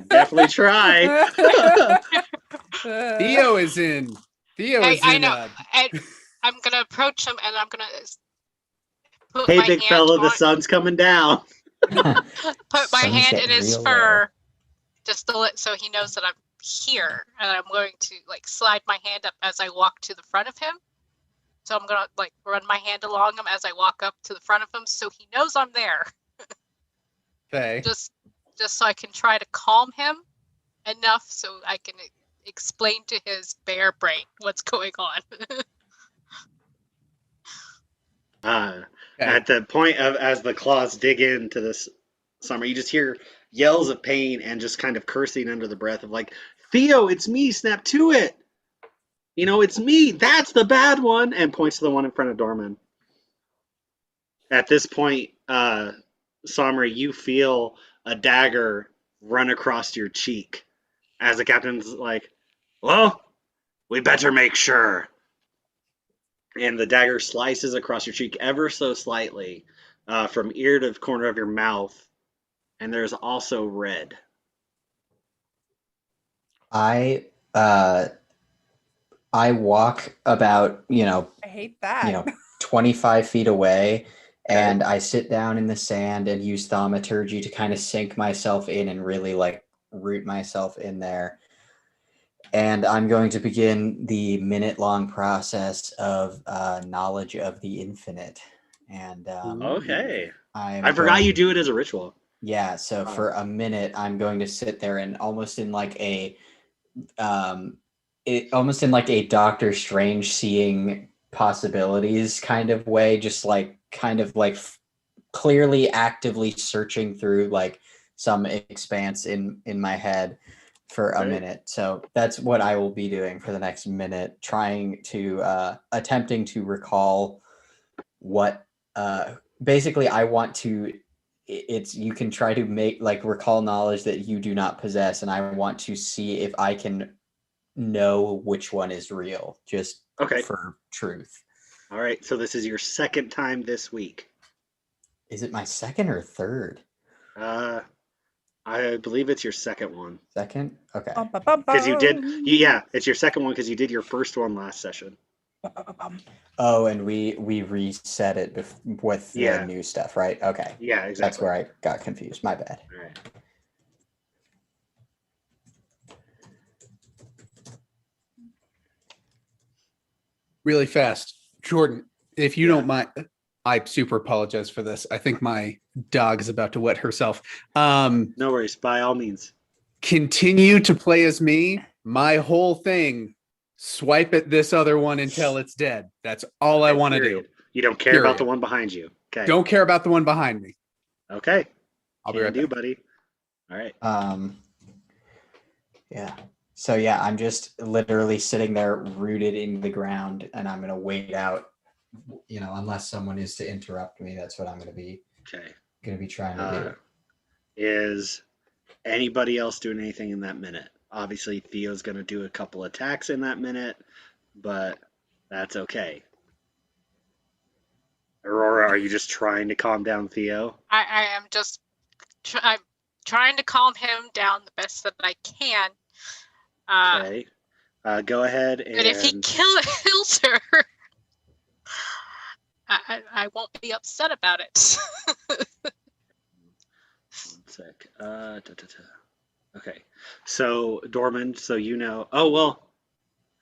Definitely try. Theo is in. I know. I'm going to approach him and I'm going to put hey, my big fella, the sun's coming down. Put my hand in his fur just to so he knows that I'm here. And I'm going to like slide my hand up as I walk to the front of him. So I'm going to like run my hand along him as I walk up to the front of him so he knows I'm there. Okay. Just so I can try to calm him enough so I can explain to his bear brain what's going on. At the point of as the claws dig into this Somri, you just hear yells of pain and just kind of cursing under the breath of like, Theo, it's me, snap to it. You know, it's me. That's the bad one. And points to the one in front of Dorman. At this point, Somri, you feel a dagger run across your cheek as the captain's like, well, we better make sure. And the dagger slices across your cheek ever so slightly, from ear to corner of your mouth, and there's also red. I walk about, I hate that. 25 feet away, and I sit down in the sand and use thaumaturgy to kind of sink myself in and really like root myself in there. And I'm going to begin the minute-long process of knowledge of the infinite. And okay, I forgot you do it as a ritual. Yeah, so for a minute, I'm going to sit there and almost in like a Doctor Strange seeing possibilities kind of way, just like kind of like clearly actively searching through like some expanse in my head for a minute. So that's what I will be doing for the next minute, attempting to recall what basically I want to you can try to recall knowledge that you do not possess, and I want to see if I can know which one is real, just for truth. All right, so this is your second time this week. Is it my second or third? I believe it's your second one. Second? Okay. Because it's your second one because you did your first one last session. Oh, and we reset it with the new stuff, right? Okay. Yeah, exactly. That's where I got confused. My bad. All right. Really fast, Jordan, if you don't mind, I super apologize for this. I think my dog is about to wet herself. No worries, by all means. Continue to play as me. My whole thing, swipe at this other one until it's dead. That's all I want to do. You don't care about the one behind you. Okay. Don't care about the one behind me. Okay. I'll be right back, buddy. All right. Yeah. So yeah, I'm just literally sitting there rooted in the ground, and I'm gonna wait out. Unless someone is to interrupt me, that's what I'm gonna be. Gonna be trying to do. Is anybody else doing anything in that minute? Obviously, Theo's gonna do a couple attacks in that minute, but that's okay. Aurora, are you just trying to calm down Theo? I am just I'm trying to calm him down the best that I can. Okay. Go ahead and... But if he kills her, I won't be upset about it. 1 sec. Okay. So, Dorman, Oh, well.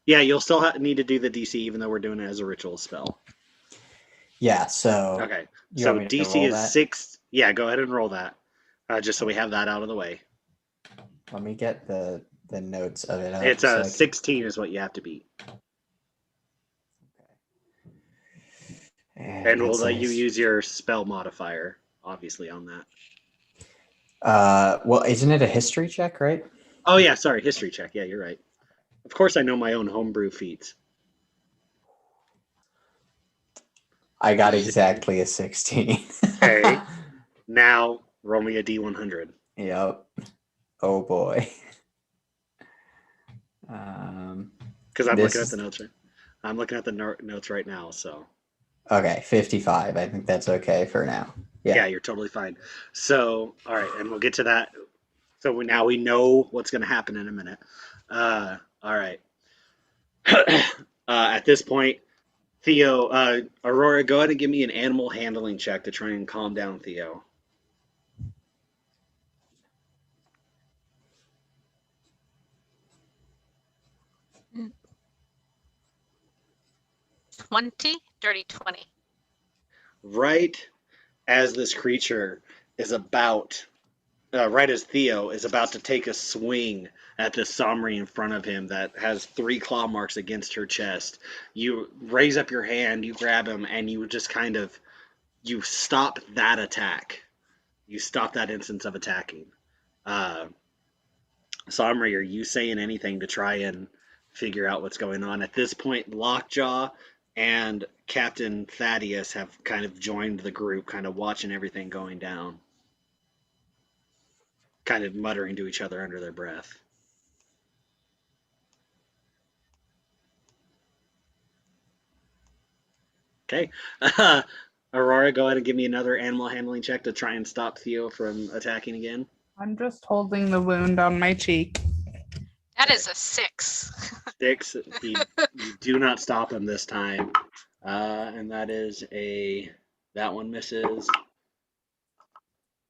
Yeah, you'll still need to do the DC even though we're doing it as a ritual spell. Yeah, so... Okay. So DC is 6... Yeah, go ahead and roll that. Just so we have that out of the way. Let me get the notes of it. It's 16 is what you have to beat. And we'll let you use your spell modifier, obviously, on that. Well, isn't it a history check, right? Oh, yeah, sorry, history check. Yeah, you're right. Of course I know my own homebrew feats. I got exactly a 16. Okay. Now, roll me a D100. Yep. Oh, boy. Because I'm looking at the notes. I'm looking at the notes right now, so... Okay, 55. I think that's okay for now. Yeah, you're totally fine. So, all right, and we'll get to that. So now we know what's going to happen in a minute. All right. At this point, Theo, Aurora, go ahead and give me an animal handling check to try and calm down Theo. Dirty 20. Right as this creature is about, right as Theo is about to take a swing at the Somri in front of him that has 3 claw marks against her chest, you raise up your hand, you grab him, and you just you stop that attack. You stop that instance of attacking. Somri, are you saying anything to try and figure out what's going on? At this point, Lockjaw and Captain Thaddeus have kind of joined the group, kind of watching everything going down. Kind of muttering to each other under their breath. Okay. Aurora, go ahead and give me another animal handling check to try and stop Theo from attacking again. I'm just holding the wound on my cheek. That is a 6. 6. You do not stop him this time. And that is that one misses.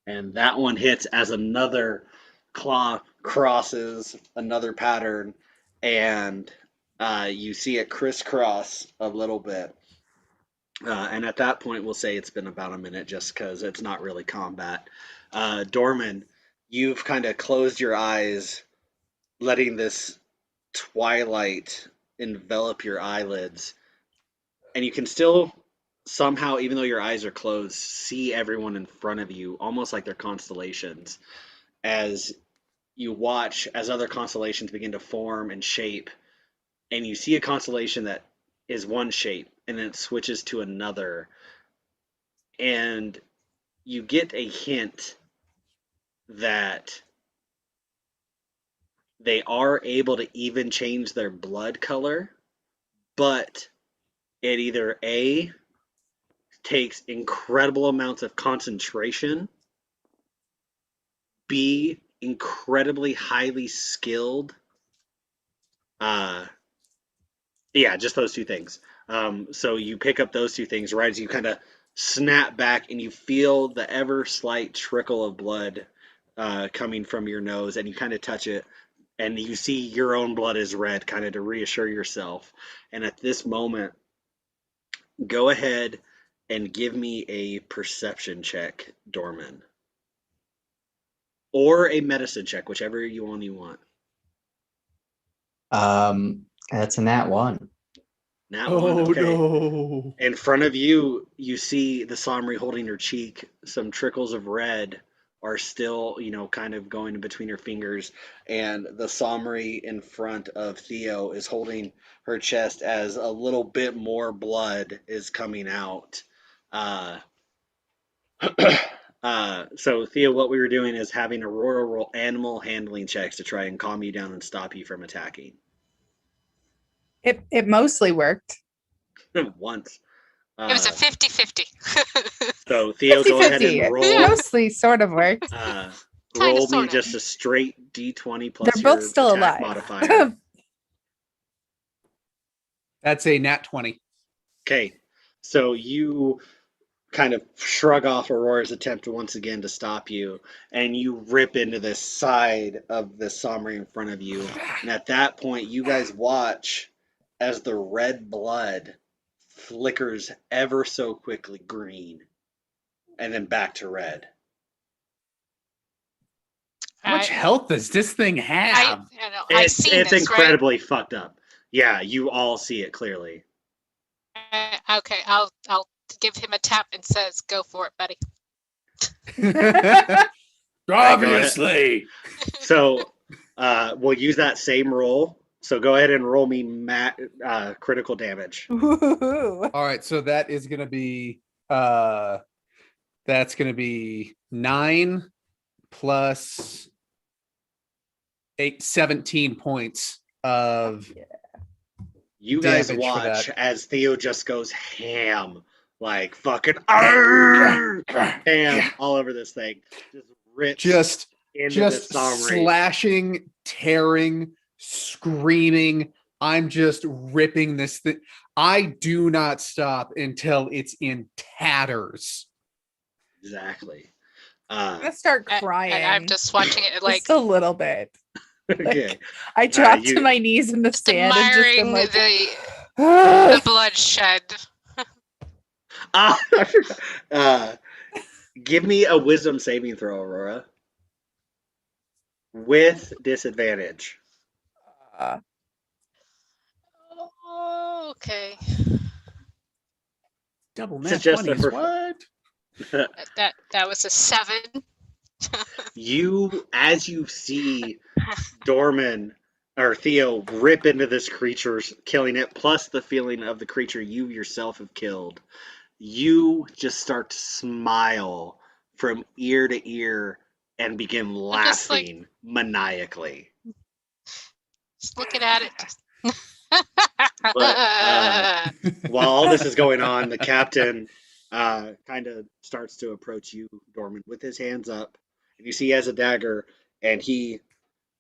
And that one hits as another claw crosses another pattern. And you see it crisscross a little bit. And at that point, we'll say it's been about a minute just because it's not really combat. Dorman, you've kind of closed your eyes, letting this twilight envelop your eyelids. And you can still somehow, even though your eyes are closed, see everyone in front of you, almost like they're constellations. As you watch as other constellations begin to form and shape, and you see a constellation that is one shape, and then it switches to another. And you get a hint that they are able to even change their blood color, but it either A, takes incredible amounts of concentration, B, incredibly highly skilled. Yeah, just those two things. So you pick up those two things, right? As you kind of snap back and you feel the ever slight trickle of blood coming from your nose, and you kind of touch it, and you see your own blood is red, kind of to reassure yourself. And at this moment, go ahead and give me a perception check, Dorman. Or a medicine check, whichever you want. That's a nat 1. Nat 1, okay. No. In front of you, you see the Somri holding her cheek. Some trickles of red are still, kind of going in between her fingers. And the Somri in front of Theo is holding her chest as a little bit more blood is coming out. So Theo, what we were doing is having Aurora roll animal handling checks to try and calm you down and stop you from attacking. It mostly worked. Once. It was a 50-50. So Theo, 50-50. go ahead and roll. Mostly sort of worked. Roll me just a straight D20 plus They're both your still attack alive. modifier. That's a nat 20. Okay, so you kind of shrug off Aurora's attempt once again to stop you, and you rip into the side of the Somri in front of you. And at that point, you guys watch as the red blood flickers ever so quickly green, and then back to red. How much health does this thing have? It's incredibly fucked up. Yeah, you all see it clearly. Okay, I'll give him a tap and says, "Go for it, buddy." Obviously. So we'll use that same roll. So go ahead and roll me critical damage. All right, so that is going to be 9 plus 8, 17 points of you guys watch as Theo just goes ham, like fucking ham all over this thing. Just rips just slashing, tearing, screaming. I'm just ripping this thing. I do not stop until it's in tatters. Exactly. I'm gonna start crying. I'm just watching it like just a little bit. Okay. Like, I dropped to my knees in the sand and just been like, the bloodshed. Give me a wisdom saving throw, Aurora. With disadvantage. Okay. Double nat 20s, what? That was a 7. As you see Dorman or Theo rip into this creature, killing it, plus the feeling of the creature you yourself have killed, you just start to smile from ear to ear and begin laughing maniacally. Just looking at it. But while all this is going on, the captain kind of starts to approach you, Dorman, with his hands up, and you see he has a dagger, and he,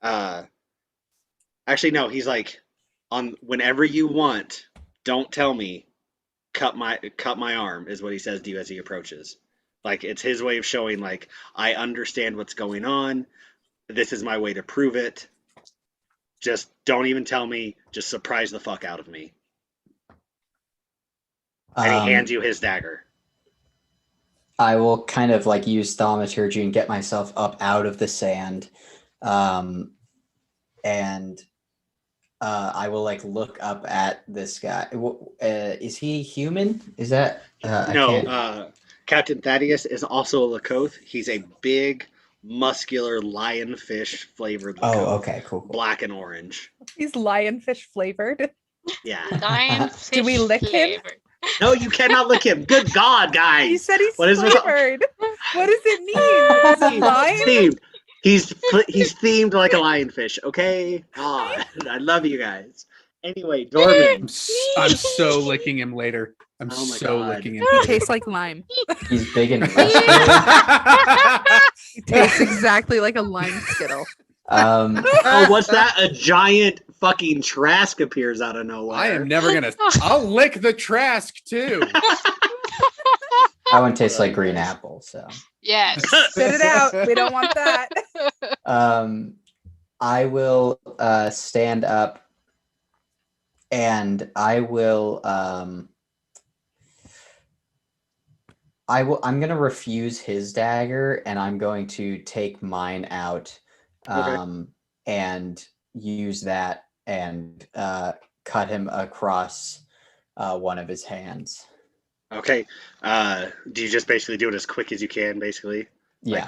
actually no, he's like, on whenever you want, don't tell me, cut my arm is what he says to you as he approaches. Like it's his way of showing like I understand what's going on. This is my way to prove it. Just don't even tell me. Just surprise the fuck out of me. And he hands you his dagger. I will kind of like use thaumaturgy and get myself up out of the sand. And I will like look up at this guy. Is he human? Is that no? Captain Thaddeus is also a Lakoth. He's a big, muscular lionfish flavored Lakoth. Oh, okay, cool. Black and orange. He's lionfish flavored. Yeah. Lionfish Do we lick flavored. him? No, you cannot lick him. Good God, guys! He said he's flavored. What does it mean? Is it lion? Themed. He's themed like a lionfish. Okay. God, I love you guys. Anyway, Dorman. I'm so licking him later. I'm licking him. He tastes like lime. He's big and muscular. He tastes exactly like a lime skittle. Oh, what's that? A giant fucking Trask appears out of nowhere. I am never gonna. I'll lick the Trask too. That one tastes like green apple. So Yes. Spit it out. We don't want that. I will stand up, and I will. I'm gonna refuse his dagger, and I'm going to take mine out, and use that and cut him across one of his hands. Okay. Do you just basically do it as quick as you can, basically? Yeah.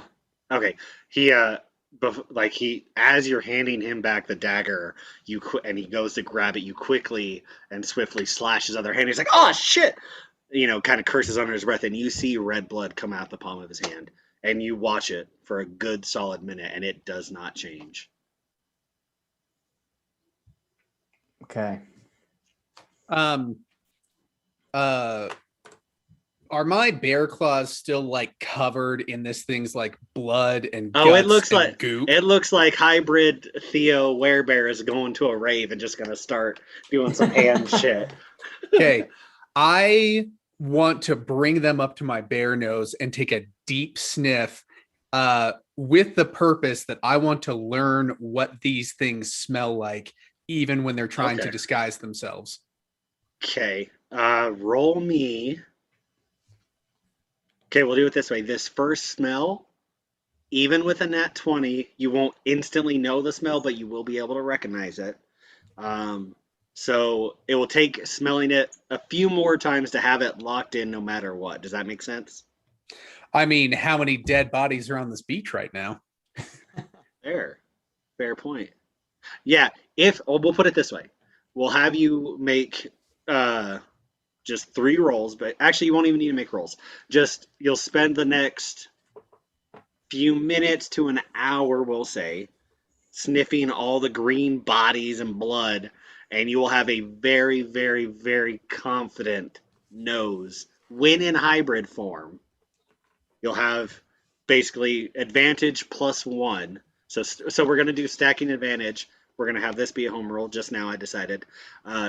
Okay. He as you're handing him back the dagger, and he goes to grab it, you quickly and swiftly slash his other hand. He's like, "Oh shit!" Kind of curses under his breath, and you see red blood come out the palm of his hand, and you watch it for a good solid minute, and it does not change. Okay. Are my bear claws still like covered in this thing's like blood and guts? Oh, it looks like goop? It looks like hybrid Theo Werebear is going to a rave and just gonna start doing some hand shit. Okay, I want to bring them up to my bear nose and take a deep sniff, with the purpose that I want to learn what these things smell like, even when they're trying to disguise themselves. Okay, roll me. Okay, we'll do it this way. This first smell, even with a nat 20, you won't instantly know the smell, but you will be able to recognize it. So it will take smelling it a few more times to have it locked in no matter what. Does that make sense? I mean, how many dead bodies are on this beach right now? Fair point. Yeah, we'll put it this way. We'll have you make just 3 rolls, but actually you won't even need to make rolls. Just you'll spend the next few minutes to an hour, we'll say, sniffing all the green bodies and blood, and you will have a very, very, very confident nose. When in hybrid form, you'll have basically advantage +1. So we're going to do stacking advantage. We're going to have this be a home roll. Just now I decided.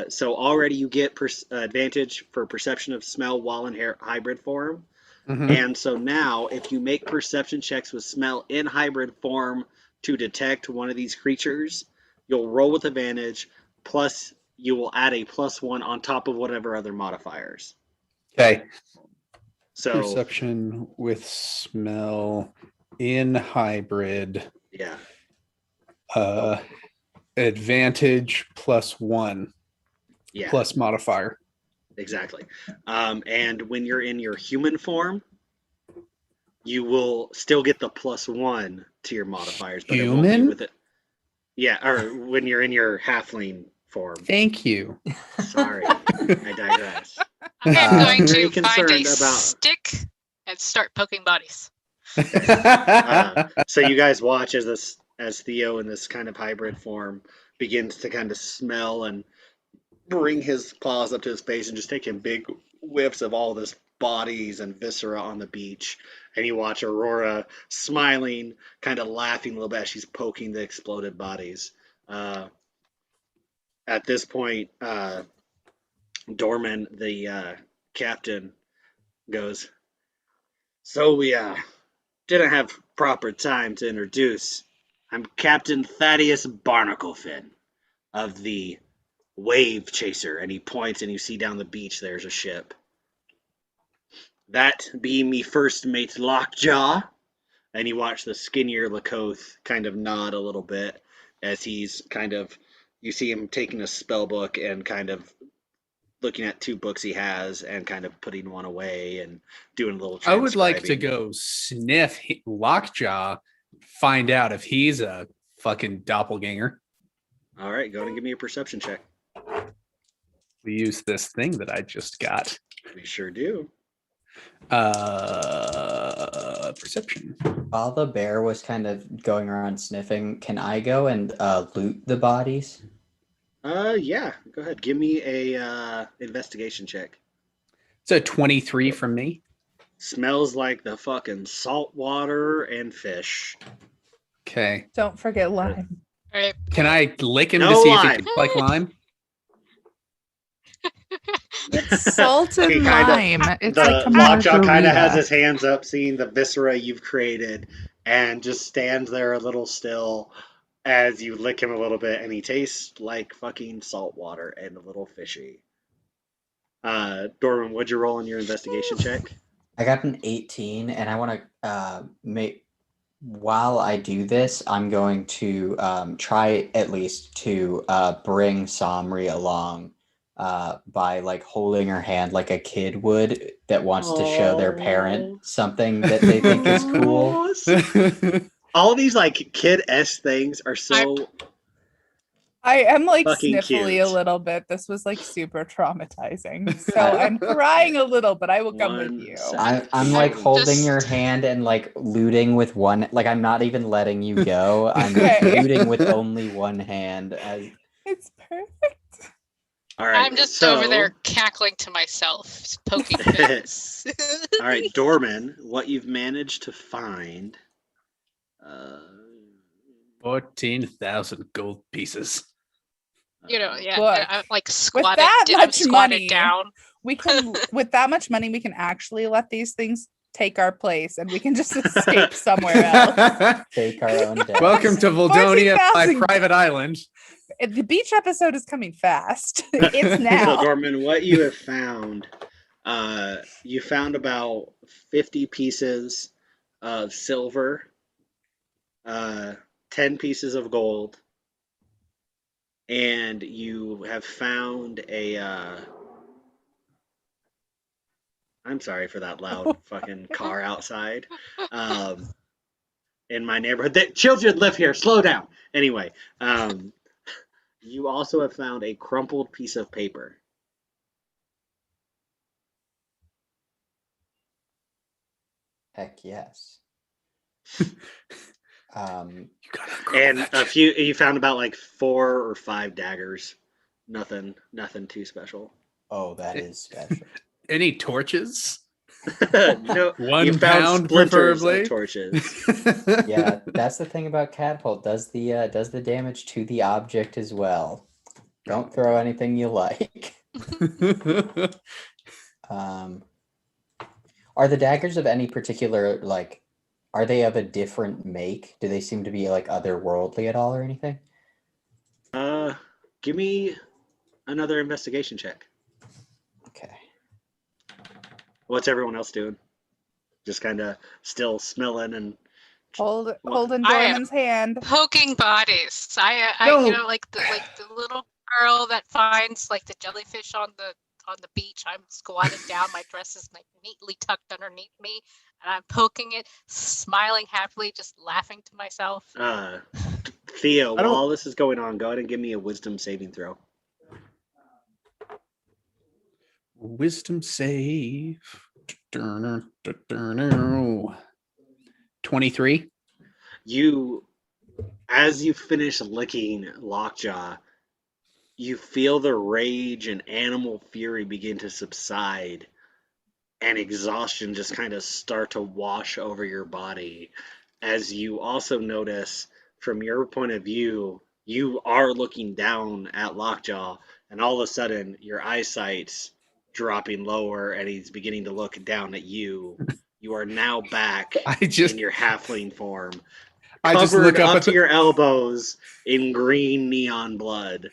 So already you get advantage for perception of smell while in hybrid form. Mm-hmm. And so now if you make perception checks with smell in hybrid form to detect one of these creatures, you'll roll with advantage, plus you will add a +1 on top of whatever other modifiers. Okay. So perception with smell in hybrid. Yeah. Advantage +1. Yeah. Plus modifier. Exactly. And when you're in your human form, you will still get the +1 to your modifiers. But human? It won't be with it. Yeah, or when you're in your halfling form. Thank you. Sorry, I digress. I'm going to find a stick and start poking bodies. So you guys watch as Theo in this kind of hybrid form begins to kind of smell and bring his paws up to his face and just taking big whiffs of all this bodies and viscera on the beach, and you watch Aurora smiling, kind of laughing a little bit as she's poking the exploded bodies. At this point, Dorman, the captain, goes, "So we didn't have proper time to introduce. I'm Captain Thaddeus Barnaclefin of the Wave Chaser," and he points, and you see down the beach there's a ship. "That be me first mate Lockjaw," and you watch the skinnier Lakoth kind of nod a little bit as he's kind of, you see him taking a spell book and kind of looking at 2 books he has and kind of putting one away and doing a little transcribing. I would like to go sniff Lockjaw, find out if he's a fucking doppelganger. All right, go ahead and give me a perception check. We use this thing that I just got. We sure do. Perception. While the bear was kind of going around sniffing, can I go and loot the bodies? Yeah. Go ahead. Give me a investigation check. It's a 23 from me. Smells like the fucking salt water and fish. Okay. Don't forget lime. All right. Can I lick him No to see lime. if he tastes like lime? It's salt and He lime. It's The like a Lockjaw kind of has margarita. his hands up, seeing the viscera you've created, and just stands there a little still as you lick him a little bit, and he tastes like fucking salt water and a little fishy. Dorman, what'd you roll in your investigation check? I got an 18, and I want to make. While I do this, I'm going to try at least to bring Somri along by like holding her hand like a kid would that wants to show their parent something that they think is cool. All these like kid-esque things are so I am like fucking sniffly cute. a little bit. This was like super traumatizing. So I'm crying a little, but I will come with you. I'm like Just- holding your hand and like looting with one. Like I'm not even letting you go. I'm Okay. looting with only one hand. It's perfect. All right. I'm just so, over there cackling to myself, poking fits. All right, Dorman, what you've managed to find. 14,000 gold pieces. You know, yeah. Look, I'm like With squatted. that I'm much squatted money, down. we can. With that much money, we can actually let these things take our place, and we can just escape somewhere else. Take our own death. Welcome to Vuuldonia, my 14,000 private island. The beach episode is coming fast. It's now. So, Dorman, what you have found, you found about 50 pieces of silver, 10 pieces of gold, and you have found a. I'm sorry for that loud fucking car outside. In my neighborhood, the children live here. Slow down. Anyway, you also have found a crumpled piece of paper. Heck yes. You gotta And that a shit. few, you found about like 4 or 5 daggers. Nothing too special. Oh, that is special. Any torches? No, 1 you found pound, splinters preferably. of torches. Yeah, that's the thing about catapult. Does the damage to the object as well. Don't throw anything you like. Are the daggers of any particular, like, are they of a different make? Do they seem to be like otherworldly at all or anything? Give me another investigation check. Okay. What's everyone else doing? Just kind of still smelling and Holding I am- Dorman's hand. Poking bodies. I No. you know, like the little girl that finds like the jellyfish on the beach. I'm squatted down. My dress is like neatly tucked underneath me, and I'm poking it, smiling happily, just laughing to myself. Theo, I don't- while this is going on, go ahead and give me a wisdom saving throw. Wisdom save. 23. You, as you finish licking Lockjaw, you feel the rage and animal fury begin to subside, and exhaustion just kind of start to wash over your body, as you also notice from your point of view, you are looking down at Lockjaw, and all of a sudden your eyesight's dropping lower, and he's beginning to look down at you. You are now back in your halfling form, covered up to your elbows in green neon blood.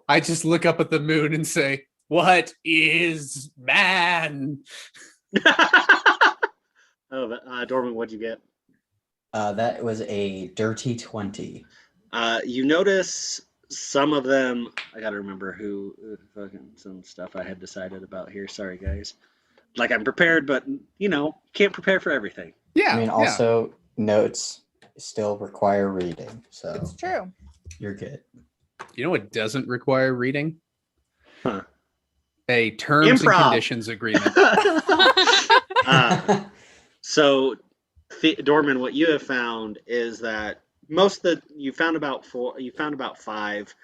I just look up at the moon and say, "What is man?" Dorman, what'd you get? That was a dirty 20. You notice some of them. I gotta remember who fucking some stuff I had decided about here. Sorry, guys. Like, I'm prepared, but can't prepare for everything. Yeah. I mean, also notes still require reading, so it's true. You're good. You know what doesn't require reading? Huh. A terms and conditions agreement. So, Dorman, what you have found is that you found about 5.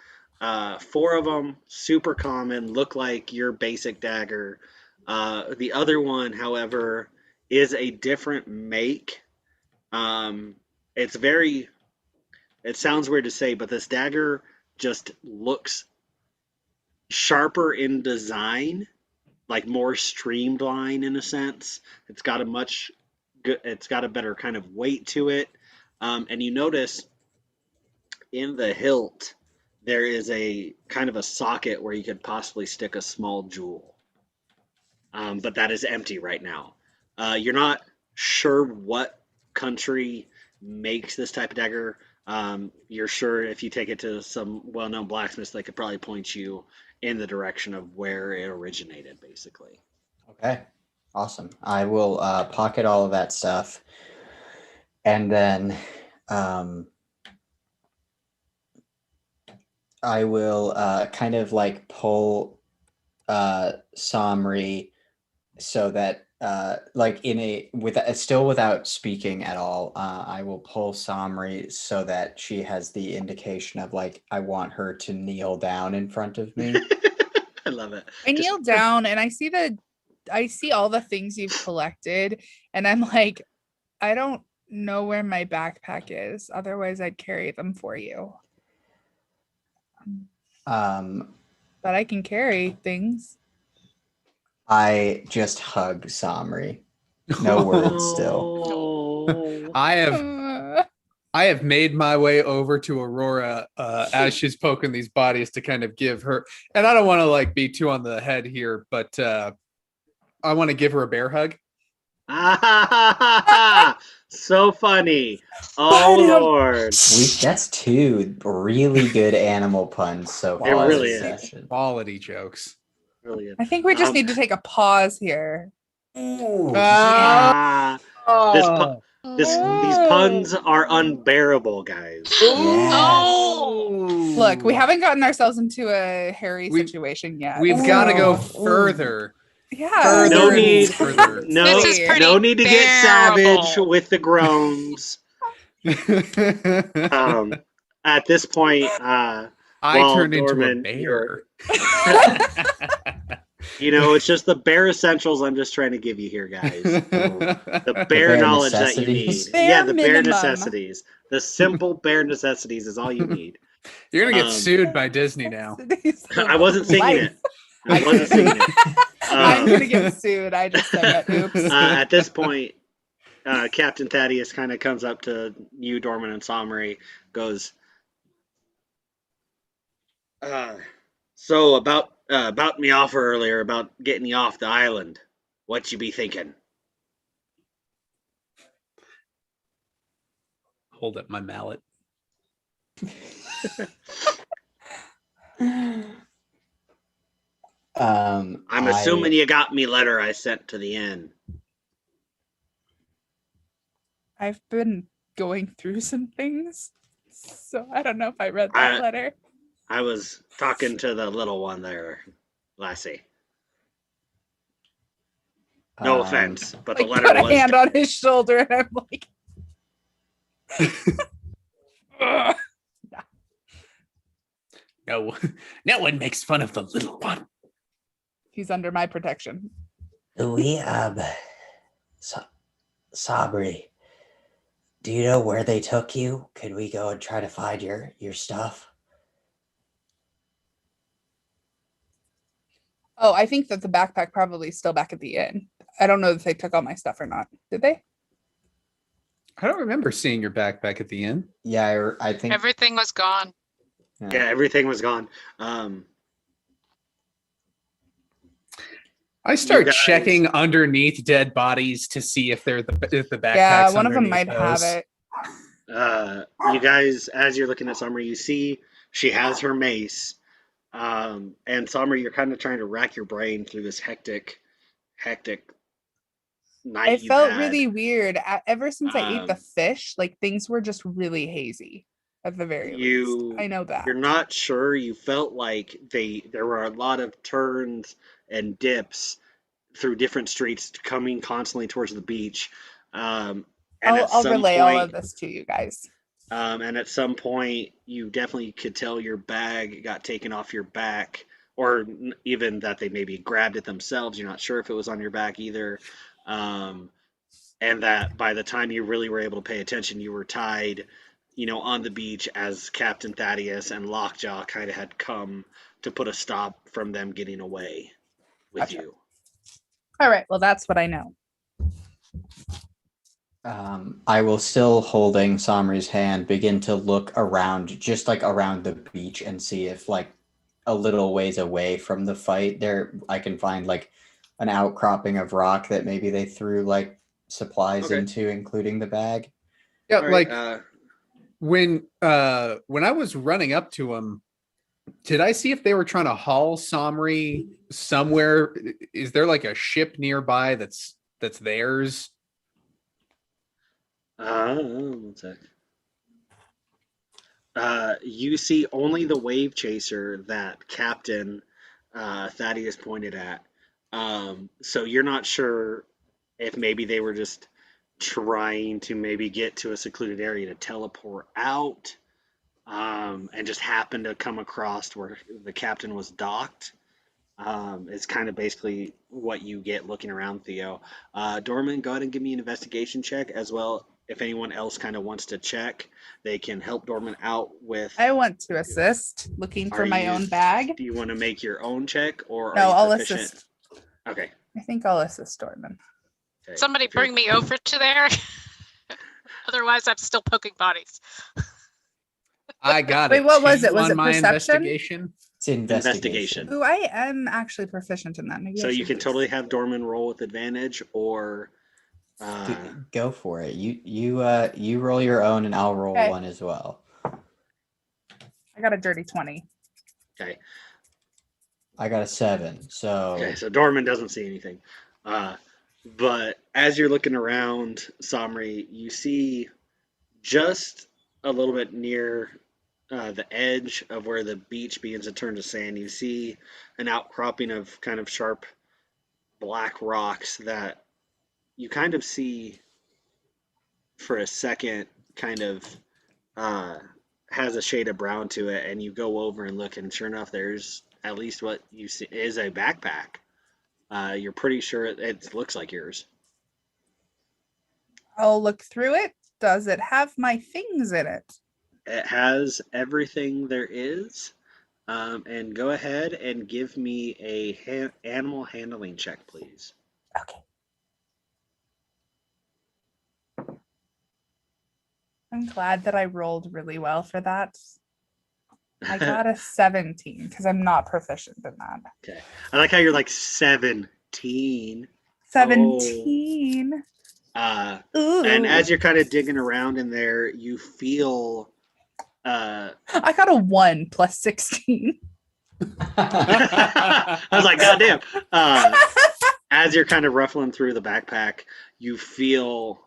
4 of them super common, look like your basic dagger. The other one, however, is a different make. It sounds weird to say, but this dagger just looks sharper in design, like more streamlined in a sense. It's got a better kind of weight to it. And you notice in the hilt, there is a kind of a socket where you could possibly stick a small jewel. But that is empty right now. You're not sure what country makes this type of dagger. You're sure if you take it to some well-known blacksmiths, they could probably point you in the direction of where it originated, basically. Okay, awesome. I will pocket all of that stuff, and then I will kind of like pull Somri so that still without speaking at all, I will pull Somri so that she has the indication of like I want her to kneel down in front of me. I love it. I kneel down and I see all the things you've collected, and I'm like, I don't know where my backpack is. Otherwise, I'd carry them for you. But I can carry things. I just hug Somri. No words still. I have made my way over to Aurora as she's poking these bodies to kind of give her, and I don't want to like be too on the head here, but I want to give her a bear hug. So funny. Oh Lord. That's 2 really good animal puns so far. It really is. Quality jokes. I think we just need to take a pause here. These puns are unbearable, guys. Oh! Look, we haven't gotten ourselves into a hairy situation yet. We've got to go further. Yeah. No need to get savage with the groans. At this point, I turned into a bear. It's just the bare essentials I'm just trying to give you here, guys. The bare knowledge that you need. The bare necessities. The simple bare necessities is all you need. You're going to get sued by Disney now. I wasn't singing it. I'm going to get sued. I just said that. Oops. At this point, Captain Thaddeus kind of comes up to you, Dorman, and Somri, goes, so about me offer earlier about getting you off the island, what you be thinking? Hold up my mallet. I'm assuming you got me letter I sent to the inn. I've been going through some things, so I don't know if I read that letter. I was talking to the little one there, Lassie. No offense, but the letter put was... a hand on his shoulder, and I'm like... No one makes fun of the little one. He's under my protection. We, Sabri, do you know where they took you? Could we go and try to find your stuff? Oh, I think that the backpack probably is still back at the inn. I don't know if they took all my stuff or not. Did they? I don't remember seeing your backpack at the inn. Yeah, I think Everything was gone. Yeah, everything was gone. I start guys- checking underneath dead bodies to see if they're if the backpacks. Yeah, one of them might underneath have those. it. You guys, as you're looking at Somri, you see she has her mace. And Somri, you're kind of trying to rack your brain through this hectic night. I felt really weird. Ever since I ate the fish, like things were just really hazy at the very least. I know that. You're not sure. You felt like there were a lot of turns and dips through different streets coming constantly towards the beach. And I'll relay all of this to you guys. And at some point, you definitely could tell your bag got taken off your back, or even that they maybe grabbed it themselves. You're not sure if it was on your back either. And that by the time you really were able to pay attention, you were tied, on the beach as Captain Thaddeus and Lockjaw kind of had come to put a stop from them getting away with you. All right. Well, that's what I know. I will, still holding Somri's hand, begin to look around, just like around the beach, and see if like a little ways away from the fight there I can find like an outcropping of rock that maybe they threw like supplies into, including the bag. Yeah, right, like when I was running up to him, did I see if they were trying to haul Somri somewhere? Is there like a ship nearby that's theirs? One sec. You see only the wave chaser that Captain Thaddeus pointed at. So you're not sure if maybe they were just trying to maybe get to a secluded area to teleport out, and just happened to come across where the captain was docked. It's kind of basically what you get looking around, Theo. Dorman, go ahead and give me an investigation check as well. If anyone else kind of wants to check, they can help Dorman out with. I want to assist looking for my own bag. Do you want to make your own check, or no? I'll proficient? Assist. Okay. I think I'll assist Dorman. Okay. Somebody bring me over to there. Otherwise, I'm still poking bodies. I got it. Wait, what was it? Was it my perception? Investigation? It's investigation. Ooh, I am actually proficient in that. Maybe so you can totally have Dorman roll with advantage, or go for it. You roll your own, and I'll roll one as well. I got a dirty 20. Okay. I got a 7. So Dorman doesn't see anything. But as you're looking around, Somri, you see just a little bit near the edge of where the beach begins to turn to sand, you see an outcropping of kind of sharp black rocks that you kind of see for a second kind of has a shade of brown to it, and you go over and look, and sure enough, there's at least what you see is a backpack. You're pretty sure it looks like yours. I'll look through it. Does it have my things in it? It has everything there is. And go ahead and give me a animal handling check, please. Okay. I'm glad that I rolled really well for that. I got a 17 because I'm not proficient in that. Okay. I like how you're like 17. 17. Oh. And as you're kind of digging around in there, you feel... I got a 1 plus 16. I was like, God damn. As you're kind of ruffling through the backpack, you feel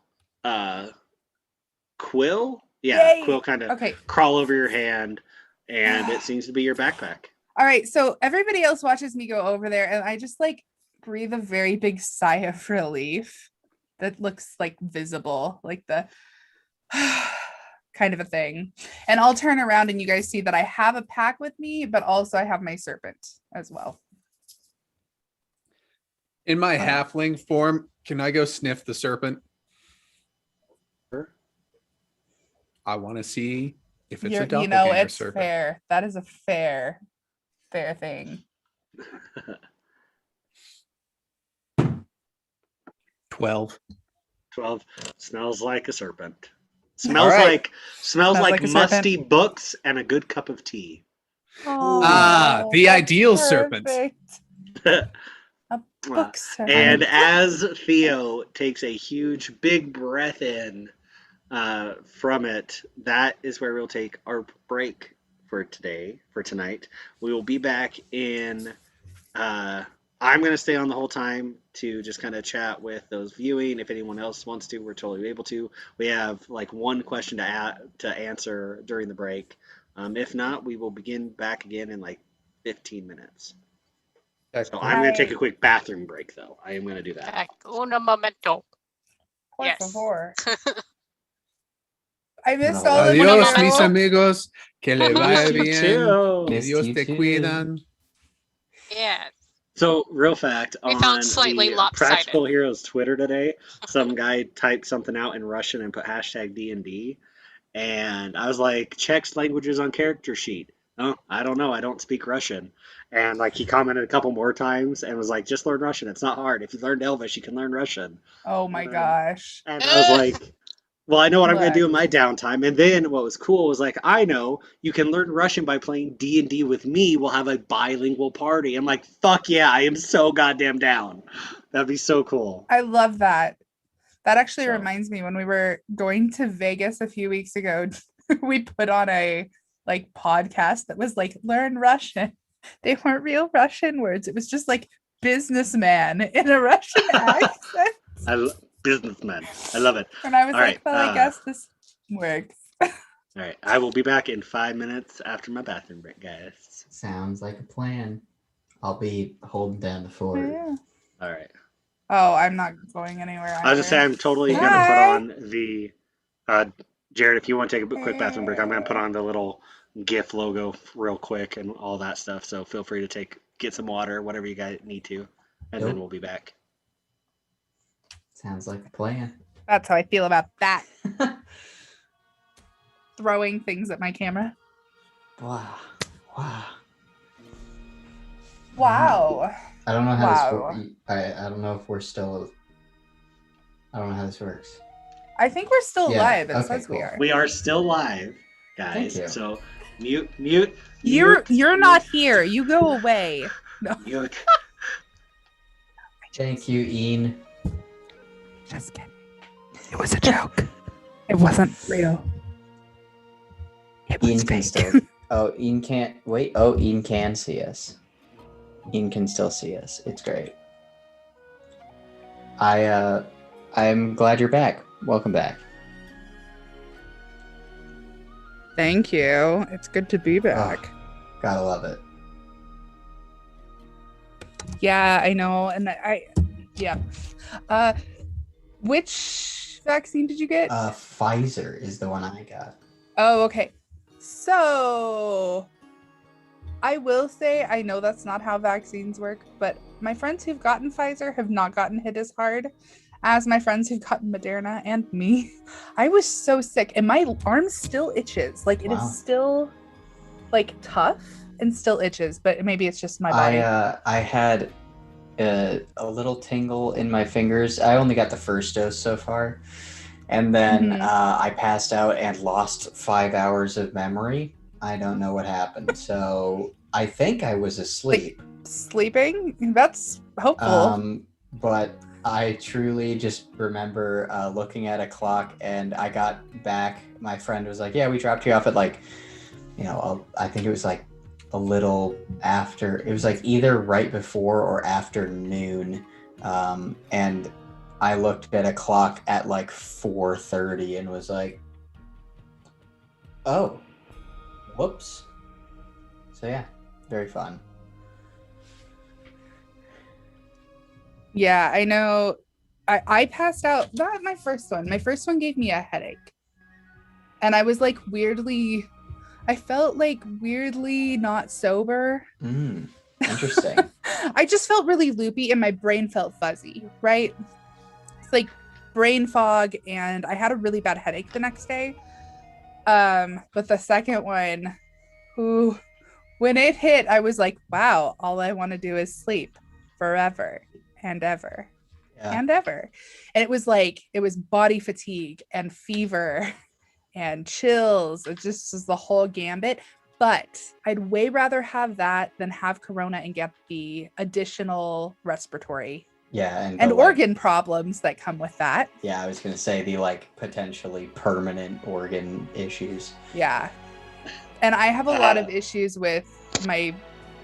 Quill? Yeah, Yay! Quill kind of crawl over your hand, and it seems to be your backpack. All right, so everybody else watches me go over there, and I just like breathe a very big sigh of relief that looks like visible, like the kind of a thing. And I'll turn around and you guys see that I have a pack with me, but also I have my serpent as well. In my halfling form, can I go sniff the serpent? Sure. I want to see if it's a doppelganger it's serpent. fair. That is a fair thing. 12. 12. Smells like a serpent. Smells like musty books and a good cup of tea. Oh, the ideal serpent. A book serpent. And as Theo takes a huge, big breath in from it, that is where we'll take our break for tonight. We will be back in. I'm going to stay on the whole time to just kind of chat with those viewing. If anyone else wants to, we're totally able to. We have like one question to answer during the break. If not, we will begin back again in like 15 minutes. So I'm going to take a quick bathroom break, though. I am going to do that. Un momento. Por favor. I missed all of you. Adiós, mis amigos. Que le vaya bien. Que Dios te cuidan. Yes. So, real fact, on the Practical Heroes Twitter today, some guy typed something out in Russian and put hashtag D&D. And I was like, checks languages on character sheet. Oh, I don't know. I don't speak Russian. And like he commented a couple more times and was like, just learn Russian. It's not hard. If you learned Elvish, you can learn Russian. Oh my gosh. And I was like, well, I know what I'm going to do in my downtime. And then what was cool was like, I know you can learn Russian by playing D&D with me. We'll have a bilingual party. I'm like, fuck yeah, I am so goddamn down. That'd be so cool. I love that. That actually reminds me, when we were going to Vegas a few weeks ago, we put on a like podcast that was like, learn Russian. They weren't real Russian words. It was just like businessman in a Russian accent. Businessman. I love it. And I was I guess this works. All right. I will be back in 5 minutes after my bathroom break, guys. Sounds like a plan. I'll be holding down the fort. Yeah. All right. Oh, I'm not going anywhere. I was just saying I'm totally going to put on the... Jared, if you want to take a quick bathroom break, I'm going to put on the little GIF logo real quick and all that stuff. So feel free to get some water, whatever you guys need to, and then we'll be back. Sounds like a plan. That's how I feel about that. Throwing things at my camera. Wow. Wow. I don't know how this I don't know if we're still... I don't know how this works. I think we're still live. It says we are. We are still live, guys. So mute. You're not here. You go away. No. Mute. Thank you, Ian. Just kidding. It was a joke. It wasn't real. It was fake. Ian can't wait. Oh, Ian can see us. Ian can still see us. It's great. I'm glad you're back. Welcome back. Thank you. It's good to be back. Oh, gotta love it. Yeah, I know. And yeah. Which vaccine did you get? Pfizer is the one I got. Oh, okay. So I will say, I know that's not how vaccines work, but my friends who've gotten Pfizer have not gotten hit as hard as my friends who've gotten Moderna and me. I was so sick and my arm still itches. Like it is still like tough and still itches, but maybe it's just my body. I had a little tingle in my fingers. I only got the first dose so far. And then I passed out and lost 5 hours of memory. I don't know what happened. So I think I was asleep. Like, sleeping? That's hopeful. But I truly just remember looking at a clock, and I got back. My friend was like, yeah, we dropped you off at like, I think it was like a little after. It was like either right before or after noon. And I looked at a clock at like 4:30 and was like, oh, whoops. So yeah, very fun. Yeah, I know. I passed out. Not my first one. My first one gave me a headache. And I was like I felt like weirdly not sober. Interesting. I just felt really loopy and my brain felt fuzzy, right? It's like brain fog, and I had a really bad headache the next day. But the second one, when it hit, I was like, wow, all I want to do is sleep forever and ever and ever. And it was body fatigue and fever and chills. It just was the whole gambit. But I'd way rather have that than have corona and get the additional respiratory and organ problems that come with that. Yeah, I was going to say the potentially permanent organ issues. Yeah. And I have a lot of issues with my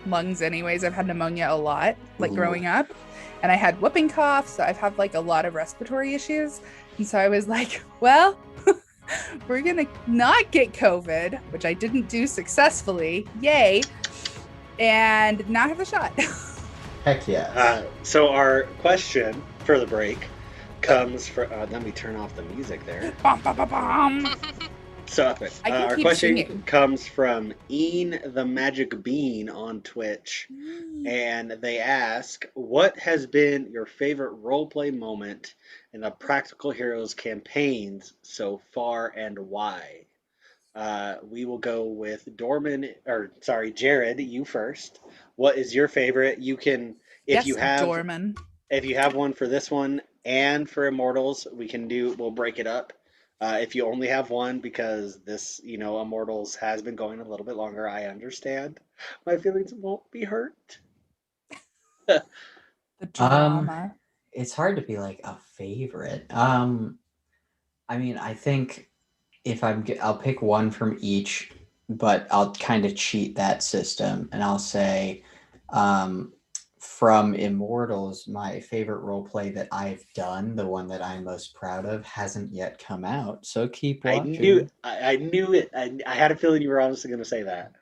lungs anyways. I've had pneumonia a lot, growing up. And I had whooping cough, so I've had a lot of respiratory issues. And so I was like, well, we're going to not get COVID, which I didn't do successfully. Yay. And not have the shot. Heck yeah. So our question for the break comes from... let me turn off the music there. Bum, bum, bum, bum. Stop it. Our question comes from Ian the Magic Bean on Twitch. And they ask, what has been your favorite roleplay moment in the Practical Heroes campaigns so far and why? We will go with Jared, you first. What is your favorite? You can, if you have one for this one and for Immortals, we'll break it up. If you only have one, because this, Immortals has been going a little bit longer, I understand. My feelings won't be hurt. The drama. It's hard to be a favorite. I think I'll pick one from each, but I'll kind of cheat that system, and I'll say, from Immortals, my favorite roleplay that I've done, the one that I'm most proud of, hasn't yet come out. So keep watching. I knew it. I had a feeling you were honestly going to say that.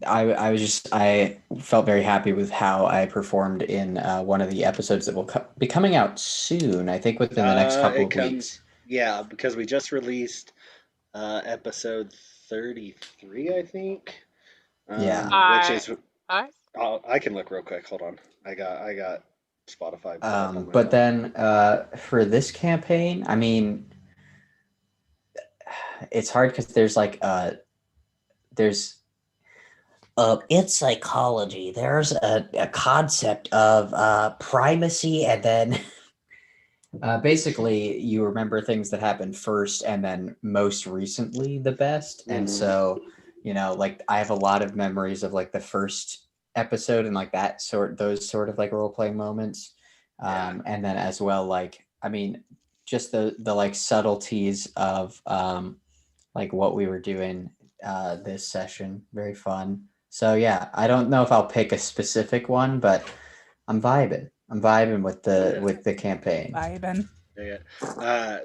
I felt very happy with how I performed in one of the episodes that will be coming out soon. I think within the next couple of weeks. Yeah, because we just released episode 33, I think. Which is. I can look real quick. Hold on. I got Spotify. But then for this campaign, it's hard because there's in psychology, there's a concept of primacy, and then basically you remember things that happened first and then most recently the best. And so, I have a lot of memories of the first episode and those sort of role-playing moments. And then as well, just the subtleties of what we were doing this session. Very fun. So yeah, I don't know if I'll pick a specific one, but I'm vibing with the campaign.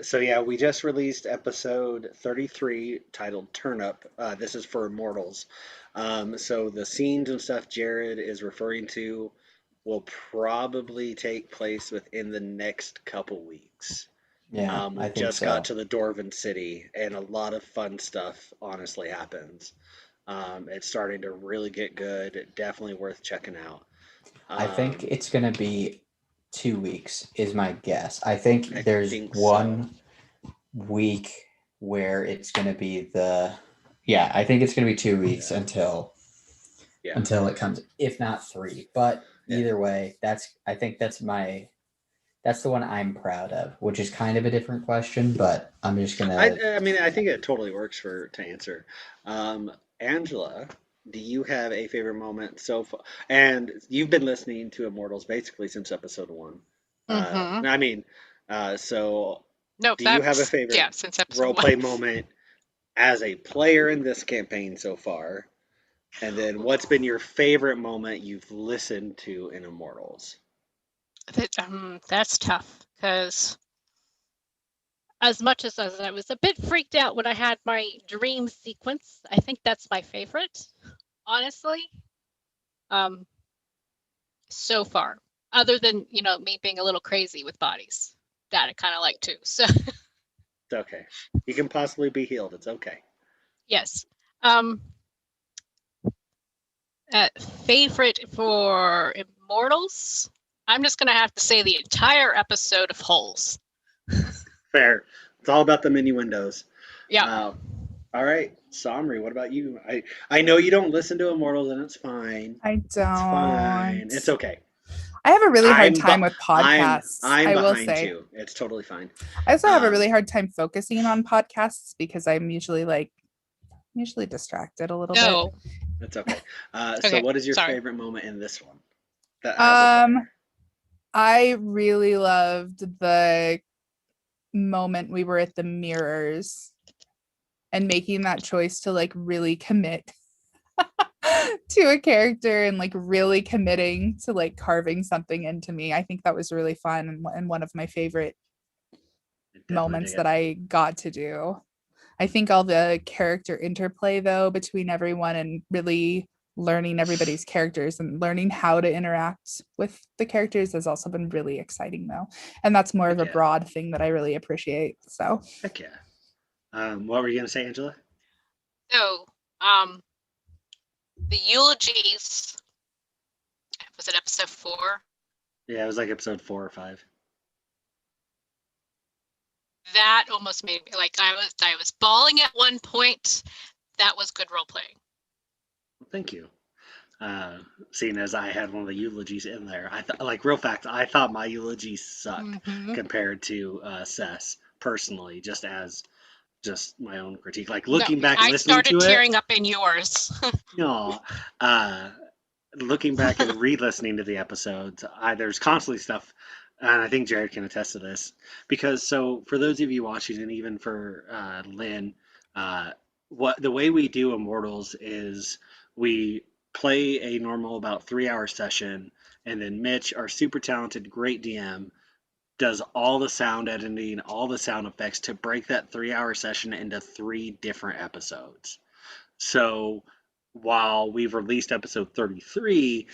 So yeah, we just released episode 33 titled Turnip. This is for Immortals. So the scenes and stuff Jared is referring to will probably take place within the next couple weeks. Yeah, we just got to the Dwarven City, and a lot of fun stuff honestly happens. It's starting to really get good. Definitely worth checking out. I think it's going to be 2 weeks is my guess. I think there's 1 week where it's going to be I think it's going to be 2 weeks until it comes, if not 3. But either way, I think that's the one I'm proud of, which is kind of a different question, but I'm just going to... I think it totally works to answer. Angela, do you have a favorite moment so far? And you've been listening to Immortals basically since episode 1. Do you have a favorite since episode roleplay moment as a player in this campaign so far? And then what's been your favorite moment you've listened to in Immortals? That's tough, because as much as I was a bit freaked out when I had my dream sequence, I think that's my favorite, honestly. So far, other than me being a little crazy with bodies, that I kind of like too. So it's okay. You can possibly be healed. It's okay. Yes. Favorite for Immortals? I'm just going to have to say the entire episode of Holes. Fair. It's all about the mini windows. Yeah. All right, Somri, what about you? I know you don't listen to Immortals, and it's fine. I don't. It's fine. It's okay. I have a really hard time with podcasts. I'm I will behind say. too. It's totally fine. I also have a really hard time focusing on podcasts because I'm usually distracted a little bit. That's okay. So what is your favorite moment in this one? I really loved the moment we were at the mirrors and making that choice to like really commit to a character and like really committing to like carving something into me. I think that was really fun and one of my favorite moments that I got to do. I think all the character interplay though between everyone and really learning everybody's characters and learning how to interact with the characters has also been really exciting though. And that's more of a broad thing that I really appreciate. So heck yeah. What were you gonna say, Angela? So the eulogies, was it episode 4? Yeah, it was like episode 4 or 5. That almost made me like I was bawling at one point. That was good role playing. Well, thank you. Seeing as I had one of the eulogies in there, I thought, like, real fact, I thought my eulogies sucked compared to Sess personally, just my own critique. Like looking back, and listening to it, I started tearing up in yours. No, looking back and re-listening to the episodes, there's constantly stuff. And I think Jared can attest to this because for those of you watching and even for Lynn, the way we do Immortals is we play a normal about 3-hour session, and then Mitch, our super talented, great DM, does all the sound editing, all the sound effects to break that 3-hour session into 3 different episodes. So while we've released episode 33,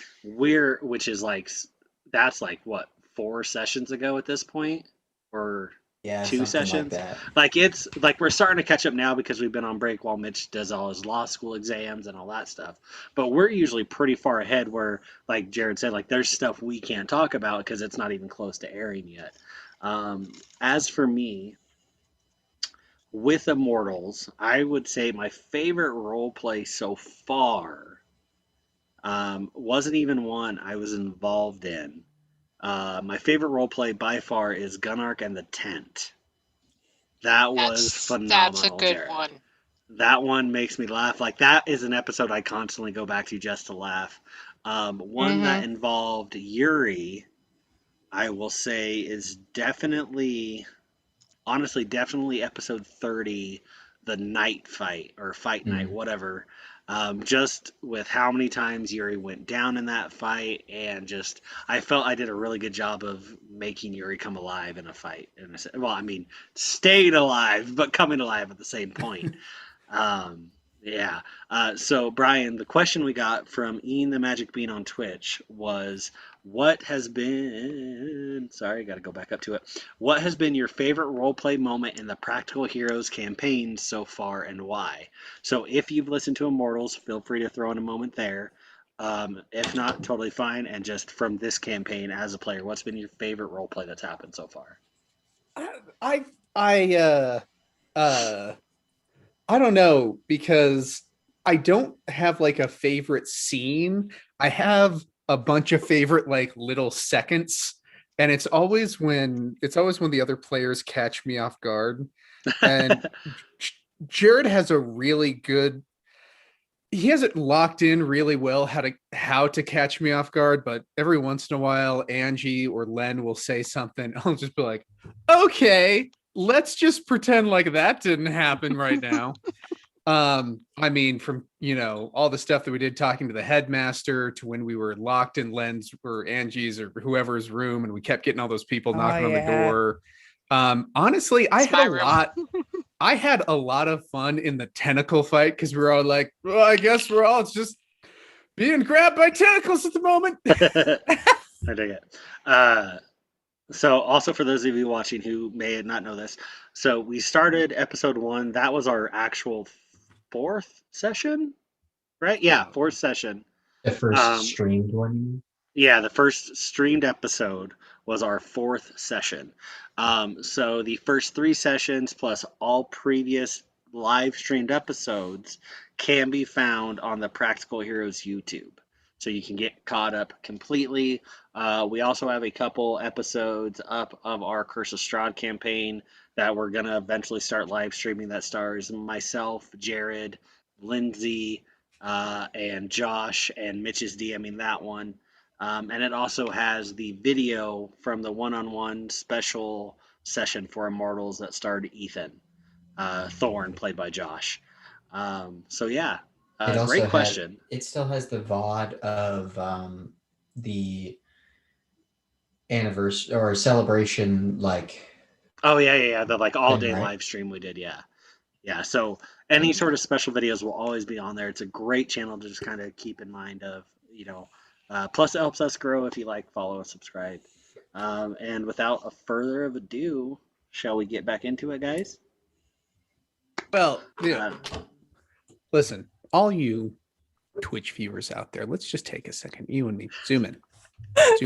that's like what, 4 sessions ago at this point, or 2 sessions. Like it's like we're starting to catch up now because we've been on break while Mitch does all his law school exams and all that stuff. But we're usually pretty far ahead where, like Jared said, like there's stuff we can't talk about because it's not even close to airing yet. As for me, with Immortals, I would say my favorite role play so far wasn't even one I was involved in. My favorite role play by far is Gunark and the Tent. That was phenomenal. That's a good one. That one makes me laugh. Like that is an episode I constantly go back to just to laugh. One that involved Yuri, I will say, is definitely episode 30, the night fight or fight night, whatever. Just with how many times Yuri went down in that fight, and I felt I did a really good job of making Yuri come alive in a fight. Well, I mean, staying alive, but coming alive at the same point. Yeah. So, Brian, the question we got from Ian the Magic Bean on Twitch was, what has been your favorite roleplay moment in the Practical Heroes campaign so far, and why? So if you've listened to Immortals, feel free to throw in a moment there. If not, totally fine. And just from this campaign as a player, what's been your favorite roleplay that's happened so far? I don't know, because I don't have like a favorite scene. I have a bunch of favorite like little seconds, and it's always when the other players catch me off guard. And Jared has he has it locked in really well how to catch me off guard, but every once in a while Angie or Len will say something. I'll just be like, okay, let's just pretend like that didn't happen right now. I mean, from all the stuff that we did talking to the headmaster to when we were locked in Len's or Angie's or whoever's room and we kept getting all those people knocking on the door. Honestly, I had a lot of fun in the tentacle fight because we were all like, well, I guess we're all just being grabbed by tentacles at the moment. I dig it. So also for those of you watching who may not know this, so we started episode 1. That was our actual 4th session, right? Yeah, 4th session. The first streamed one? Yeah, the first streamed episode was our 4th session. So the first 3 sessions plus all previous live streamed episodes can be found on the Practical Heroes YouTube. So you can get caught up completely. We also have a couple episodes up of our Curse of Strahd campaign that we're going to eventually start live streaming that stars myself, Jared, Lindsay, and Josh, and Mitch is DMing that one. And it also has the video from the one-on-one special session for Immortals that starred Ethan Thorne, played by Josh. So yeah, great question. It still has the VOD of the anniversary or celebration, like. Oh yeah. The like all day live stream we did. Yeah. So any sort of special videos will always be on there. It's a great channel to just kind of keep in mind of, plus it helps us grow if you like, follow, and subscribe. And without a further ado, shall we get back into it, guys? Well, yeah. Listen, all you Twitch viewers out there, let's just take a second. You and me, zoom in. A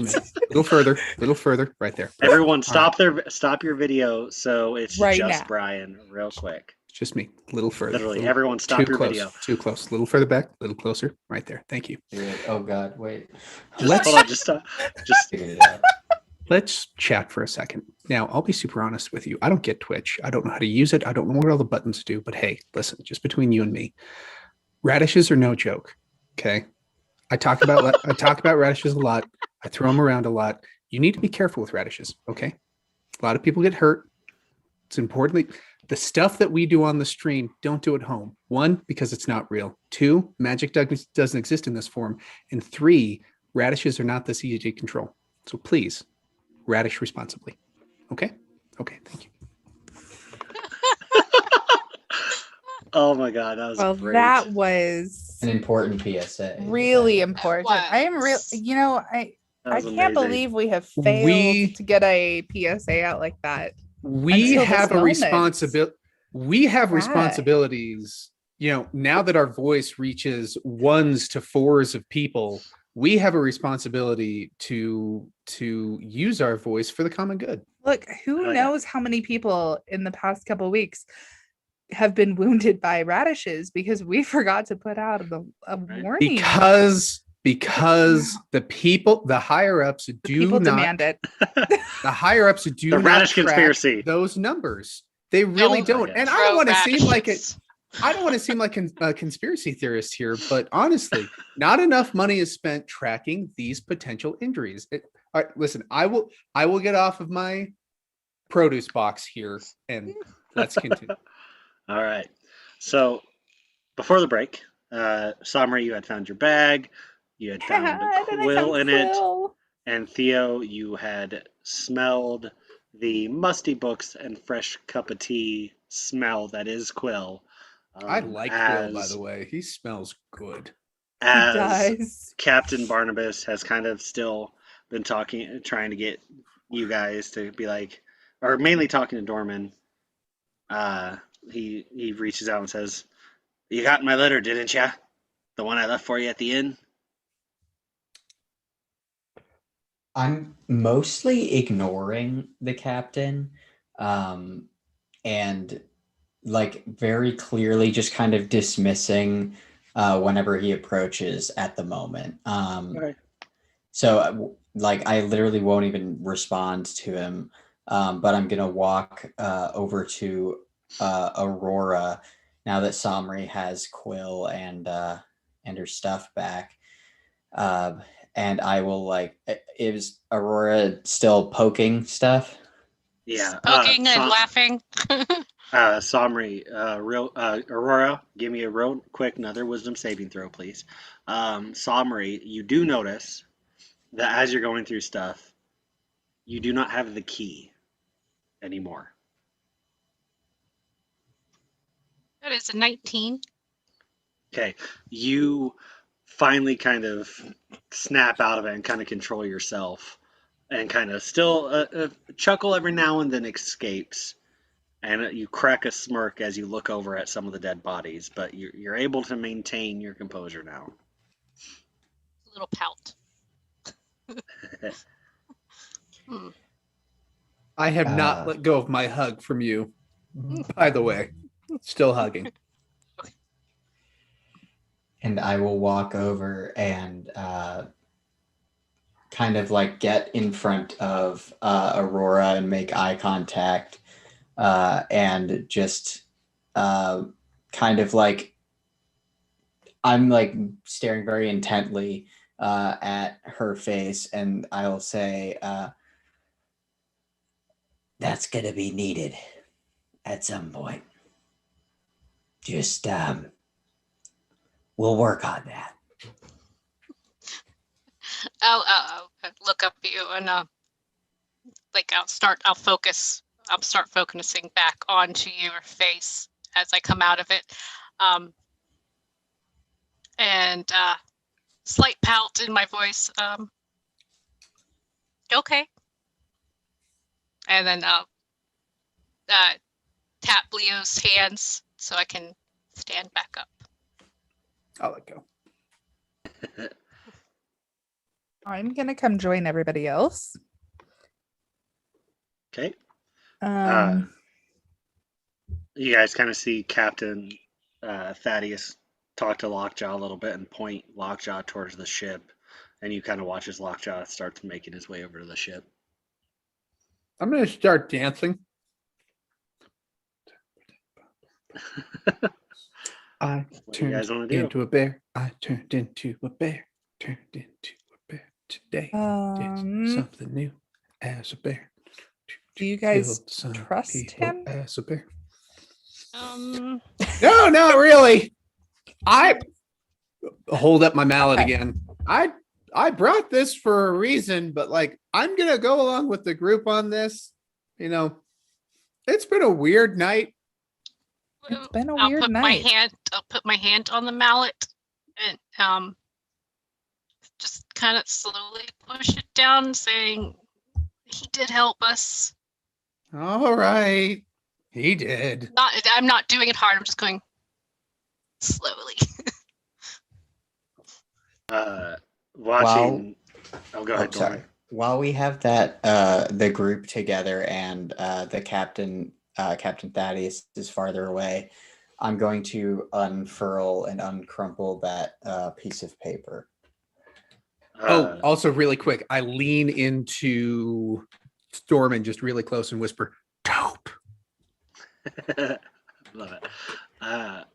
little further, right there. Everyone, stop your video. So it's right just now. Brian, real quick. It's just me, a little further. Literally, everyone, stop your video. Too close. A little further back, a little closer, right there. Thank you. Oh God, wait. Let's chat for a second. Now, I'll be super honest with you. I don't get Twitch. I don't know how to use it. I don't know what all the buttons do. But hey, listen, just between you and me, radishes are no joke. Okay, I talk about radishes a lot. I throw them around a lot. You need to be careful with radishes. Okay, a lot of people get hurt. It's important. The stuff that we do on the stream, don't do at home. 1, because it's not real. 2, magic doesn't exist in this form. And 3, radishes are not this easy to control. So please, radish responsibly. Okay, thank you. Oh my God, that was great. That was an important PSA. Really important. I am real. I can't believe we have failed to get a PSA out like that. We have a responsibility. We have responsibilities. Now that our voice reaches 1s to 4s of people, we have a responsibility to use our voice for the common good. Look, who knows how many people in the past couple of weeks have been wounded by radishes because we forgot to put out a warning. Because the higher ups do not demand it. The higher ups do the not radish conspiracy. Those numbers. They really don't. And I don't want to seem like it. I don't want to seem like a conspiracy theorist here, but honestly, not enough money is spent tracking these potential injuries. All right, listen, I will get off of my produce box here and let's continue. All right. So before the break, Somri, you had found your bag. You had found a quill in it. And Theo, you had smelled the musty books and fresh cup of tea smell that is Quill. I like Quill, by the way. He smells good. As Captain Barnabas has kind of still been trying to get you guys to be like, or mainly talking to Dorman. He reaches out and says, "You got my letter, didn't ya? The one I left for you at the inn?" I'm mostly ignoring the captain, and like very clearly just kind of dismissing whenever he approaches at the moment. Okay. So like I literally won't even respond to him, but I'm gonna walk over to Aurora now that Somri has Quill and her stuff back. And I will is Aurora still poking stuff? Yeah. Poking and laughing. Somri, Aurora, give me a real quick another wisdom saving throw, please. Somri, you do notice that as you're going through stuff, you do not have the key anymore. That is a 19. Okay. You finally kind of snap out of it and kind of control yourself and kind of still chuckle every now and then escapes. And you crack a smirk as you look over at some of the dead bodies, but you're able to maintain your composure now. I have not let go of my hug from you. By the way, still hugging. And I will walk over and kind of like get in front of Aurora and make eye contact and just kind of like I'm like staring very intently at her face, and I'll say, that's going to be needed at some point. Just, we'll work on that. I'll look up at you and I'll start focusing back onto your face as I come out of it. And slight pout in my voice. Okay. And then tap Leo's hands so I can stand back up. I'll let go. I'm gonna come join everybody else. Okay. You guys kind of see Captain Thaddeus talk to Lockjaw a little bit and point Lockjaw towards the ship, and you kind of watch as Lockjaw starts making his way over to the ship. I'm going to start dancing. I turned into a bear. I turned into a bear. Turned into a bear today. Did something new as a bear. Do you guys trust him? As a bear. No, not really. I hold up my mallet again. I brought this for a reason, but like I'm gonna go along with the group on this. You know, it's been a weird night. It's been a weird night. I'll put my hand on the mallet and just kind of slowly push it down, saying he did help us. All right, he did. I'm not doing it hard. I'm just going slowly. Watching. Go ahead. Sorry. While we have that the group together and the Captain Thaddeus is farther away, I'm going to unfurl and uncrumple that piece of paper. Also really quick, I lean into Stormin just really close and whisper, "Dope." Love it. A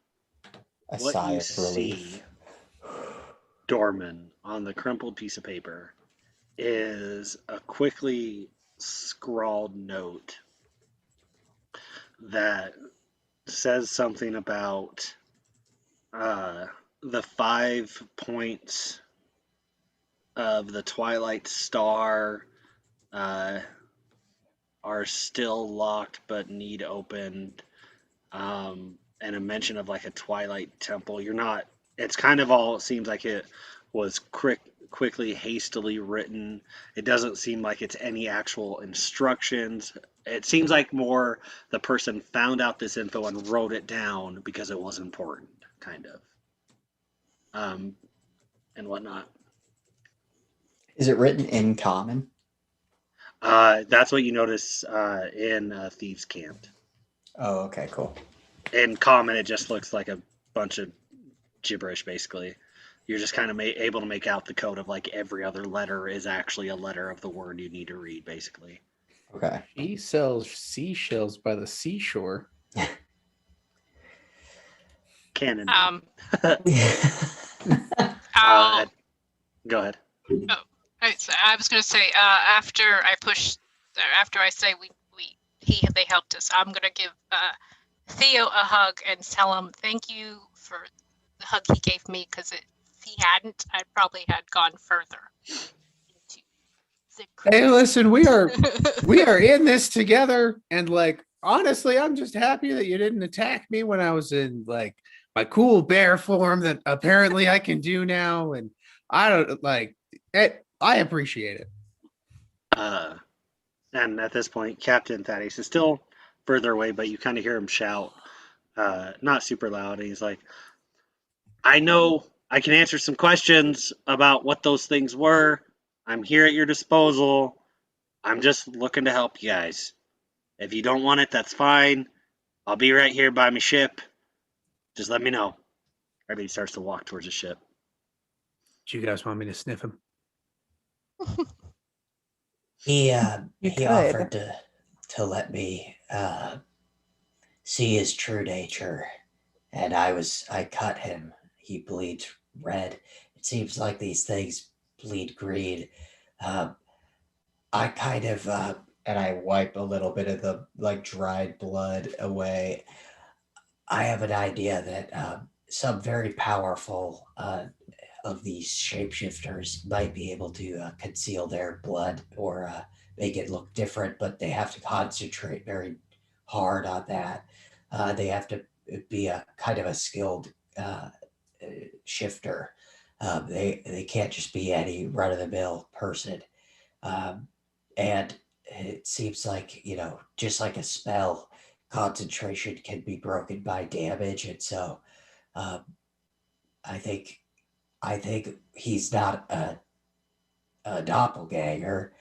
what sigh you of relief. see, Dorman, on the crumpled piece of paper is a quickly scrawled note that says something about the 5 points of the Twilight Star are still locked but need opened, and a mention of like a Twilight Temple. It's kind of all seems like it was quickly, hastily written. It doesn't seem like it's any actual instructions. It seems like more the person found out this info and wrote it down because it was important, kind of, and whatnot. Is it written in common? That's what you notice in Thieves' Camp. Oh, okay, cool. In common, it just looks like a bunch of gibberish, basically. You're just kind of able to make out the code of like every other letter is actually a letter of the word you need to read, basically. Okay. He sells seashells by the seashore. Canon. Go ahead. So I was going to say after I say they helped us, I'm going to give Theo a hug and tell him thank you for the hug he gave me, because if he hadn't, I probably had gone further. Hey, listen, we are in this together, and like honestly, I'm just happy that you didn't attack me when I was in like my cool bear form that apparently I can do now, and I don't like it. I appreciate it. And at this point, Captain Thaddeus is still further away, but you kind of hear him shout, not super loud, and he's like, I know I can answer some questions about what those things were. I'm here at your disposal. I'm just looking to help you guys. If you don't want it, that's fine. I'll be right here by my ship. Just let me know. Everybody starts to walk towards the ship. Do you guys want me to sniff him? He could. offered to let me see his true nature, and I cut him. He bleeds red. It seems like these things bleed green. I kind of and I wipe a little bit of the dried blood away. I have an idea that some very powerful of these shapeshifters might be able to conceal their blood or make it look different, but they have to concentrate very hard on that. They have to be a kind of a skilled shifter. They can't just be any run-of-the-mill person. And it seems like, just like a spell, concentration can be broken by damage. And so I think he's not a doppelganger.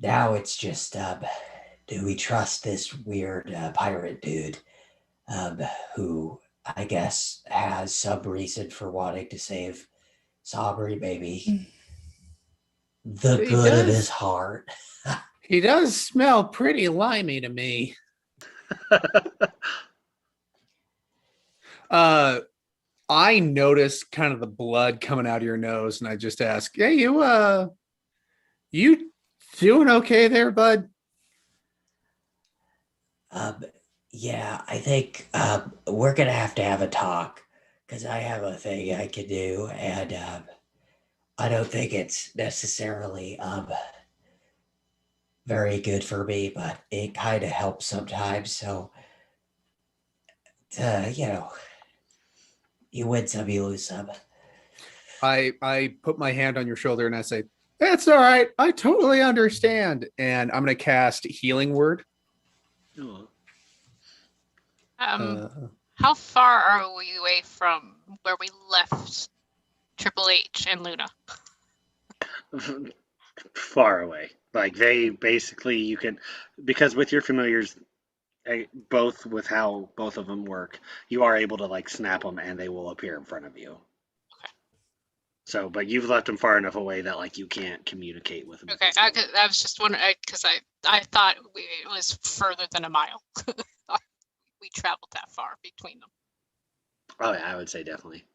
Now it's just, do we trust this weird pirate dude who I guess has some reason for wanting to save Somri, maybe the good of his heart. He does smell pretty limey to me. I noticed kind of the blood coming out of your nose, and I just ask, "Hey, you doing okay there, bud?" Yeah, I think we're gonna have to have a talk because I have a thing I can do, and I don't think it's necessarily very good for me, but it kind of helps sometimes. So, you win some, you lose some. I put my hand on your shoulder and I say, "That's all right. I totally understand." And I'm going to cast Healing Word. How far are we away from where we left Triple H and Luna? Far away. Like they basically, you can, because with your familiars, both with how both of them work, you are able to snap them and they will appear in front of you. Okay. So, but you've left them far enough away that you can't communicate with them. Okay, I was just wondering because I thought it was further than a mile. We traveled that far between them. Oh yeah, I would say definitely.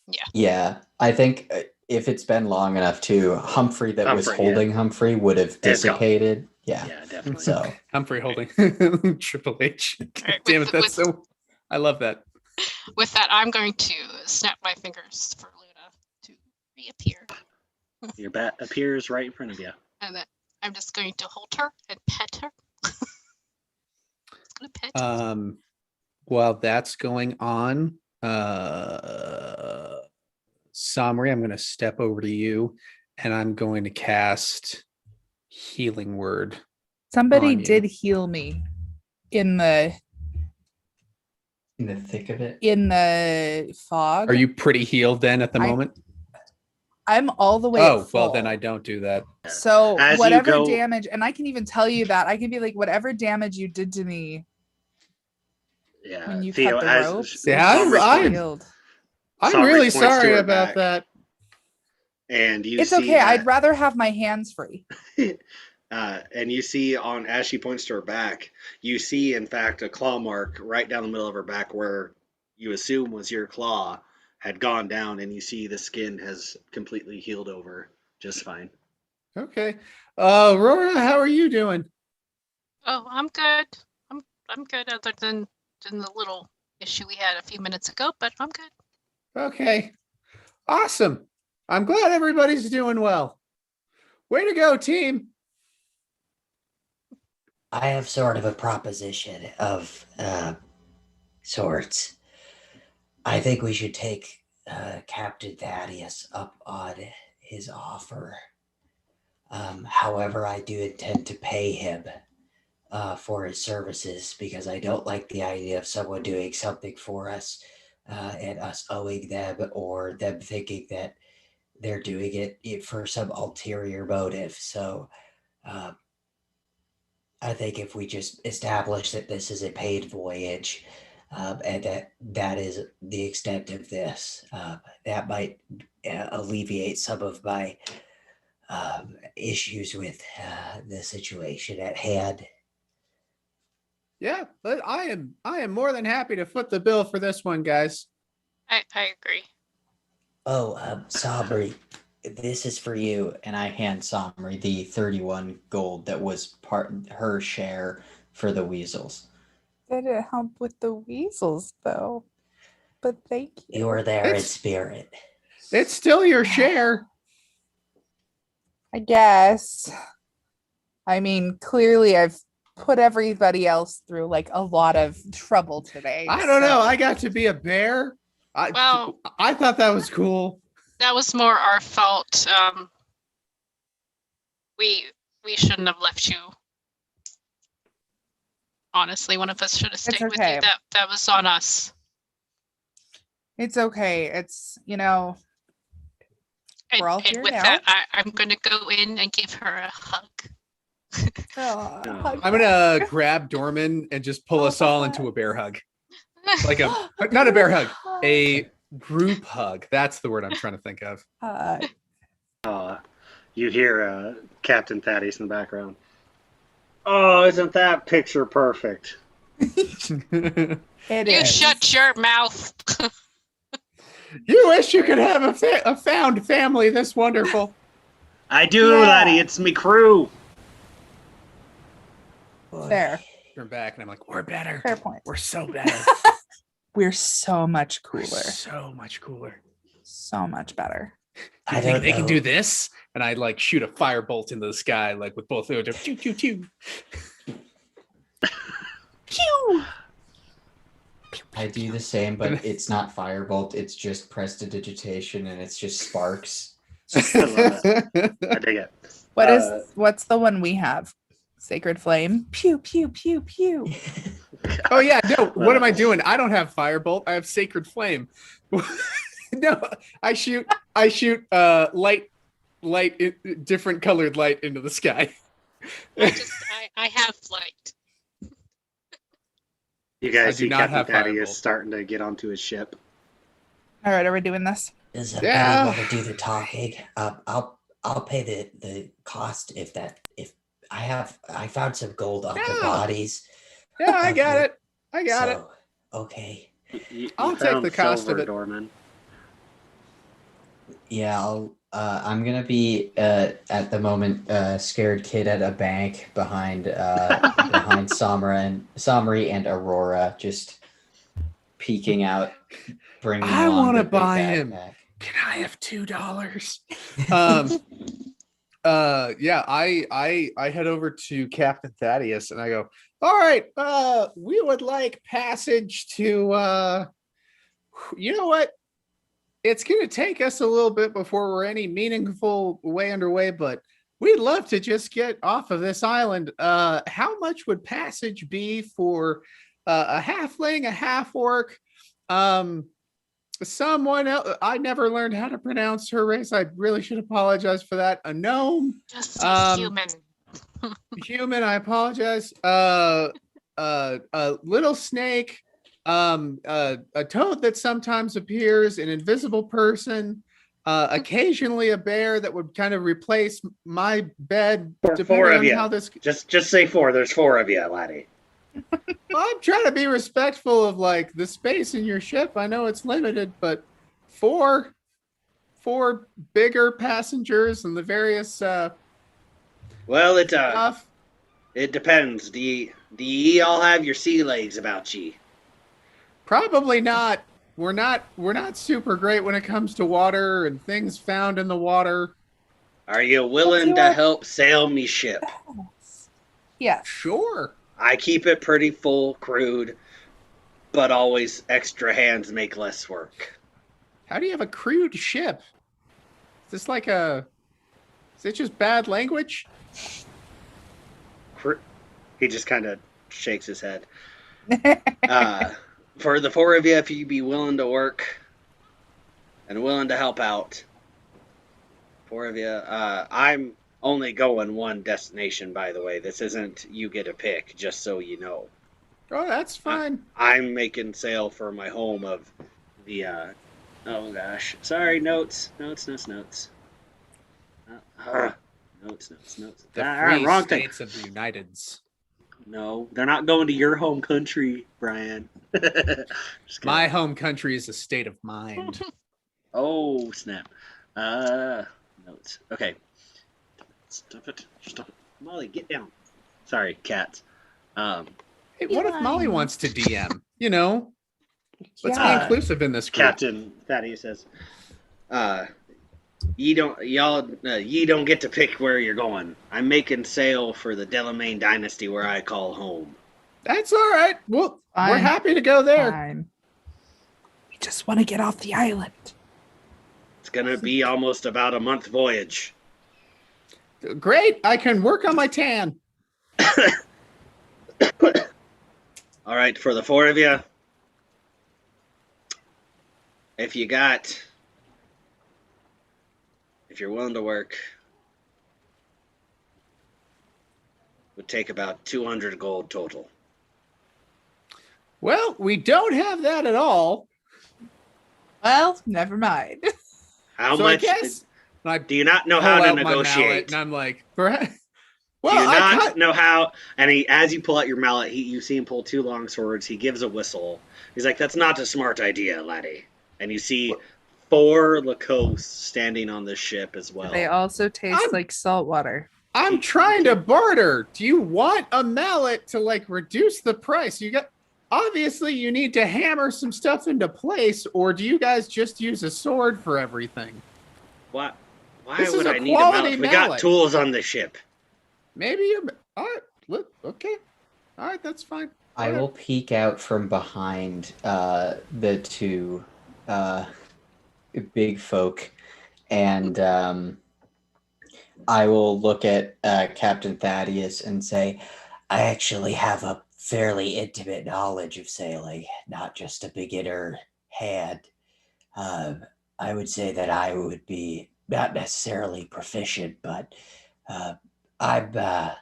Yeah. Yeah, I think if it's been long enough too, Humphrey was holding Humphrey would have dissipated. Yeah, definitely. So Humphrey holding Triple H. Right, Damn it, I love that. With that, I'm going to snap my fingers for Luna to reappear. Your bat appears right in front of you. And then I'm just going to hold her and pet her. Just gonna pet. While that's going on, Somri, I'm going to step over to you and I'm going to cast Healing Word. Somebody did heal me in the thick of it. In the fog. Are you pretty healed then at the moment? I'm all the way. Oh, well, then I don't do that. So whatever damage, and I can even tell you that I can be like, whatever damage you did to me. Yeah, when you cut the ropes. I'm really sorry about that. And it's okay. I'd rather have my hands free. And you see as she points to her back, you see in fact a claw mark right down the middle of her back where you assume was your claw had gone down, and you see the skin has completely healed over just fine. Okay. Aurora, how are you doing? Oh, I'm good. I'm good other than the little issue we had a few minutes ago, but I'm good. Okay. Awesome. I'm glad everybody's doing well. Way to go, team. I have sort of a proposition of sorts. I think we should take Captain Thaddeus up on his offer. However, I do intend to pay him for his services because I don't like the idea of someone doing something for us and us owing them or them thinking that they're doing it for some ulterior motive. So I think if we just establish that this is a paid voyage, and that is the extent of this, that might alleviate some of my issues with the situation at hand. Yeah, but I am more than happy to foot the bill for this one, guys. I agree. Oh, Somri, this is for you, and I hand Somri the 31 gold that was her share for the weasels. Did it help with the weasels though? But thank you. You were there in spirit. It's still your share. I guess. I mean, clearly I've put everybody else through like a lot of trouble today. I don't know. I got to be a bear. I thought that was cool. That was more our fault. We shouldn't have left you. Honestly, one of us should have stayed with you. That was on us. It's okay. It's, we're all here with now. That, I'm going to go in and give her a hug. I'm gonna grab Dorman and just pull us all into a bear hug, like not a bear hug, a group hug. That's the word I'm trying to think of. You hear Captain Thaddeus in the background. Oh, isn't that picture perfect? You shut your mouth. You wish you could have a found family this wonderful. I do, laddie. It's me crew. Fair. Turn back and I'm like, we're better. Fair point. We're so better. We're so much cooler. So much cooler. So much better. I think they can do this, and I like shoot a firebolt into the sky, like with both of them. Pew pew pew. Pew. I do the same, but it's not firebolt. It's just prestidigitation, and it's just sparks. I love it. I dig it. What's the one we have? Sacred Flame. Pew pew pew pew. Oh yeah, no. What am I doing? I don't have firebolt. I have Sacred Flame. No, I shoot light, different colored light into the sky. I have light. You guys see Captain Thaddeus starting to get onto his ship. All right, are we doing this? Does everybody want to do the talking? I'll pay the cost if I found some gold off the bodies. Yeah, I got it. Okay. I'll take the cost of it. Dorman. Yeah, I'm gonna be at the moment scared kid at a bank behind Somri and Aurora, just peeking out. I want to buy him. Can I have $2? Yeah, I head over to Captain Thaddeus and I go, all right, we would like passage to you know what? It's going to take us a little bit before we're any meaningful way underway, but we'd love to just get off of this island. How much would passage be for a halfling, a half-orc, someone else? I never learned how to pronounce her race. I really should apologize for that. A gnome. Just human. Human, I apologize. A little snake. A toad that sometimes appears, an invisible person, occasionally a bear that would kind of replace my bed. Four of you. How this... Just say 4. There's 4 of you, laddie. Well, I'm trying to be respectful of like the space in your ship. I know it's limited, but 4 bigger passengers and the various. Well, it depends. Do ye all have your sea legs about ye? Probably not. We're not super great when it comes to water and things found in the water. Are you willing to help sail me ship? Yeah. Sure. I keep it pretty full, crewed, but always extra hands make less work. How do you have a crewed ship? Is it just bad language? He just kind of shakes his head. For the 4 of you, if you'd be willing to work and willing to help out, 4 of you. I'm only going one destination, by the way. This isn't you get a pick, just so you know. Oh, that's fine. I'm making sail for my home of the, oh gosh. Sorry, notes. Notes. The free wrong states thing. of the Uniteds. No, they're not going to your home country, Brian. My home country is a state of mind. Oh, snap. Notes. Okay. Stop it. Molly, get down. Sorry, cats. Hey, what if Molly wants to DM? You know, let's be inclusive in this group. Captain Thaddeus says, you don't get to pick where you're going. I'm making sail for the Delamain dynasty where I call home. That's all right. Well, we're happy to go there. Fine. We just want to get off the island. It's going to be almost about a month voyage. Great. I can work on my tan. All right, for the 4 of you, if you're willing to work, would take about 200 gold total. Well, we don't have that at all. Well, never mind. How much? Do you not know how to negotiate? And I'm like, well, do you not know how? And as you pull out your mallet, you see him pull 2 long swords. He gives a whistle. He's like, "That's not a smart idea, laddie." And you see 4 Lacoste standing on the ship as well. They also taste like salt water. I'm trying to barter. Do you want a mallet to reduce the price? Obviously you need to hammer some stuff into place, or do you guys just use a sword for everything? What? Why would I need a mallet? We got tools on the ship. Maybe you're all right. Look, okay, all right, that's fine. I will peek out from behind the 2 big folk, and I will look at Captain Thaddeus and say, I actually have a fairly intimate knowledge of sailing, not just a beginner hand. I would say that I would be not necessarily proficient, but I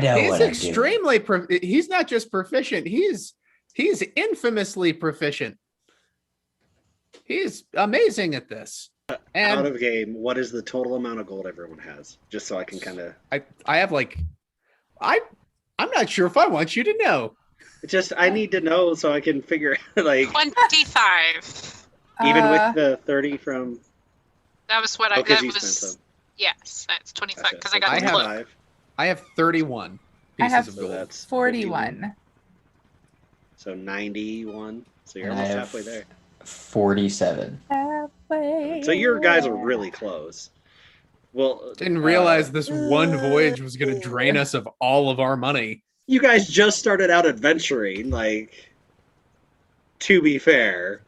know he's what I'm extremely he's not just proficient, he's infamously proficient. He's amazing at this. And out of game, what is the total amount of gold everyone has? Just so I can kind of... I have I'm not sure if I want you to know. I need to know so I can figure 25. Even with the 30 from... That was what that was... Yes, that's 25 because gotcha. I got the cloak. I have 31 pieces of gold. I have 41. So 91. So you're almost halfway there. 47. Halfway. So your guys are really close. Well, didn't realize this one voyage was going to drain us of all of our money. You guys just started out adventuring, to be fair.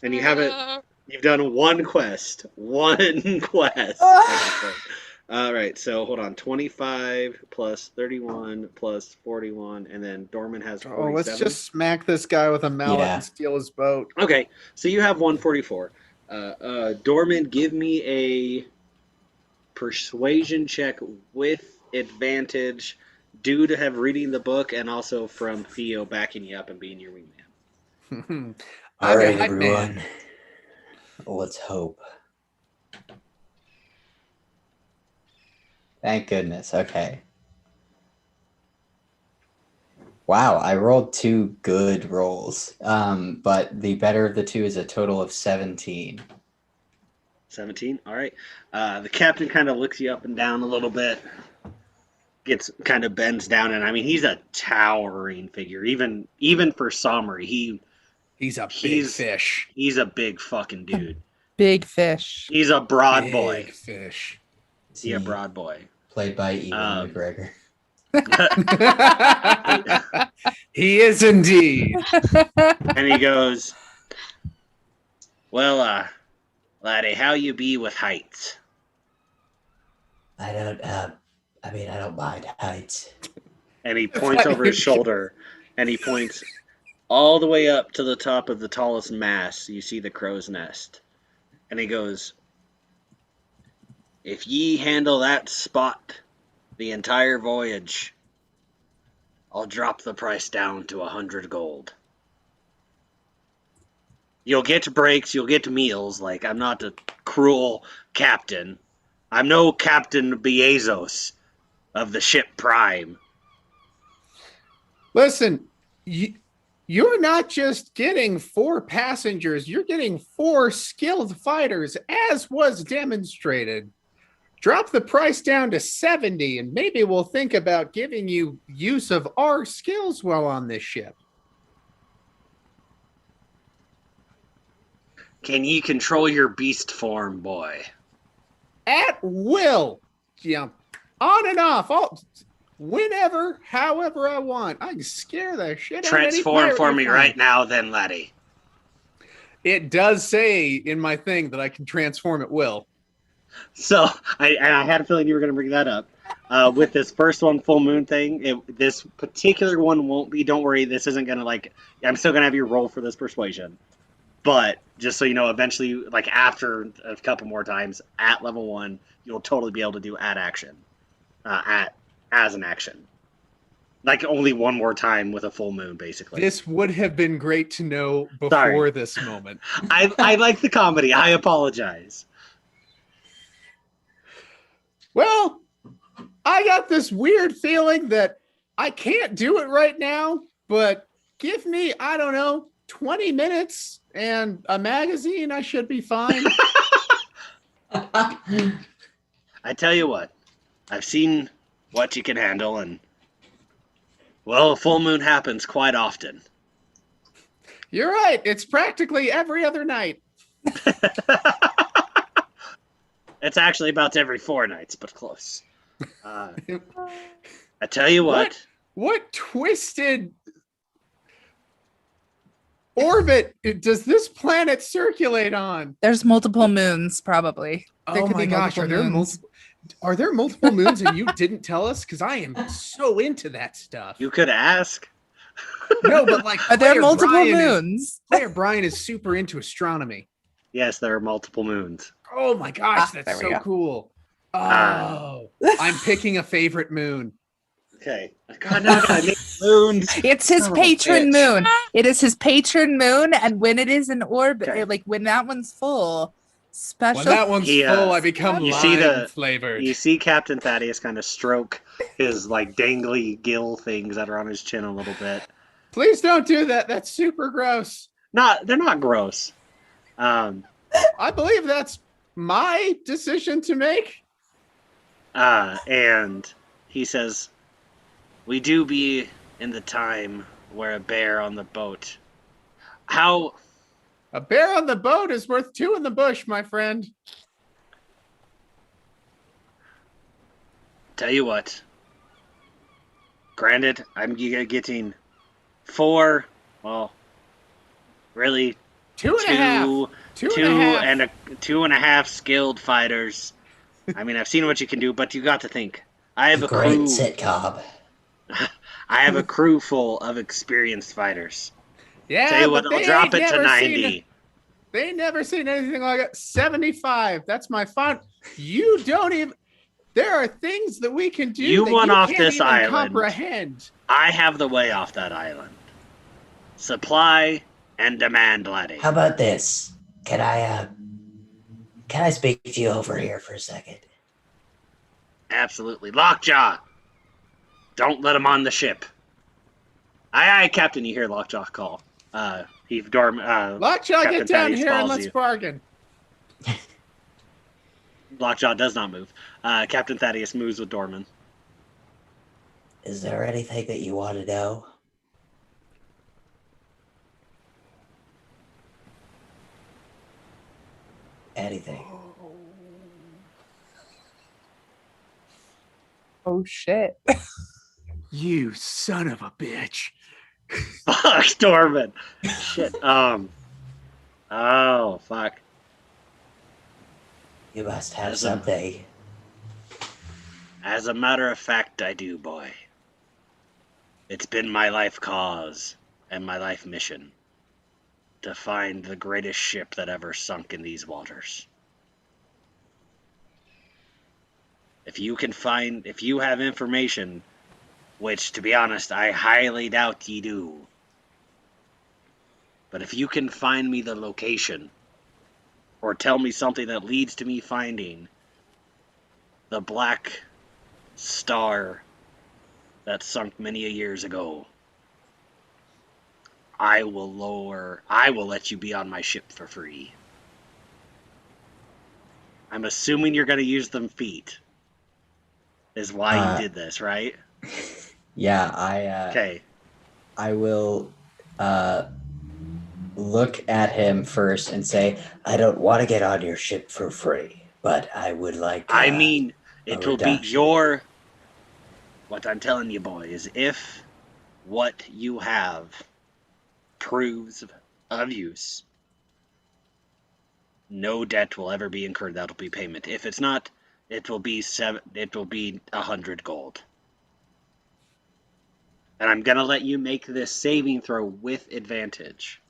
And you've done one quest. All right, so hold on. 25 plus 31 plus 41, and then Dorman has 47. Oh, let's just smack this guy with a mallet and steal his boat. Okay, so you have 144. Dorman, give me a persuasion check with advantage due to have reading the book and also from Theo backing you up and being your wingman. All right, everyone. Let's hope. Thank goodness. Okay. Wow, I rolled 2 good rolls. But the better of the 2 is a total of 17. 17? All right. The captain kind of looks you up and down a little bit. Bends down, and he's a towering figure. Even for Somri, he's a big fish. He's a big fucking dude. Big fish. He's a broad boy. Big fish. Yeah, broad boy. Played by Ewan McGregor. He is indeed. And he goes, well, laddie, how you be with heights? I don't mind heights. And he points over his shoulder, and he points all the way up to the top of the tallest mast. You see the crow's nest. And he goes, If ye handle that spot the entire voyage, I'll drop the price down to 100 gold. You'll get breaks, you'll get meals. Like, I'm not a cruel captain. I'm no Captain Bezos of the ship Prime. Listen, you're not just getting 4 passengers, you're getting 4 skilled fighters, as was demonstrated. Drop the price down to 70, and maybe we'll think about giving you use of our skills while on this ship. Can ye control your beast form, boy? At will. Yeah, on and off. Whenever, however I want. I can scare the shit out of any Transform pirate for you me find. right now, then, laddie. It does say in my thing that I can transform at will. So, I had a feeling you were going to bring that up. With this first one, full moon thing, this particular one won't be. Don't worry, this isn't going to, I'm still going to have you roll for this persuasion. But, just so you know, eventually, after a couple more times, at level 1, you'll totally be able to do add action. As an action. Only one more time with a full moon, basically. This would have been great to know before this moment. I like the comedy. I apologize. Well, I got this weird feeling that I can't do it right now, but give me, I don't know, 20 minutes and a magazine, I should be fine. I tell you what, I've seen what you can handle, and, well, a full moon happens quite often. You're right. It's practically every other night. It's actually about every 4 nights, but close. I tell you what. What twisted orbit does this planet circulate on? There's multiple moons, probably. Oh my gosh, are there multiple moons and you didn't tell us? Because I am so into that stuff. You could ask. No, but are there multiple moons? Player Brian is super into astronomy. Yes, there are multiple moons. Oh my gosh, that's so cool. Oh, I'm picking a favorite moon. Okay. God, now I make moons. It's his patron moon. It is his patron moon, and when it is in orbit, when that one's full, special. When that one's full, I become lime flavored. You see Captain Thaddeus kind of stroke his dangly gill things that are on his chin a little bit. Please don't do that. That's super gross. They're not gross. I believe that's my decision to make. And he says, we do be in the time where a bear on the boat. How? A bear on the boat is worth 2 in the bush, my friend. Tell you what. Granted, I'm getting 4, well, really 2.5. 2.5 skilled fighters. I mean, I've seen what you can do, but you got to think. I have a great crew. Sitcom. I have a crew full of experienced fighters. Yeah, tell you what, I'll drop it to 90. They never seen anything like it. 75. That's my fun. You don't even. There are things that we can do. You went off this island. Comprehend. I have the way off that island. Supply and demand, laddie. How about this? Can I speak to you over here for a second? Absolutely. Lockjaw! Don't let him on the ship. Aye, Captain, you hear Lockjaw call. Lockjaw, get down here and let's bargain. Lockjaw does not move. Captain Thaddeus moves with Dorman. Is there anything that you want to know? Anything. Oh shit. You son of a bitch. Fuck, Dorman. Shit. Oh, fuck. You must have something. As a matter of fact, I do, boy. It's been my life cause and my life mission to find the greatest ship that ever sunk in these waters. if you have information, which, to be honest, I highly doubt ye do, but if you can find me the location, or tell me something that leads to me finding the black star that sunk many a years ago, I will let you be on my ship for free. I'm assuming you're going to use them feet. Is why you did this, right? Yeah, okay. I will look at him first and say, I don't want to get on your ship for free, but I would like I mean, it will be your... What I'm telling you, boy, is if what you have proves of use, no debt will ever be incurred. That'll be payment. If it's not, it will be 100 gold. And I'm gonna let you make this saving throw with advantage.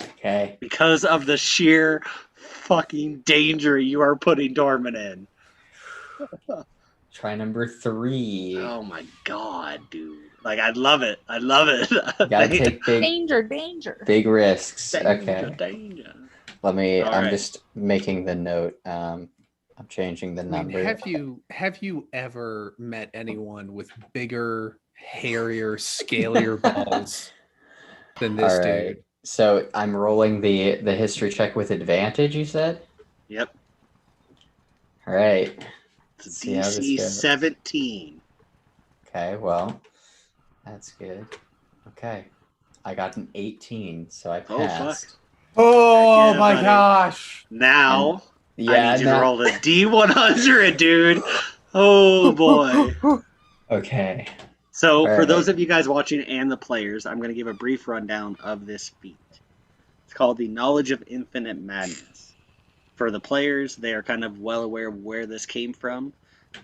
Okay. Because of the sheer fucking danger you are putting Dorman in. Try number 3. Oh my god, dude. Like, I love it. I love it. You gotta take danger. Big risks. Danger. Let me, All I'm right. just making the note. I'm changing the number. Have you ever met anyone with bigger, hairier, scalier balls than this dude? So I'm rolling the history check with advantage, you said? Yep. All right. It's DC 17. Okay, well, that's good. Okay. I got an 18, so I passed. Oh, yeah, my buddy. gosh. Now, I need you to roll the D100, dude. Oh, boy. Okay. So, for those of you guys watching and the players, I'm going to give a brief rundown of this feat. It's called the Knowledge of Infinite Madness. For the players, they are kind of well aware of where this came from.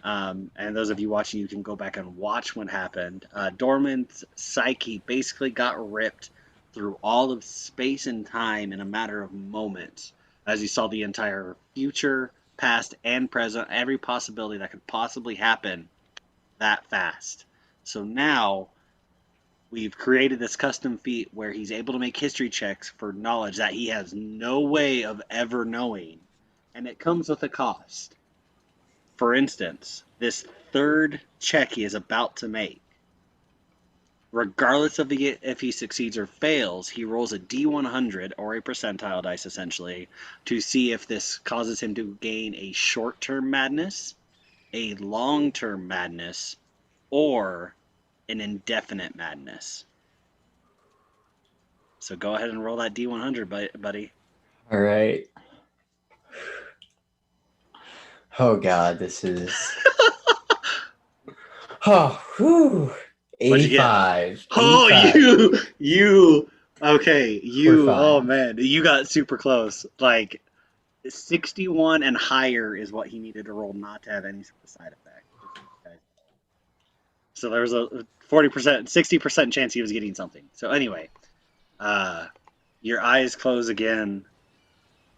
And those of you watching, you can go back and watch what happened. Dorman's psyche basically got ripped through all of space and time in a matter of moments, as you saw the entire future, past, and present, every possibility that could possibly happen that fast. So now we've created this custom feat where he's able to make history checks for knowledge that he has no way of ever knowing, and it comes with a cost. For instance, this third check he is about to make, regardless of if he succeeds or fails, he rolls a D100, or a percentile dice essentially, to see if this causes him to gain a short-term madness, a long-term madness, or an indefinite madness. So go ahead and roll that D100, buddy. All right. Oh God, this is. Oh, whew. 85. Oh, 85. you. Okay, you. Oh man, you got super close. Like 61 and higher is what he needed to roll not to have any sort of side effect. Okay. So there was a 40%, 60% chance he was getting something. So anyway, your eyes close again,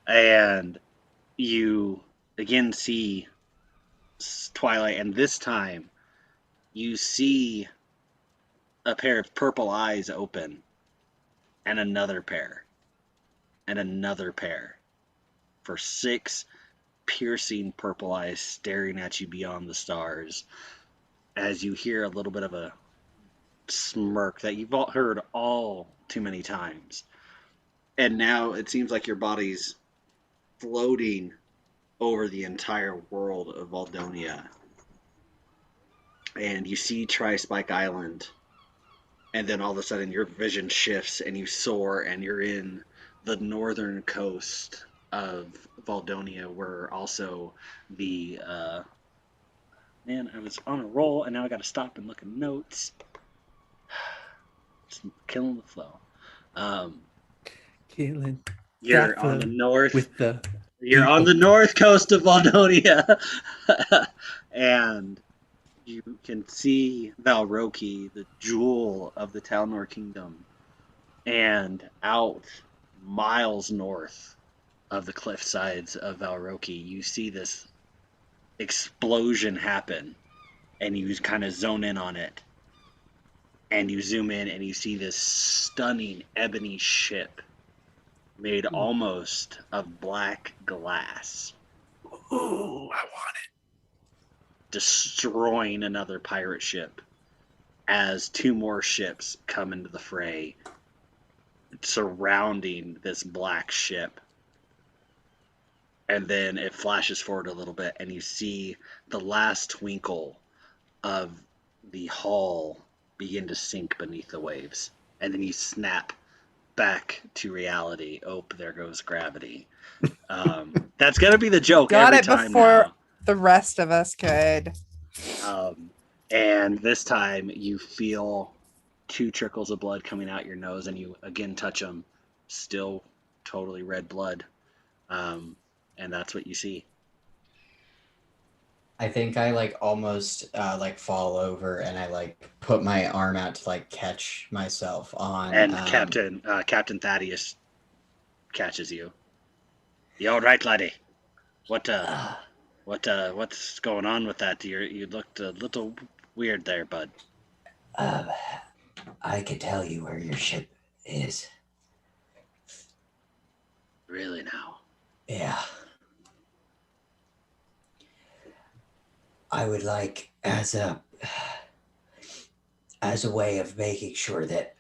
and you again see Twilight, and this time you see a pair of purple eyes open, and another pair, and another pair, for 6 piercing purple eyes staring at you beyond the stars, as you hear a little bit of a smirk that you've all heard all too many times. And now it seems like your body's floating over the entire world of Vuuldonia. And you see TriSpike Island. And then all of a sudden your vision shifts and you soar and you're in the northern coast of Vuuldonia, where also the... man, I was on a roll and now I got to stop and look at notes. Just killing the flow. Killing. You're on the north. You're on the north coast of Vuuldonia. And you can see Valroki, the jewel of the Talnor Kingdom, and out miles north of the cliff sides of Valroki, you see this explosion happen, and you kind of zone in on it, and you zoom in and you see this stunning ebony ship made almost of black glass. Ooh, I want it. Destroying another pirate ship as two more ships come into the fray, surrounding this black ship. And then it flashes forward a little bit, and you see the last twinkle of the hull begin to sink beneath the waves. And then you snap back to reality. Oh, there goes gravity. That's going to be the joke every time before now. The rest of us could. And this time you feel 2 trickles of blood coming out your nose, and you again touch them. Still totally red blood. And that's what you see. I think I like almost like fall over, and I like put my arm out to like catch myself on. And Captain Thaddeus catches you. You all right, laddie? What's going on with that? You looked a little weird there, bud. I can tell you where your ship is. Really now? Yeah. I would like, as a way of making sure that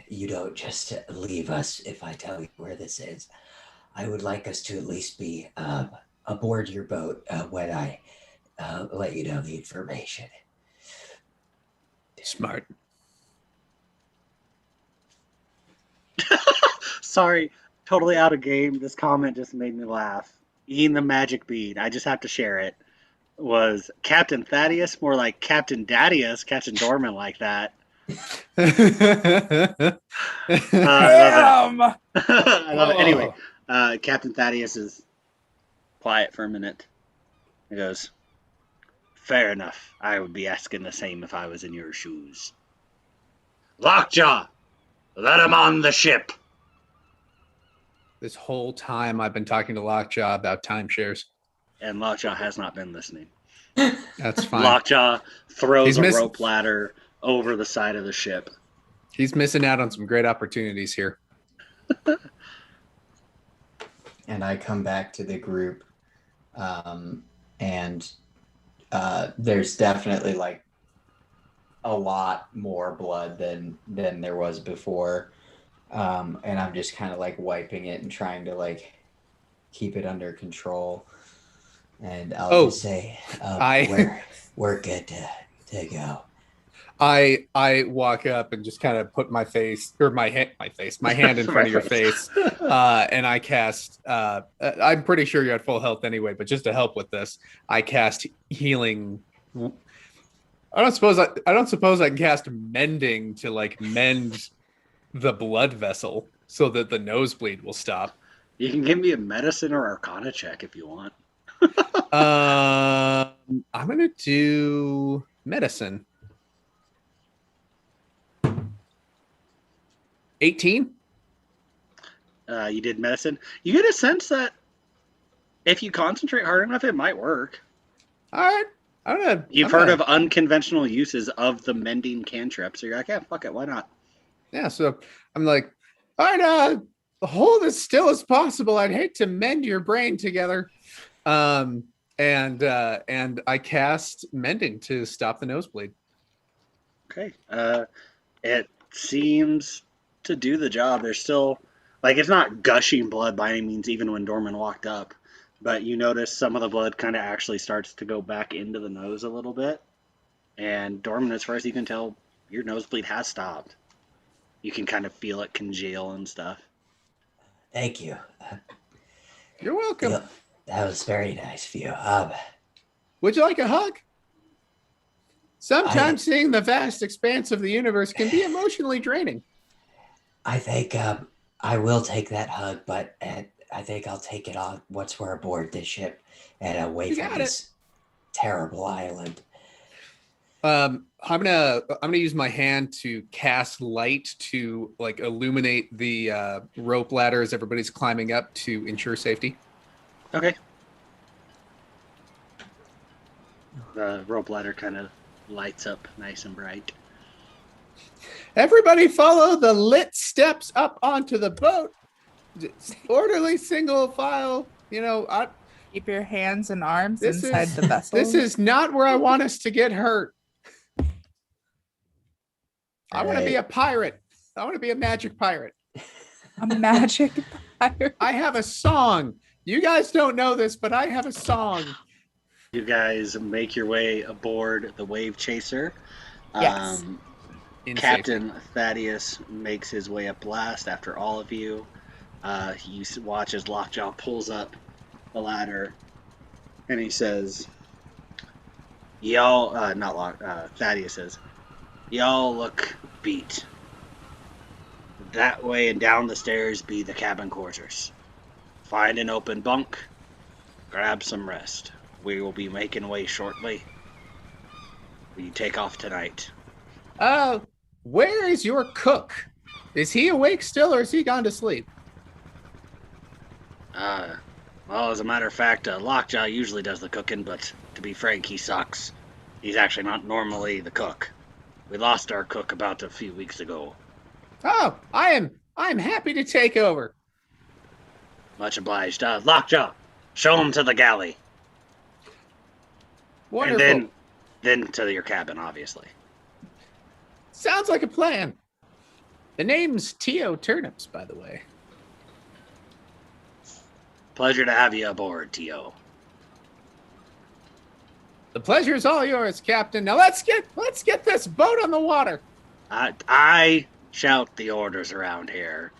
you don't just leave us if I tell you where this is, I would like us to at least be aboard your boat when I let you know the information. Smart. Sorry, totally out of game. This comment just made me laugh. Eating the magic bead, I just have to share it, was Captain Thaddeus more like Captain Daddius, Captain Dorman like that. Damn! I love it. Anyway, Captain Thaddeus is quiet for a minute. He goes, fair enough. I would be asking the same if I was in your shoes. Lockjaw, let him on the ship. This whole time I've been talking to Lockjaw about timeshares. And Lockjaw has not been listening. That's fine. Lockjaw throws a rope ladder over the side of the ship. He's missing out on some great opportunities here. And I come back to the group, and there's definitely like a lot more blood than there was before. And I'm just kind of like wiping it and trying to like keep it under control. And I'll just say, we're good to go. I walk up and just kind of put my hand in front of your face, and I cast. I'm pretty sure you're at full health anyway, but just to help with this, I cast healing. I don't suppose I can cast mending to like mend the blood vessel so that the nosebleed will stop. You can give me a medicine or arcana check if you want. I'm gonna do medicine. 18. You did medicine. You get a sense that if you concentrate hard enough, it might work. All right. You've heard of unconventional uses of the mending cantrip, so you're like, yeah, fuck it, why not? Yeah, so I'm like, all right, hold as still as possible. I'd hate to mend your brain together. And I cast mending to stop the nosebleed. Okay. It seems to do the job. There's still, like, it's not gushing blood by any means, even when Dorman walked up. But you notice some of the blood kind of actually starts to go back into the nose a little bit. And Dorman, as far as you can tell, your nosebleed has stopped. You can kind of feel it congeal and stuff. Thank you. You're welcome. That was very nice of you. Would you like a hug? Sometimes seeing the vast expanse of the universe can be emotionally draining. I think I will take that hug, but I think I'll take it on once we're aboard this ship and away from this terrible island. I'm gonna use my hand to cast light to like illuminate the rope ladder as everybody's climbing up to ensure safety. Okay. The rope ladder kind of lights up nice and bright. Everybody follow the lit steps up onto the boat. Orderly single file. Keep your hands and arms inside the vessel. This is not where I want us to get hurt. I want to be a pirate. I want to be a magic pirate. A magic pirate. I have a song. You guys don't know this, but I have a song. You guys make your way aboard the Wave Chaser. Yes. Captain Thaddeus makes his way up last after all of you. You watch as Lockjaw pulls up the ladder, and he says, "Y'all, Thaddeus says, y'all look beat. That way and down the stairs be the cabin quarters. Find an open bunk, grab some rest. We will be making way shortly. We take off tonight." Where is your cook? Is he awake still, or is he gone to sleep? Well, as a matter of fact, Lockjaw usually does the cooking, but to be frank, he sucks. He's actually not normally the cook. We lost our cook about a few weeks ago. Oh, I'm happy to take over. Much obliged. Lockjaw, show him to the galley. Wonderful. And then to your cabin, obviously. Sounds like a plan. The name's T.O. Turnips, by the way. Pleasure to have you aboard, T.O. The pleasure is all yours, Captain. Now let's get this boat on the water. I shout the orders around here.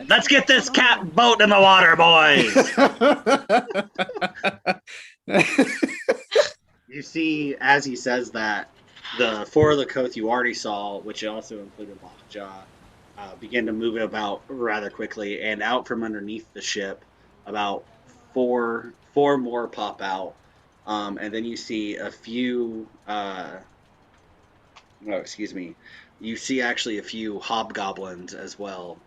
Let's get this boat in the water, boys! You see, as he says that, the four of the coats you already saw, which also included Lockjaw, begin to move about rather quickly, and out from underneath the ship, about four more pop out, and then you see a few. You see actually a few hobgoblins as well,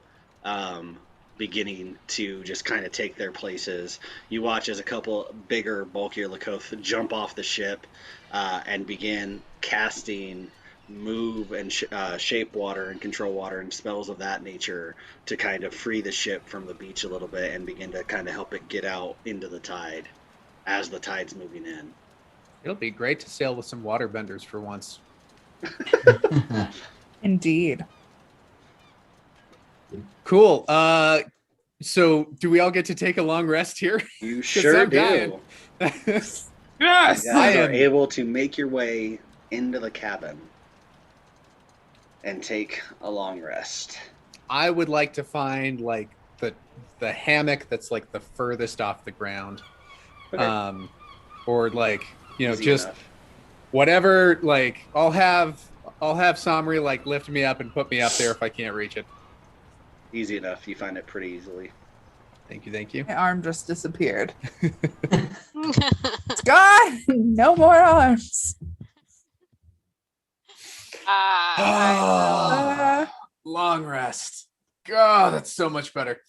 beginning to just kind of take their places. You watch as a couple bigger, bulkier Lakoth jump off the ship and begin casting move and shape water and control water and spells of that nature to kind of free the ship from the beach a little bit and begin to kind of help it get out into the tide as the tide's moving in. It'll be great to sail with some waterbenders for once. Indeed. Cool. So do we all get to take a long rest here? You sure do. Yes. You guys are able to make your way into the cabin and take a long rest. I would like to find like the hammock that's like the furthest off the ground. Okay. Or like, easy just enough. Whatever, like I'll have Somri like lift me up and put me up there if I can't reach it. Easy enough. You find it pretty easily. Thank you. My arm just disappeared. It's gone. No more arms. Long rest. God, that's so much better.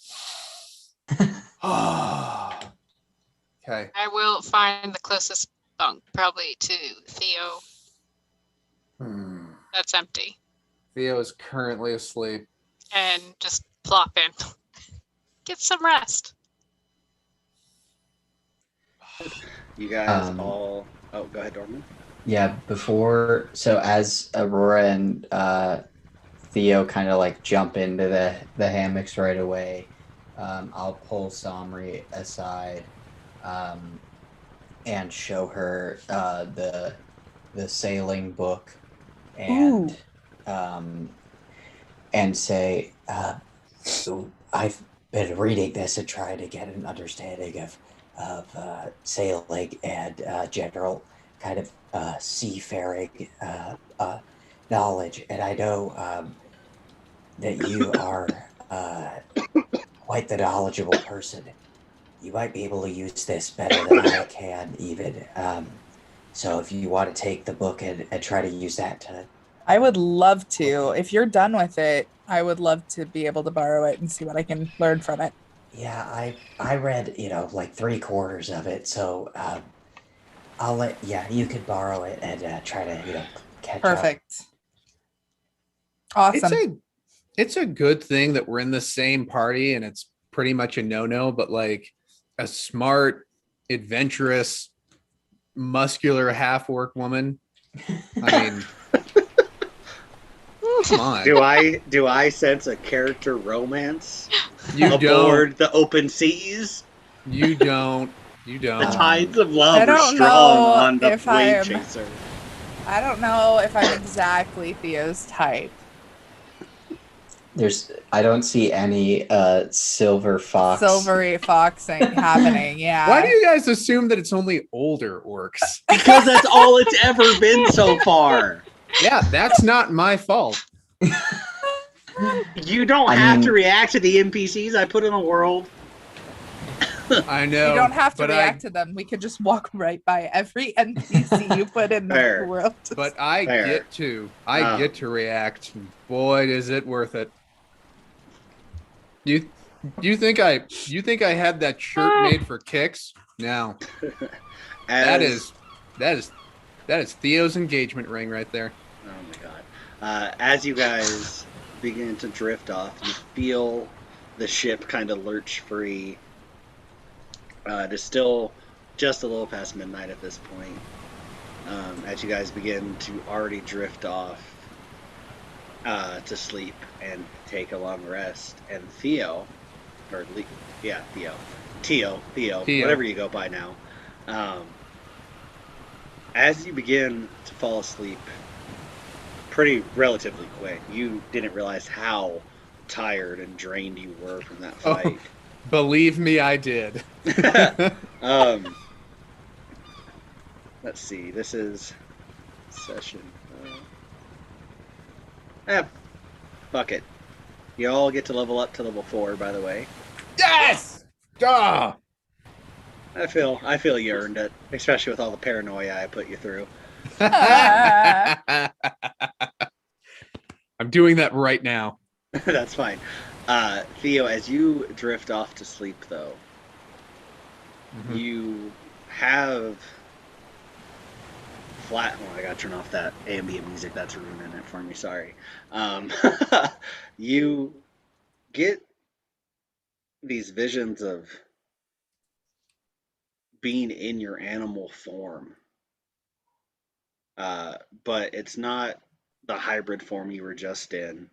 Okay. I will find the closest bunk, probably to Theo. That's empty. Theo is currently asleep. And just plop in. Get some rest. You guys all... Oh, go ahead, Dorman. Yeah, as Aurora and Theo kind of like jump into the hammocks right away, I'll pull Somri aside and show her the sailing book and say, so I've been reading this and trying to get an understanding of sailing and general kind of seafaring knowledge, and I know that you are quite the knowledgeable person. You might be able to use this better than I can, even. So if you want to take the book and try to use that to... I would love to. If you're done with it, I would love to be able to borrow it and see what I can learn from it. Yeah, I read, like 3/4 of it, so I'll you could borrow it and try to, catch up. Perfect. Awesome. It's a good thing that we're in the same party and it's pretty much a no-no, but like a smart, adventurous, muscular half-orc woman. I mean, come on. Do I sense a character romance You aboard don't. the open seas? You don't. The tides of love are strong on the Wave Chaser. I don't know if I'm exactly Theo's type. I don't see any silvery foxing happening. Yeah. Why do you guys assume that it's only older orcs? Because that's all it's ever been so far. Yeah, that's not my fault. You don't have to react to the NPCs I put in the world. I know. You don't have to react to them. We could just walk right by every NPC you put in the world. But I get to react. Boy, is it worth it. You think I had that shirt made for kicks? No. That is Theo's engagement ring right there. Oh my god. As you guys begin to drift off, you feel the ship kind of lurch free. It is still just a little past midnight at this point. As you guys begin to already drift off to sleep and take a long rest, and Theo, whatever you go by now, as you begin to fall asleep, pretty relatively quick, you didn't realize how tired and drained you were from that fight. Oh, believe me, I did. Let's see. This is session. Fuck it. You all get to level up to level 4, by the way. Yes! Duh! I feel you earned it, especially with all the paranoia I put you through. I'm doing that right now. That's fine. Theo, as you drift off to sleep, though, you have flat. Oh, I gotta turn off that ambient music. That's ruining it for me. Sorry. You get these visions of being in your animal form, but it's not the hybrid form you were just in.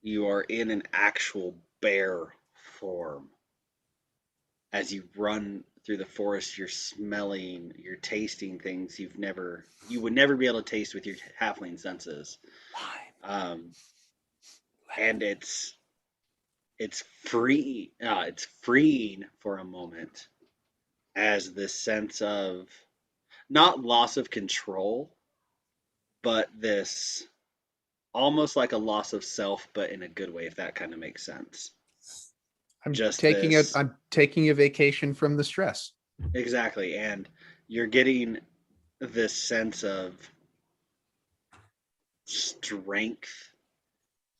You are in an actual bear form. As you run through the forest, you're smelling, you're tasting things you would never be able to taste with your halfling senses. And it's free. It's freeing for a moment, as this sense of not loss of control, but this almost like a loss of self, but in a good way, if that kind of makes sense. I'm taking a vacation from the stress. Exactly, and you're getting this sense of strength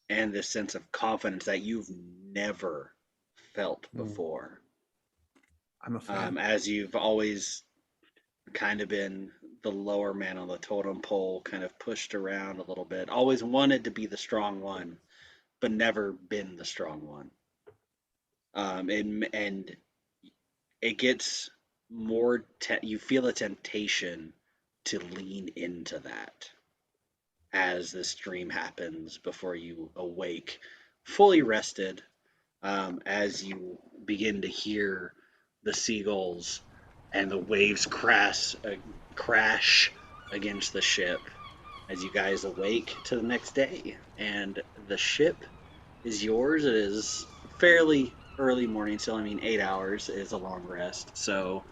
and this sense of confidence that you've never felt before. I'm a fan. As you've always kind of been the lower man on the totem pole, kind of pushed around a little bit, always wanted to be the strong one, but never been the strong one. And it gets more, you feel a temptation to lean into that as this dream happens before you awake, fully rested, as you begin to hear the seagulls and the waves crash against the ship as you guys awake to the next day. And the ship is yours. It is fairly early morning, so 8 hours is a long rest. So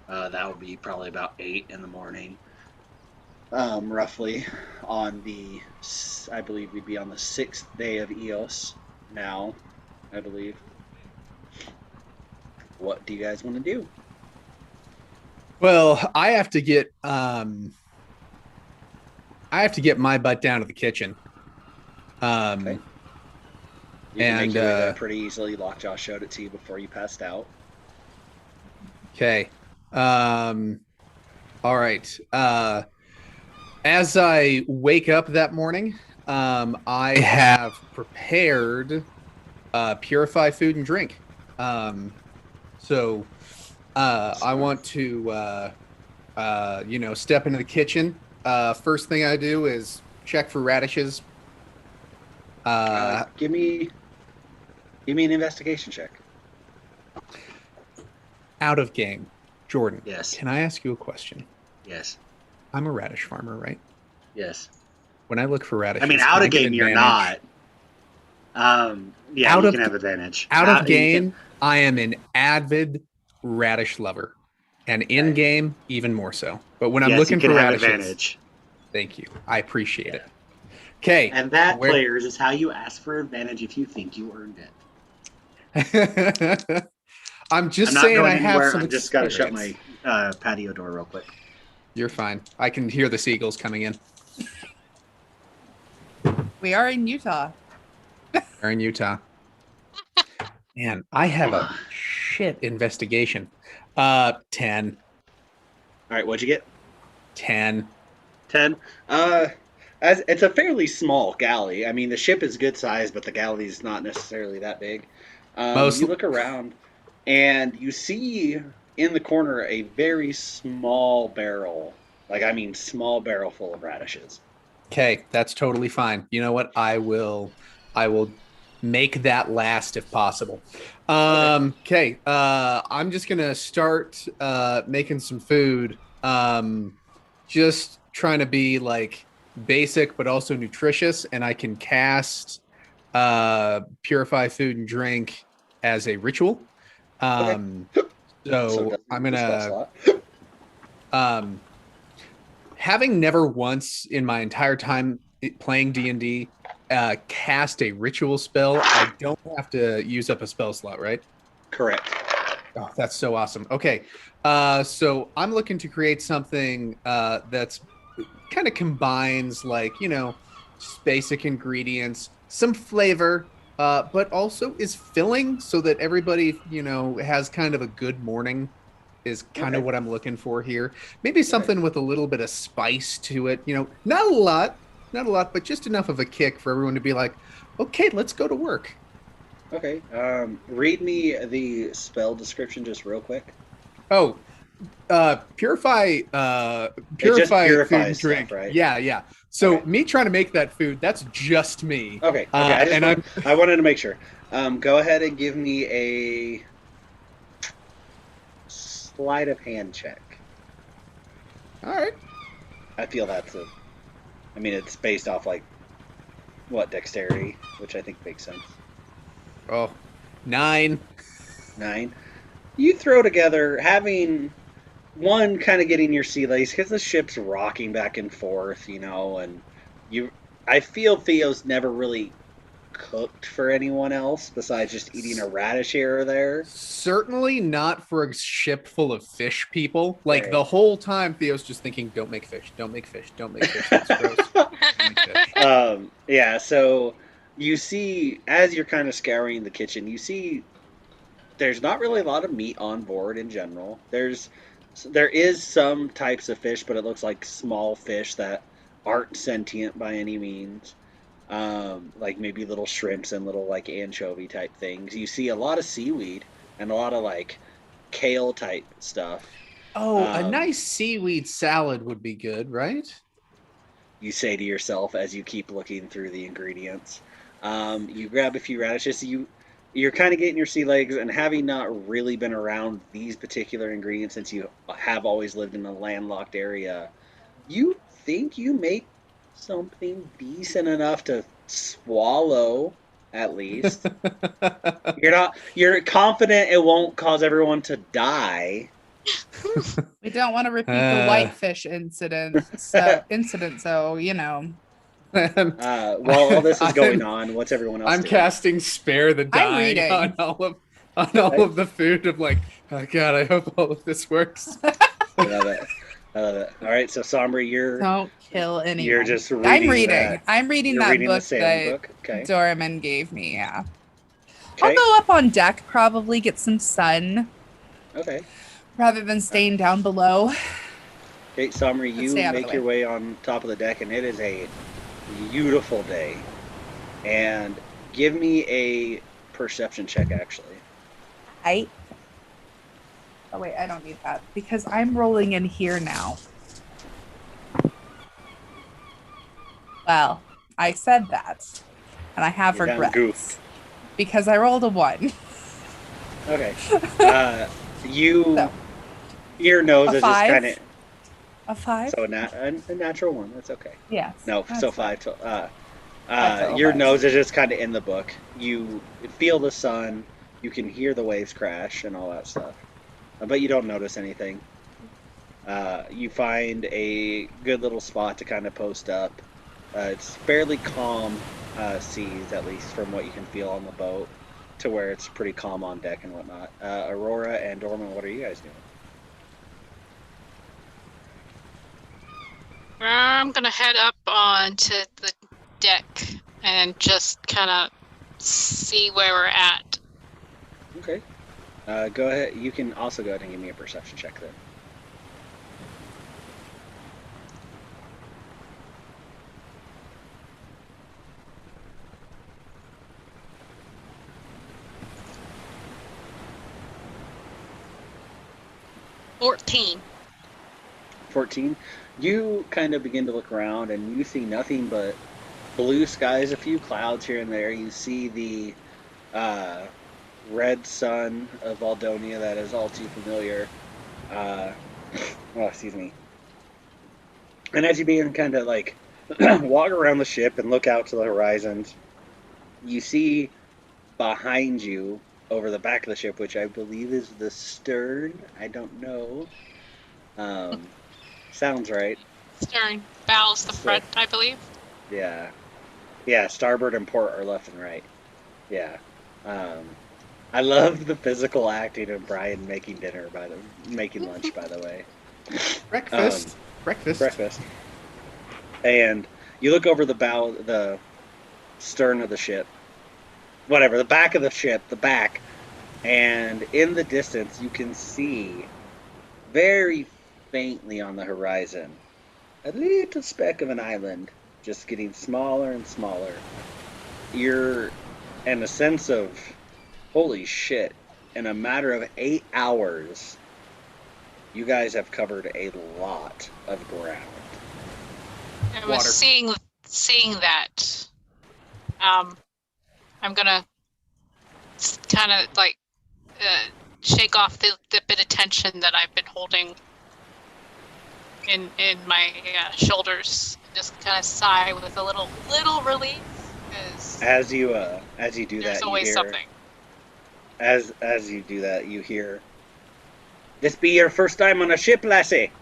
that would be probably about 8 in the morning, roughly, on the, I believe we'd be on the 6th day of EOS now, I believe. What do you guys want to do? Well, I have to get my butt down to the kitchen. Okay. You can make your way there pretty easily. Lockjaw showed it to you before you passed out. Okay. All right. As I wake up that morning, I have prepared purify food and drink. So I want to, step into the kitchen. First thing I do is check for radishes. Give me an investigation check. Out of game. Jordan. Yes. Can I ask you a question? Yes. I'm a radish farmer, right? Yes. When I look for radishes, I mean, out of game, you're not. Yeah, you can have advantage. Out of game, I am an avid radish lover, and in game, even more so. But when I'm looking for radishes, advantage. Thank you. I appreciate it. Okay. And that, players, is how you ask for advantage if you think you earned it. I'm saying I have some. I just got to shut my patio door real quick. You're fine. I can hear the seagulls coming in. We are in Utah. We're in Utah. Man, I have a shit investigation. 10. All right, what'd you get? 10. 10. As it's a fairly small galley. I mean, the ship is good size, but the galley is not necessarily that big. You look around, and you see in the corner a very small barrel. Small barrel full of radishes. Okay, that's totally fine. You know what? I will make that last if possible. Okay. I'm just gonna start making some food. Just trying to be like basic but also nutritious, and I can cast purify food and drink as a ritual. So I'm gonna having never once in my entire time playing D&D cast a ritual spell, I don't have to use up a spell slot, right? Correct. Oh, that's so awesome. Okay. So I'm looking to create something that's kind of combines just basic ingredients, some flavor, but also is filling so that everybody, has kind of a good morning is kind of what I'm looking for here. Maybe something with a little bit of spice to it, not a lot, but just enough of a kick for everyone to be like, okay, let's go to work. Okay. Read me the spell description just real quick. Oh, purify food and drink. Stuff, right? Yeah. So me trying to make that food, that's just me. Okay. I wanted to make sure. Go ahead and give me a sleight of hand check. All right. I feel it's based off dexterity, which I think makes sense. Oh, 9. 9. You throw together having one kind of getting your sea legs because the ship's rocking back and forth, and I feel Theo's never really cooked for anyone else besides just eating a radish here or there. Certainly not for a ship full of fish people. The whole time Theo's just thinking, don't make fish, don't make fish, don't make fish. That's gross. Don't make fish. Yeah, so you see, as you're kind of scouring the kitchen, you see there's not really a lot of meat on board in general. There is some types of fish, but it looks like small fish that aren't sentient by any means. Maybe little shrimps and little anchovy type things. You see a lot of seaweed and a lot of kale type stuff. Oh, a nice seaweed salad would be good, right? You say to yourself as you keep looking through the ingredients. You grab a few radishes. You're kind of getting your sea legs, and having not really been around these particular ingredients since you have always lived in a landlocked area, you think you make something decent enough to swallow, at least. You're confident it won't cause everyone to die. We don't want to repeat the whitefish incident, so While all this is going on, what's everyone else doing? Casting spare the dying on all of the food. I'm like, oh god, I hope all of this works. I love it. All right, so Somri, don't kill anyone. You're just reading. I'm reading that book Okay. Doraemon gave me. Yeah. I'll go up on deck, probably get some sun. Okay. Rather than staying down below. Okay, Somri, you make your way on top of the deck, and it is a beautiful day. And give me a perception check, actually. Oh, wait, I don't need that, because I'm rolling in here now. Well, I said that, and I have regrets. Because I rolled a 1. Okay. Your nose is just kind of... A 5? So a natural 1, that's okay. Yes. No, so 5. Your nose is just kind of in the book. You feel the sun, you can hear the waves crash and all that stuff. But you don't notice anything. You find a good little spot to kind of post up. It's fairly calm seas, at least from what you can feel on the boat, to where it's pretty calm on deck and whatnot. Aurora and Dorman, what are you guys doing? I'm gonna head up onto the deck and just kind of see where we're at. Okay. Go ahead. You can also go ahead and give me a perception check then. $14. 14. You kind of begin to look around, and you see nothing but blue skies, a few clouds here and there. You see the red sun of Vuuldonia that is all too familiar. Excuse me. And as you begin kind of like walk around the ship and look out to the horizons, you see behind you, over the back of the ship, which I believe is the stern. I don't know. Sounds right. Stern. Bow's the front, I believe. Yeah. Yeah, starboard and port are left and right. Yeah. I love the physical acting of Brian making making lunch, by the way. Breakfast. Breakfast. And you look over the bow, the stern of the ship. Whatever, the back of the ship, the back. And in the distance, you can see very faintly on the horizon a little speck of an island, just getting smaller and smaller. And a sense of, holy shit, in a matter of 8 hours, you guys have covered a lot of ground. I was seeing that. I'm gonna kind of like shake off the bit of tension that I've been holding in my shoulders. Just kind of sigh with a little relief. As you do that, there's always something. As you do that, you hear, "This be your first time on a ship, lassie?"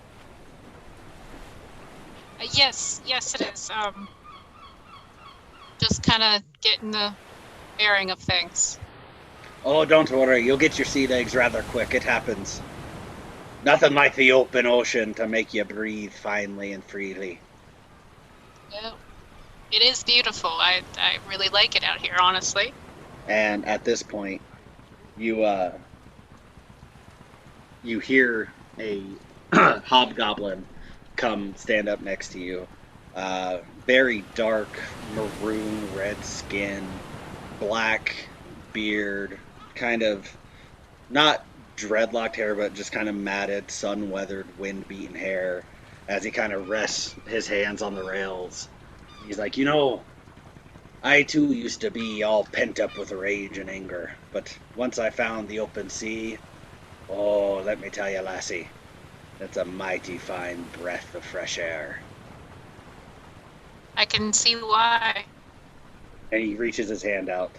Yes, it is. Just kind of getting the bearing of things. Oh, don't worry. You'll get your sea legs rather quick. It happens. Nothing like the open ocean to make you breathe finely and freely. Yeah, it is beautiful. I really like it out here, honestly. And at this point, you hear a hobgoblin come stand up next to you. Very dark maroon red skin, black beard, kind of not dreadlocked hair, but just kind of matted, sun-weathered, wind-beaten hair, as he kind of rests his hands on the rails. He's like, I too used to be all pent up with rage and anger, but once I found the open sea, oh, let me tell you, lassie, it's a mighty fine breath of fresh air. I can see why. And he reaches his hand out.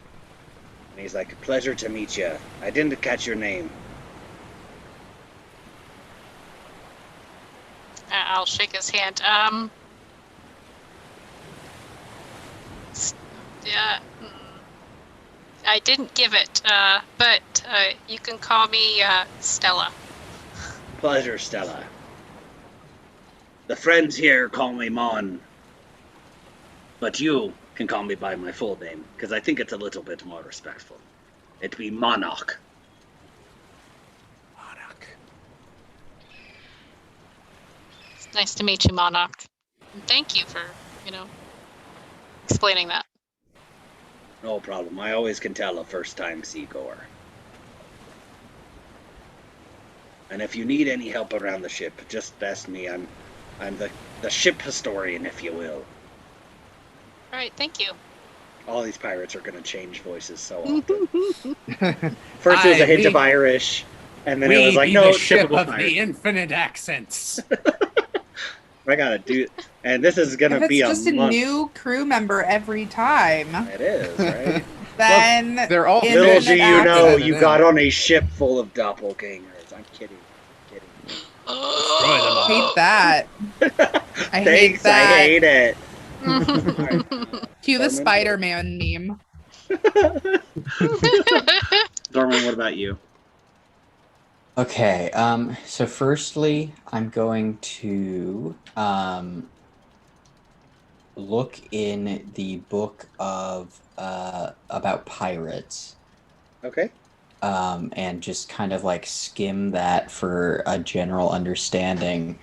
And he's like, pleasure to meet you. I didn't catch your name. I'll shake his hand. Yeah, I didn't give it, but you can call me Stella. Pleasure, Stella. The friends here call me Mon. But you can call me by my full name, because I think it's a little bit more respectful. It'd be Monarch. Monarch. It's nice to meet you, Monarch. And thank you for, explaining that. No problem. I always can tell a first-time seagoer. And if you need any help around the ship, just ask me. I'm the ship historian, if you will. All right, thank you. All these pirates are going to change voices so often. First it was a hint of Irish, and then it was like, no, ship typical of pirate. the infinite accents. I gotta do, and this is gonna be just a new crew member every time. It is, right? Then well, they're all little do you know, you got on a ship full of doppelgangers. I'm kidding. Destroy them all. I hate that. I Thanks, hate that. I hate it. Right. Cue the Spider-Man meme. Dorman, what about you? Okay, so firstly, I'm going to look in the book of about pirates. Okay. And just kind of like skim that for a general understanding,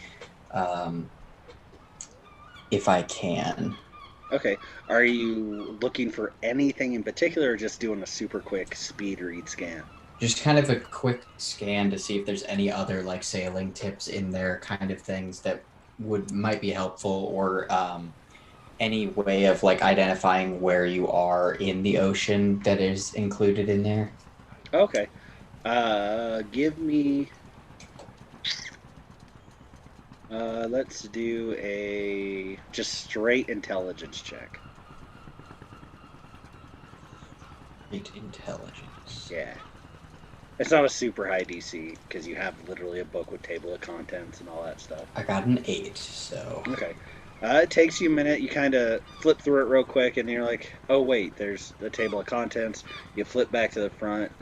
if I can. Okay. Are you looking for anything in particular, or just doing a super quick speed read scan? Just kind of a quick scan to see if there's any other like sailing tips in there, kind of things that might be helpful, or any way of like identifying where you are in the ocean that is included in there. Okay. Give me. Let's do a just straight intelligence check. Great intelligence. Yeah. It's not a super high DC, because you have literally a book with table of contents and all that stuff. I got an 8, so... Okay. It takes you a minute. You kind of flip through it real quick, and you're like, oh, wait, there's the table of contents. You flip back to the front.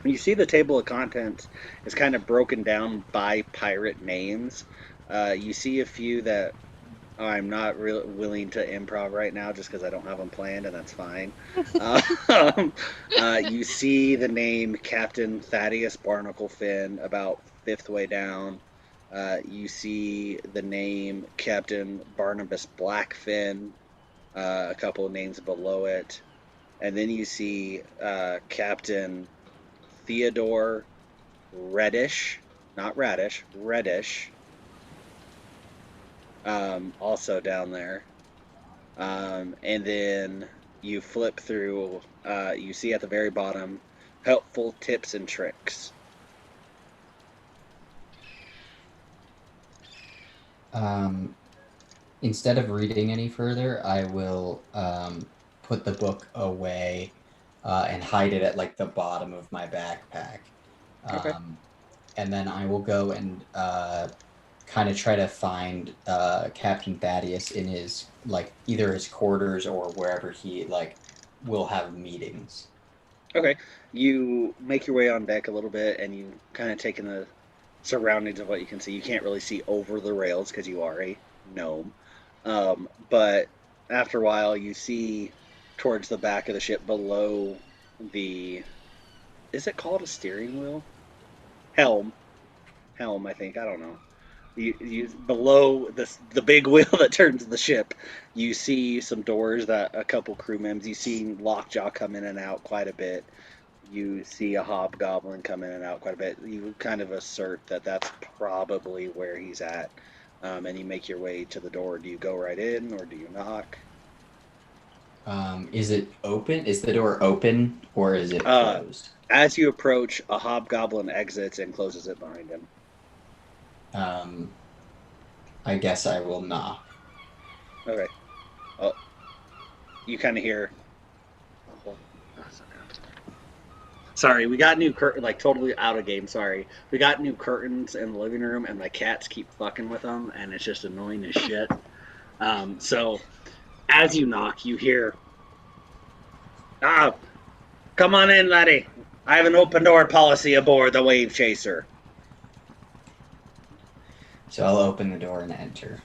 You see the table of contents is kind of broken down by pirate names. You see a few that I'm not really willing to improv right now just because I don't have them planned, and that's fine. You see the name Captain Thaddeus Barnacle Finn about 5th way down. You see the name Captain Barnabas Blackfin, a couple of names below it. And then you see Captain Theodore Reddish, not Radish, Reddish, also down there. And then you flip through, you see at the very bottom, helpful tips and tricks. Instead of reading any further, I will put the book away and hide it at like the bottom of my backpack. Okay. And then I will go and kind of try to find Captain Thaddeus in his like either his quarters or wherever he like will have meetings. Okay. You make your way on deck a little bit, and you kind of take in the surroundings of what you can see. You can't really see over the rails because you are a gnome. But after a while, you see towards the back of the ship below the... Is it called a steering wheel? Helm, I think. I don't know. You below the big wheel that turns the ship, you see some doors that a couple crew members. You see Lockjaw come in and out quite a bit. You see a hobgoblin come in and out quite a bit. You kind of assert that that's probably where he's at, and you make your way to the door. Do you go right in, or do you knock? Is it open? Is the door open, or is it closed? As you approach, a hobgoblin exits and closes it behind him. I guess I will knock. Okay. Oh, you kind of hear. Sorry, we got new curtain, like totally out of game. Sorry, we got new curtains in the living room, and my cats keep fucking with them, and it's just annoying as shit. So, as you knock, you hear, come on in, laddie. I have an open door policy aboard the Wave Chaser. So I'll open the door and enter.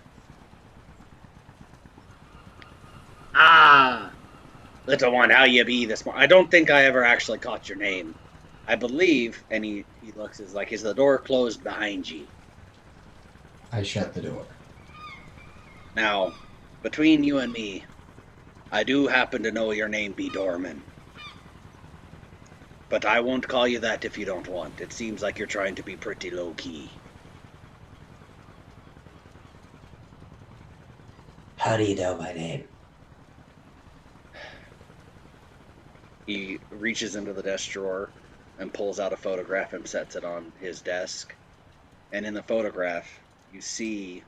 Little one, how you be this morning? I don't think I ever actually caught your name. I believe, and he looks, is like, is the door closed behind you? I shut the door. Now, between you and me, I do happen to know your name be Dorman. But I won't call you that if you don't want. It seems like you're trying to be pretty low-key. How do you know my name? He reaches into the desk drawer and pulls out a photograph and sets it on his desk. And in the photograph, you see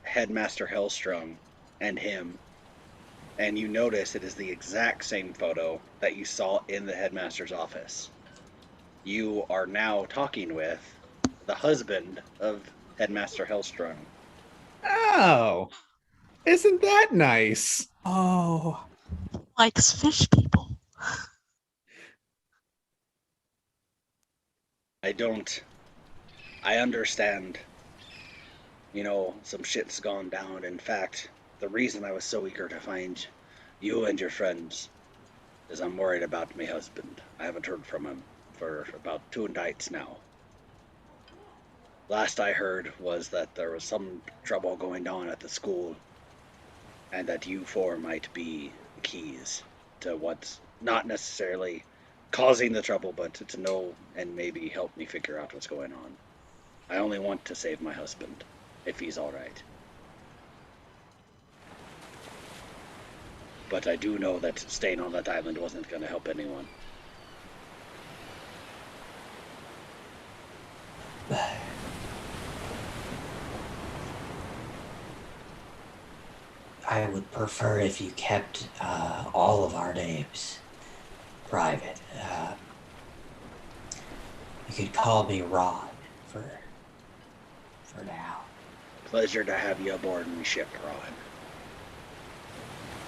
Headmaster Hellstrom and him. And you notice it is the exact same photo that you saw in the headmaster's office. You are now talking with the husband of Headmaster Hellstrom. Oh, isn't that nice? Oh. Likes fish people. I understand, some shit's gone down. In fact, the reason I was so eager to find you and your friends is I'm worried about my husband. I haven't heard from him for about 2 nights now. Last I heard was that there was some trouble going on at the school, and that you four might be keys to what's not necessarily causing the trouble, but to know and maybe help me figure out what's going on. I only want to save my husband, if he's all right. But I do know that staying on that island wasn't going to help anyone. I would prefer if you kept all of our names private. You could call me Ron for now. Pleasure to have you aboard my ship, Ron.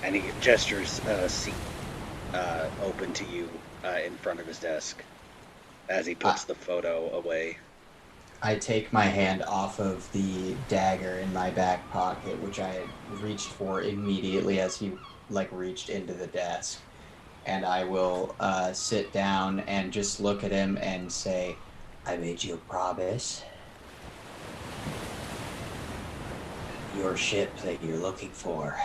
And he gestures a seat open to you in front of his desk as he puts the photo away. I take my hand off of the dagger in my back pocket, which I had reached for immediately as he reached into the desk, and I will sit down and just look at him and say, I made you a promise. Your ship that you're looking for.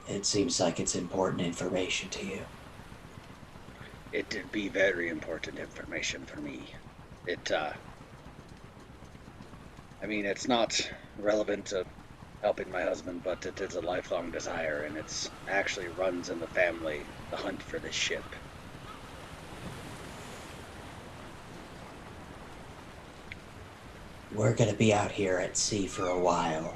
It seems like it's important information to you. It'd be very important information for me. It's not relevant to helping my husband, but it is a lifelong desire, and it's actually runs in the family, the hunt for this ship. We're going to be out here at sea for a while.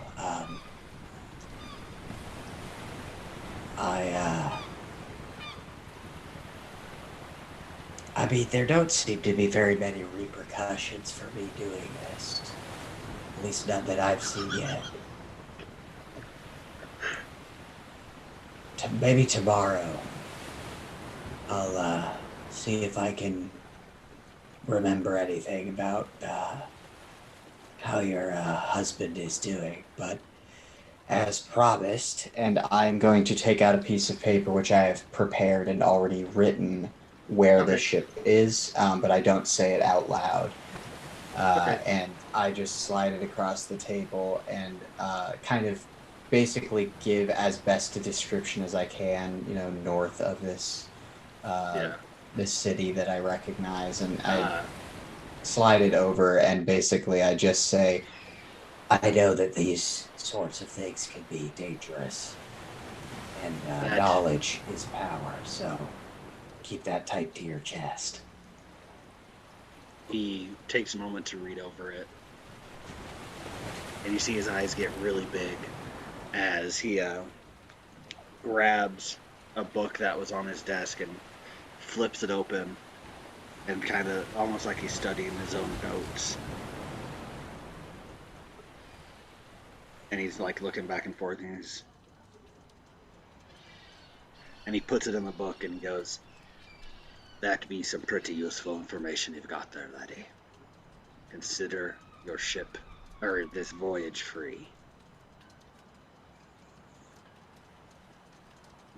There don't seem to be very many repercussions for me doing this. At least none that I've seen yet. Maybe tomorrow, I'll see if I can remember anything about how your husband is doing. But as promised, and I'm going to take out a piece of paper which I have prepared and already written where the ship is, but I don't say it out loud. And I just slide it across the table and kind of basically give as best a description as I can, north of this this city that I recognize, and I slide it over, and basically I just say, I know that these sorts of things can be dangerous, and knowledge is power, so keep that tight to your chest. He takes a moment to read over it, and you see his eyes get really big as he grabs a book that was on his desk and flips it open, and kind of almost like he's studying his own notes. And he's looking back and forth, and he puts it in the book and he goes, "That'd be some pretty useful information you've got there, laddie. Consider your ship, or this voyage, free.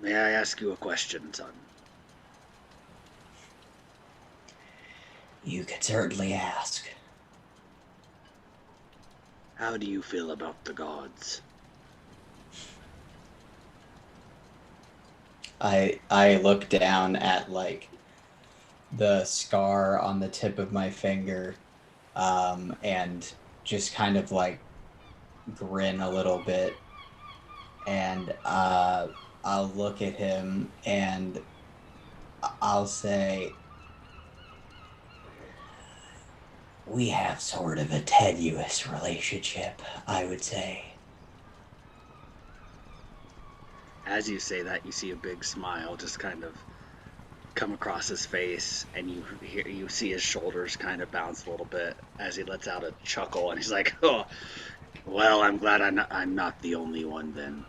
May I ask you a question, son? You can certainly ask. How do you feel about the gods? I look down at like the scar on the tip of my finger, and just kind of like grin a little bit, and I'll look at him and I'll say, we have sort of a tenuous relationship, I would say. As you say that, you see a big smile just kind of come across his face, and you see his shoulders kind of bounce a little bit as he lets out a chuckle, and he's like, "Oh, well, I'm glad I'm not the only one then.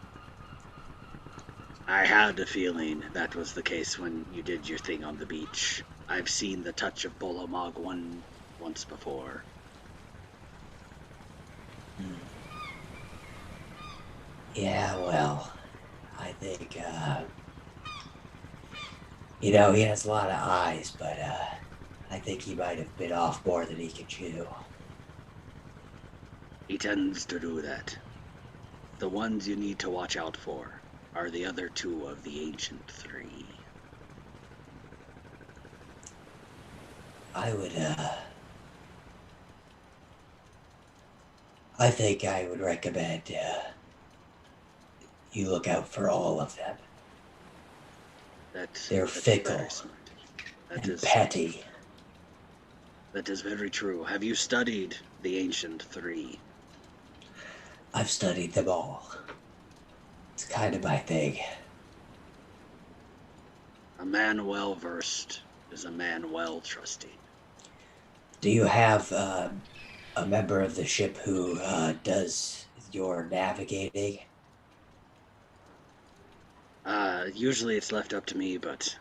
I had a feeling that was the case when you did your thing on the beach. I've seen the touch of Bolomog once before." Yeah, well, I think, he has a lot of eyes, but, I think he might have bit off more than he could chew. He tends to do that. The ones you need to watch out for are the other two of the Ancient Three. I think I would recommend, you look out for all of them. They're fickle and petty. That is very true. Have you studied the Ancient Three? I've studied them all. It's kind of my thing. A man well versed is a man well trusted. Do you have a member of the ship who does your navigating? Usually it's left up to me, but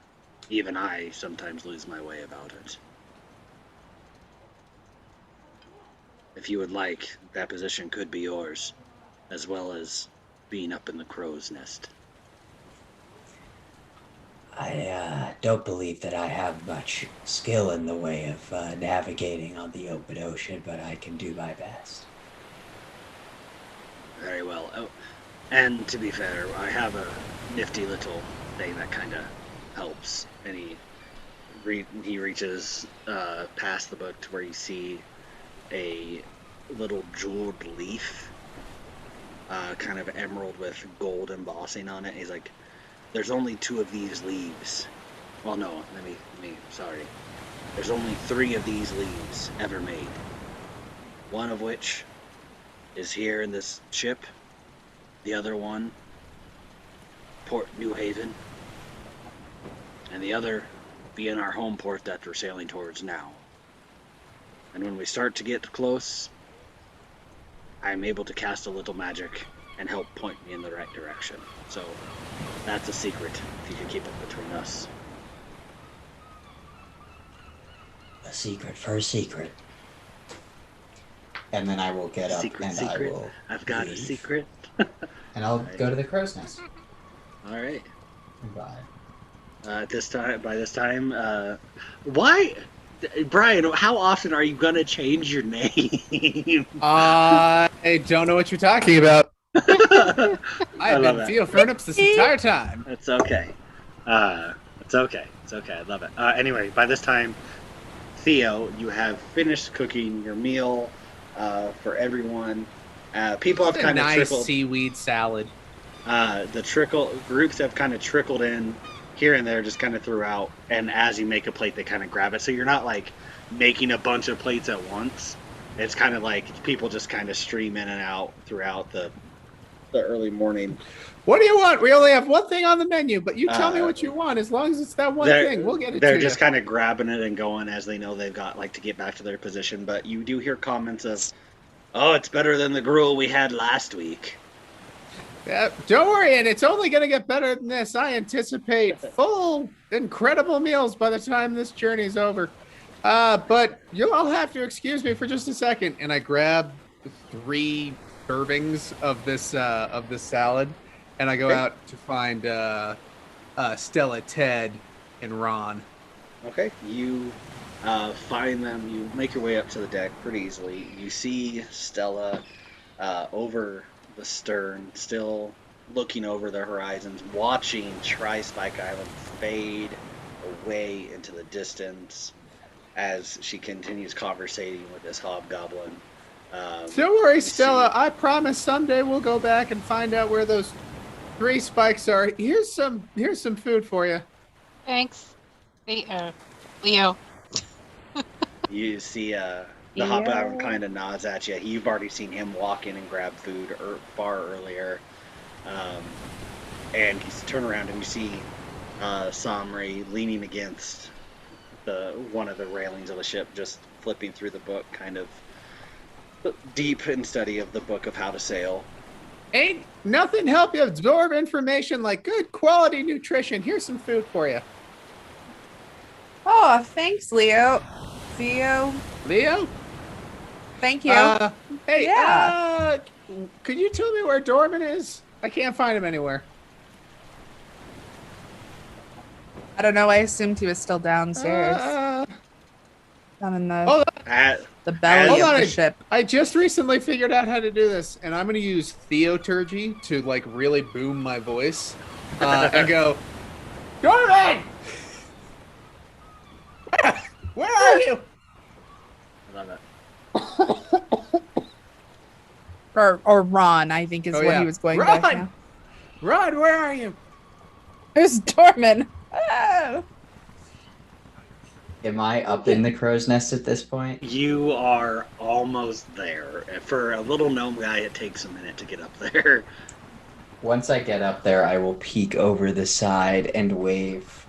even I sometimes lose my way about it. If you would like, that position could be yours, as well as being up in the crow's nest. I don't believe that I have much skill in the way of navigating on the open ocean, but I can do my best. Very well. Oh, and to be fair, I have a nifty little thing that kind of helps. And he reaches past the book to where you see a little jeweled leaf, kind of emerald with gold embossing on it. He's like, there's only 2 of these leaves. Well, no, sorry. There's only 3 of these leaves ever made. One of which is here in this ship. The other one, Port New Haven. And the other being our home port that we're sailing towards now. And when we start to get close, I'm able to cast a little magic and help point me in the right direction. So that's a secret, if you can keep it between us. A secret for a secret. And then I will get up secret. I will I've got leave. a secret. And I'll go to the crow's nest. All right. Goodbye. By this time, why, Brian? How often are you gonna change your name? I don't know what you're talking about. I've been Theo Fernips this entire time. It's okay. It's okay. I love it. Anyway, by this time, Theo, you have finished cooking your meal for everyone. People have kind of trickled. Seaweed salad. Groups have kind of trickled in here and there, just kind of throughout. And as you make a plate, they kind of grab it. So you're not like making a bunch of plates at once. It's kind of like people just kind of stream in and out throughout the early morning. What do you want? We only have one thing on the menu, but you tell me what you want. As long as it's that one thing, we'll get it to you. They're just kind of grabbing it and going as they know they've got to get back to their position. But you do hear comments of, "Oh, it's better than the gruel we had last week." Yeah, don't worry, and it's only going to get better than this. I anticipate full, incredible meals by the time this journey's over. But you'll all have to excuse me for just a second. And I grab 3 servings of this salad, and I go out to find Stella, Ted, and Ron. Okay, you find them. You make your way up to the deck pretty easily. You see Stella over the stern, still looking over the horizons, watching TriSpike Island fade away into the distance as she continues conversating with this hobgoblin. Don't worry, Stella. I promise someday we'll go back and find out where those 3 spikes are. Here's some food for you. Thanks, Leo. You see the hobgoblin kind of nods at you. You've already seen him walk in and grab food far earlier. And he's turned around and you see Somri leaning against one of the railings of the ship, just flipping through the book, kind of deep in study of the book of how to sail. Ain't nothing help you absorb information like good quality nutrition. Here's some food for you. Oh, thanks, Leo. Leo? Thank you. Hey, yeah. Could you tell me where Dorman is? I can't find him anywhere. I don't know. I assumed he was still downstairs. Down in the belly of the ship. I just recently figured out how to do this, and I'm going to use theoturgy to like really boom my voice and go, Dorman! Where are you? I love it. or Ron, I think is what he was going back now. Ron, where are you? Who's Dorman? Oh. Am I up in the crow's nest at this point? You are almost there. For a little gnome guy, it takes a minute to get up there. Once I get up there, I will peek over the side and wave.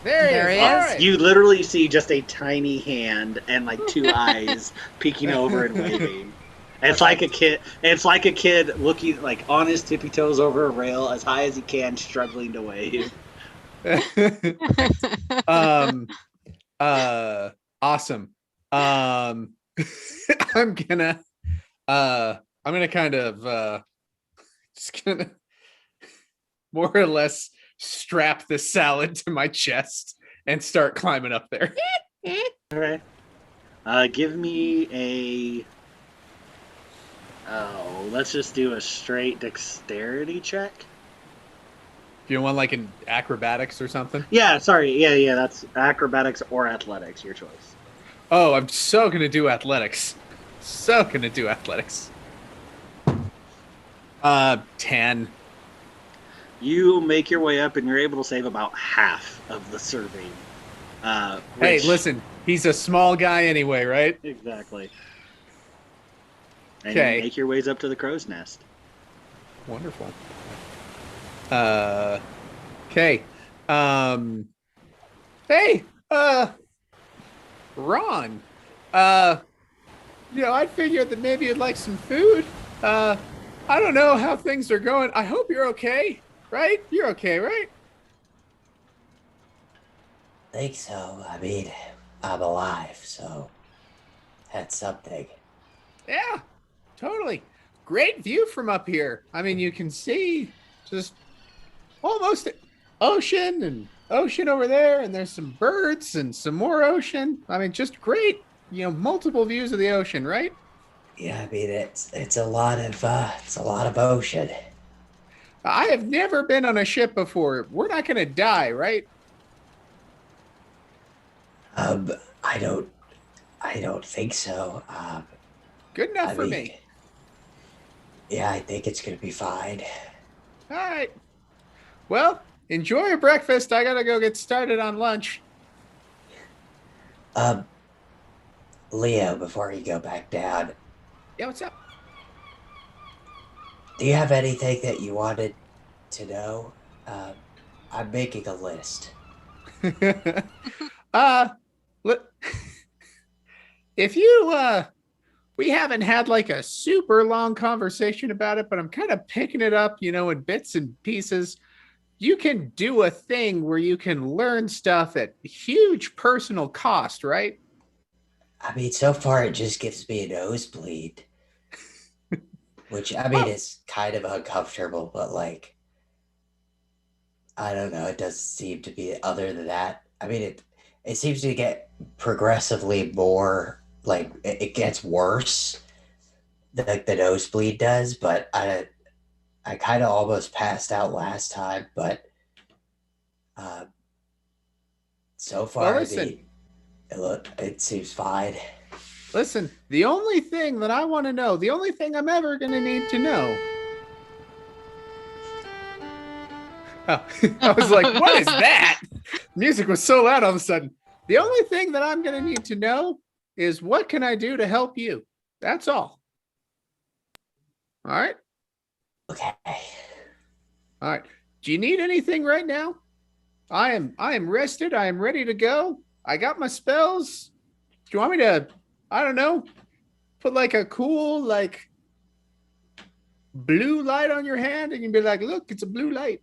There he is. Right. You literally see just a tiny hand and like 2 eyes peeking over and waving. It's like a kid. It's like a kid looking like on his tippy toes over a rail as high as he can, struggling to wave. Awesome. I'm gonna kind of just gonna more or less strap this salad to my chest and start climbing up there. All right. Give me let's just do a straight dexterity check. Do you want like an acrobatics or something? Yeah, sorry. Yeah, that's acrobatics or athletics, your choice. Oh, I'm so gonna do athletics. 10. You make your way up and you're able to save about half of the serving. Hey, listen, he's a small guy anyway, right? Exactly. And you make your ways up to the crow's nest. Wonderful. Okay. Hey, Ron. I figured that maybe you'd like some food. I don't know how things are going. I hope you're okay, right? You're okay, right? Think so. I mean, I'm alive, so that's something. Yeah, totally. Great view from up here. I mean, you can see just almost ocean and ocean over there, and there's some birds and some more ocean. I mean, just great, multiple views of the ocean, right? Yeah, I mean, it's a lot of ocean. I have never been on a ship before. We're not going to die, right? I don't think so. Good enough for me. Yeah, I think it's gonna be fine. All right. Well, enjoy your breakfast. I gotta go get started on lunch. Leo, before you go back down. Yeah, what's up? Do you have anything that you wanted to know? I'm making a list. If you we haven't had like a super long conversation about it, but I'm kind of picking it up, in bits and pieces. You can do a thing where you can learn stuff at huge personal cost, right? I mean, so far it just gives me a nosebleed. Which, I mean, is kind of uncomfortable, but like, I don't know. It doesn't seem to be other than that. I mean, it seems to get progressively more, like, it gets worse, like the nosebleed does, but I kind of almost passed out last time, but so far, Well, listen. It seems fine. Listen, the only thing that I want to know, the only thing I'm ever going to need to know. Oh, I was like, what is that? Music was so loud all of a sudden. The only thing that I'm going to need to know is what can I do to help you? That's all. All right? Okay. All right. Do you need anything right now? I am rested. I am ready to go. I got my spells. Do you want me to, I don't know, put like a cool, like, blue light on your hand and you'd be like, look, it's a blue light.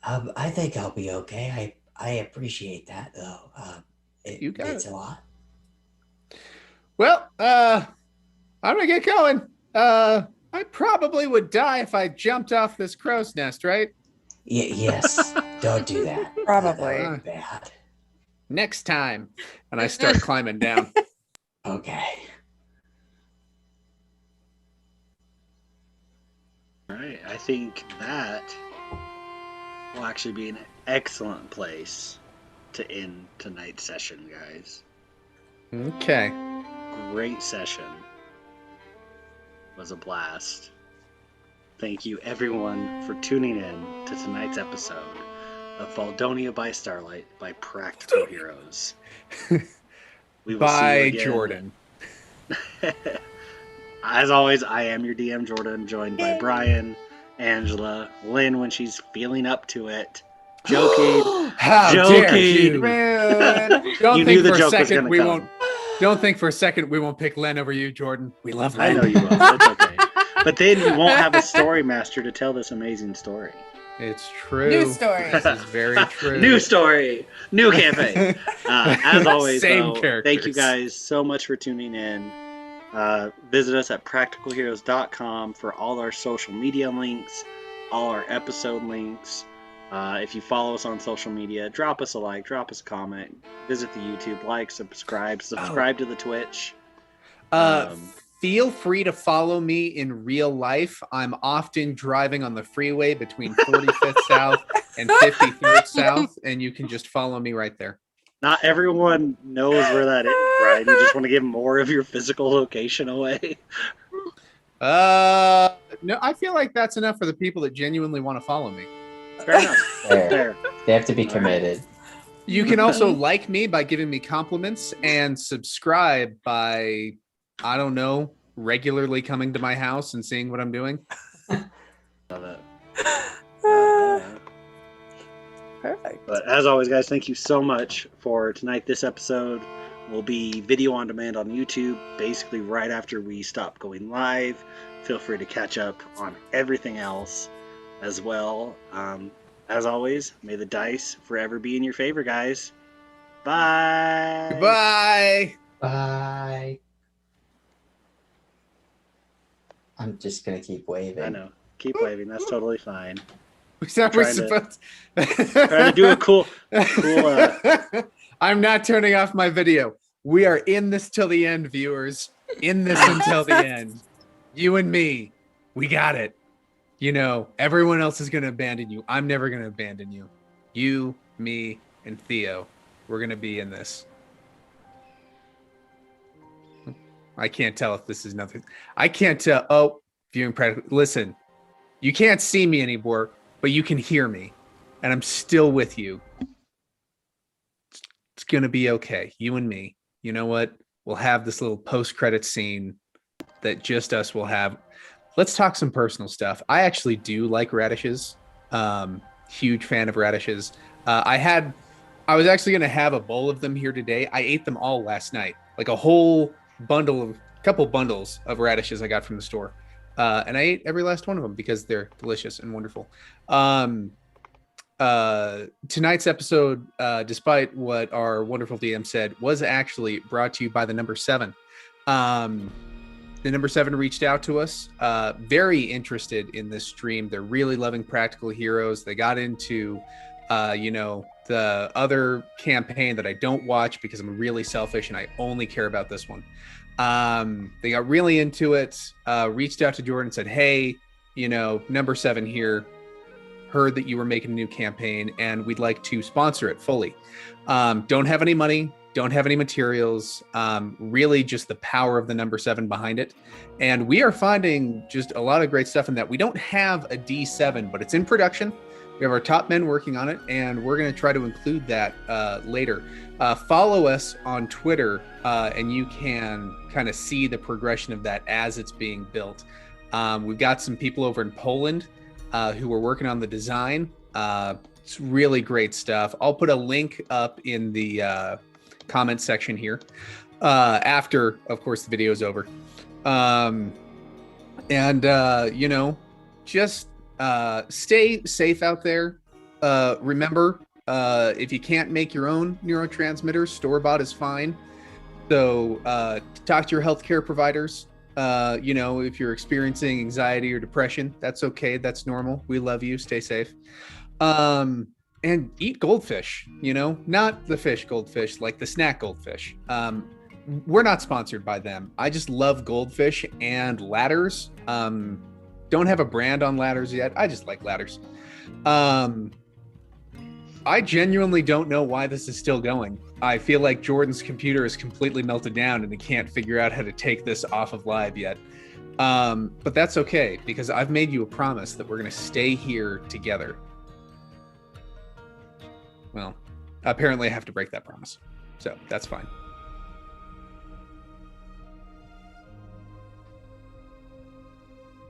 I think I'll be okay. I appreciate that, though. It means a lot. Well, I'm gonna get going. I probably would die if I jumped off this crow's nest, right? Yes. Don't do that. Probably. That would be bad. Next time. And I start climbing down. Okay. All right. I think that will actually be an excellent place to end tonight's session, guys. Okay. Great session. It was a blast. Thank you, everyone, for tuning in to tonight's episode of Vuuldonia by Starlight by Practical Heroes. We will see you again. Jordan. As always, I am your DM, Jordan, joined by Brian, Angela, Lynn when she's feeling up to it, Jokey. How dare you! You knew the joke was going to come. Don't think for a second we won't pick Len over you, Jordan. We love Len. I know you will. It's okay. But then you won't have a story master to tell this amazing story. It's true. New story. This is very true. New story. New campaign. As always, Same though, characters. thank you guys so much for tuning in. Visit us at practicalheroes.com for all our social media links, all our episode links. If you follow us on social media, drop us a like, drop us a comment, visit the YouTube, like, subscribe to the Twitch. Feel free to follow me in real life. I'm often driving on the freeway between 45th South and 53rd South, and you can just follow me right there. Not everyone knows where that is, right? You just want to give more of your physical location away? No, I feel like that's enough for the people that genuinely want to follow me. Fair enough. Fair. They have to be committed. You can also like me by giving me compliments and subscribe by, I don't know, regularly coming to my house and seeing what I'm doing. Love it. Perfect. But as always, guys, thank you so much for tonight. This episode will be video on demand on YouTube, basically right after we stop going live. Feel free to catch up on everything else as well. As always, may the dice forever be in your favor, guys. Bye. Goodbye. Bye. I'm just gonna keep waving. I know. Keep waving. That's totally fine. Trying to do a cool. I'm not turning off my video. We are in this till the end, viewers. In this until the end. You and me. We got it. You know, everyone else is going to abandon you. I'm never going to abandon you. You, me, and Theo. We're going to be in this. I can't tell if this is nothing. I can't tell. Oh, viewing practical. Listen, you can't see me anymore, but you can hear me. And I'm still with you. It's going to be okay. You and me. You know what? We'll have this little post-credit scene that just us will have. Let's talk some personal stuff. I actually do like radishes. Huge fan of radishes. I was actually going to have a bowl of them here today. I ate them all last night. Like a whole couple bundles of radishes I got from the store. And I ate every last one of them because they're delicious and wonderful. Tonight's episode, despite what our wonderful DM said, was actually brought to you by the number 7. the number 7 reached out to us, very interested in this stream. They're really loving Practical Heroes. They got into, the other campaign that I don't watch because I'm really selfish and I only care about this one. They got really into it, reached out to Jordan and said, hey, number 7 here, heard that you were making a new campaign and we'd like to sponsor it fully. Don't have any money, don't have any materials, really just the power of the number 7 behind it. And we are finding just a lot of great stuff in that. We don't have a D7, but it's in production. We have our top men working on it, and we're going to try to include that later. Follow us on Twitter, and you can kind of see the progression of that as it's being built. We've got some people over in Poland who are working on the design. It's really great stuff. I'll put a link up in the comment section here after, of course, the video is over. Just stay safe out there. Remember, if you can't make your own neurotransmitters, store-bought is fine. So talk to your healthcare providers. If you're experiencing anxiety or depression, that's okay. That's normal. We love you. Stay safe. And eat goldfish, not the fish goldfish, like the snack goldfish. We're not sponsored by them. I just love goldfish and ladders. Don't have a brand on ladders yet. I just like ladders. I genuinely don't know why this is still going. I feel like Jordan's computer is completely melted down and he can't figure out how to take this off of live yet. But that's okay, because I've made you a promise that we're going to stay here together. Well, apparently I have to break that promise. So that's fine.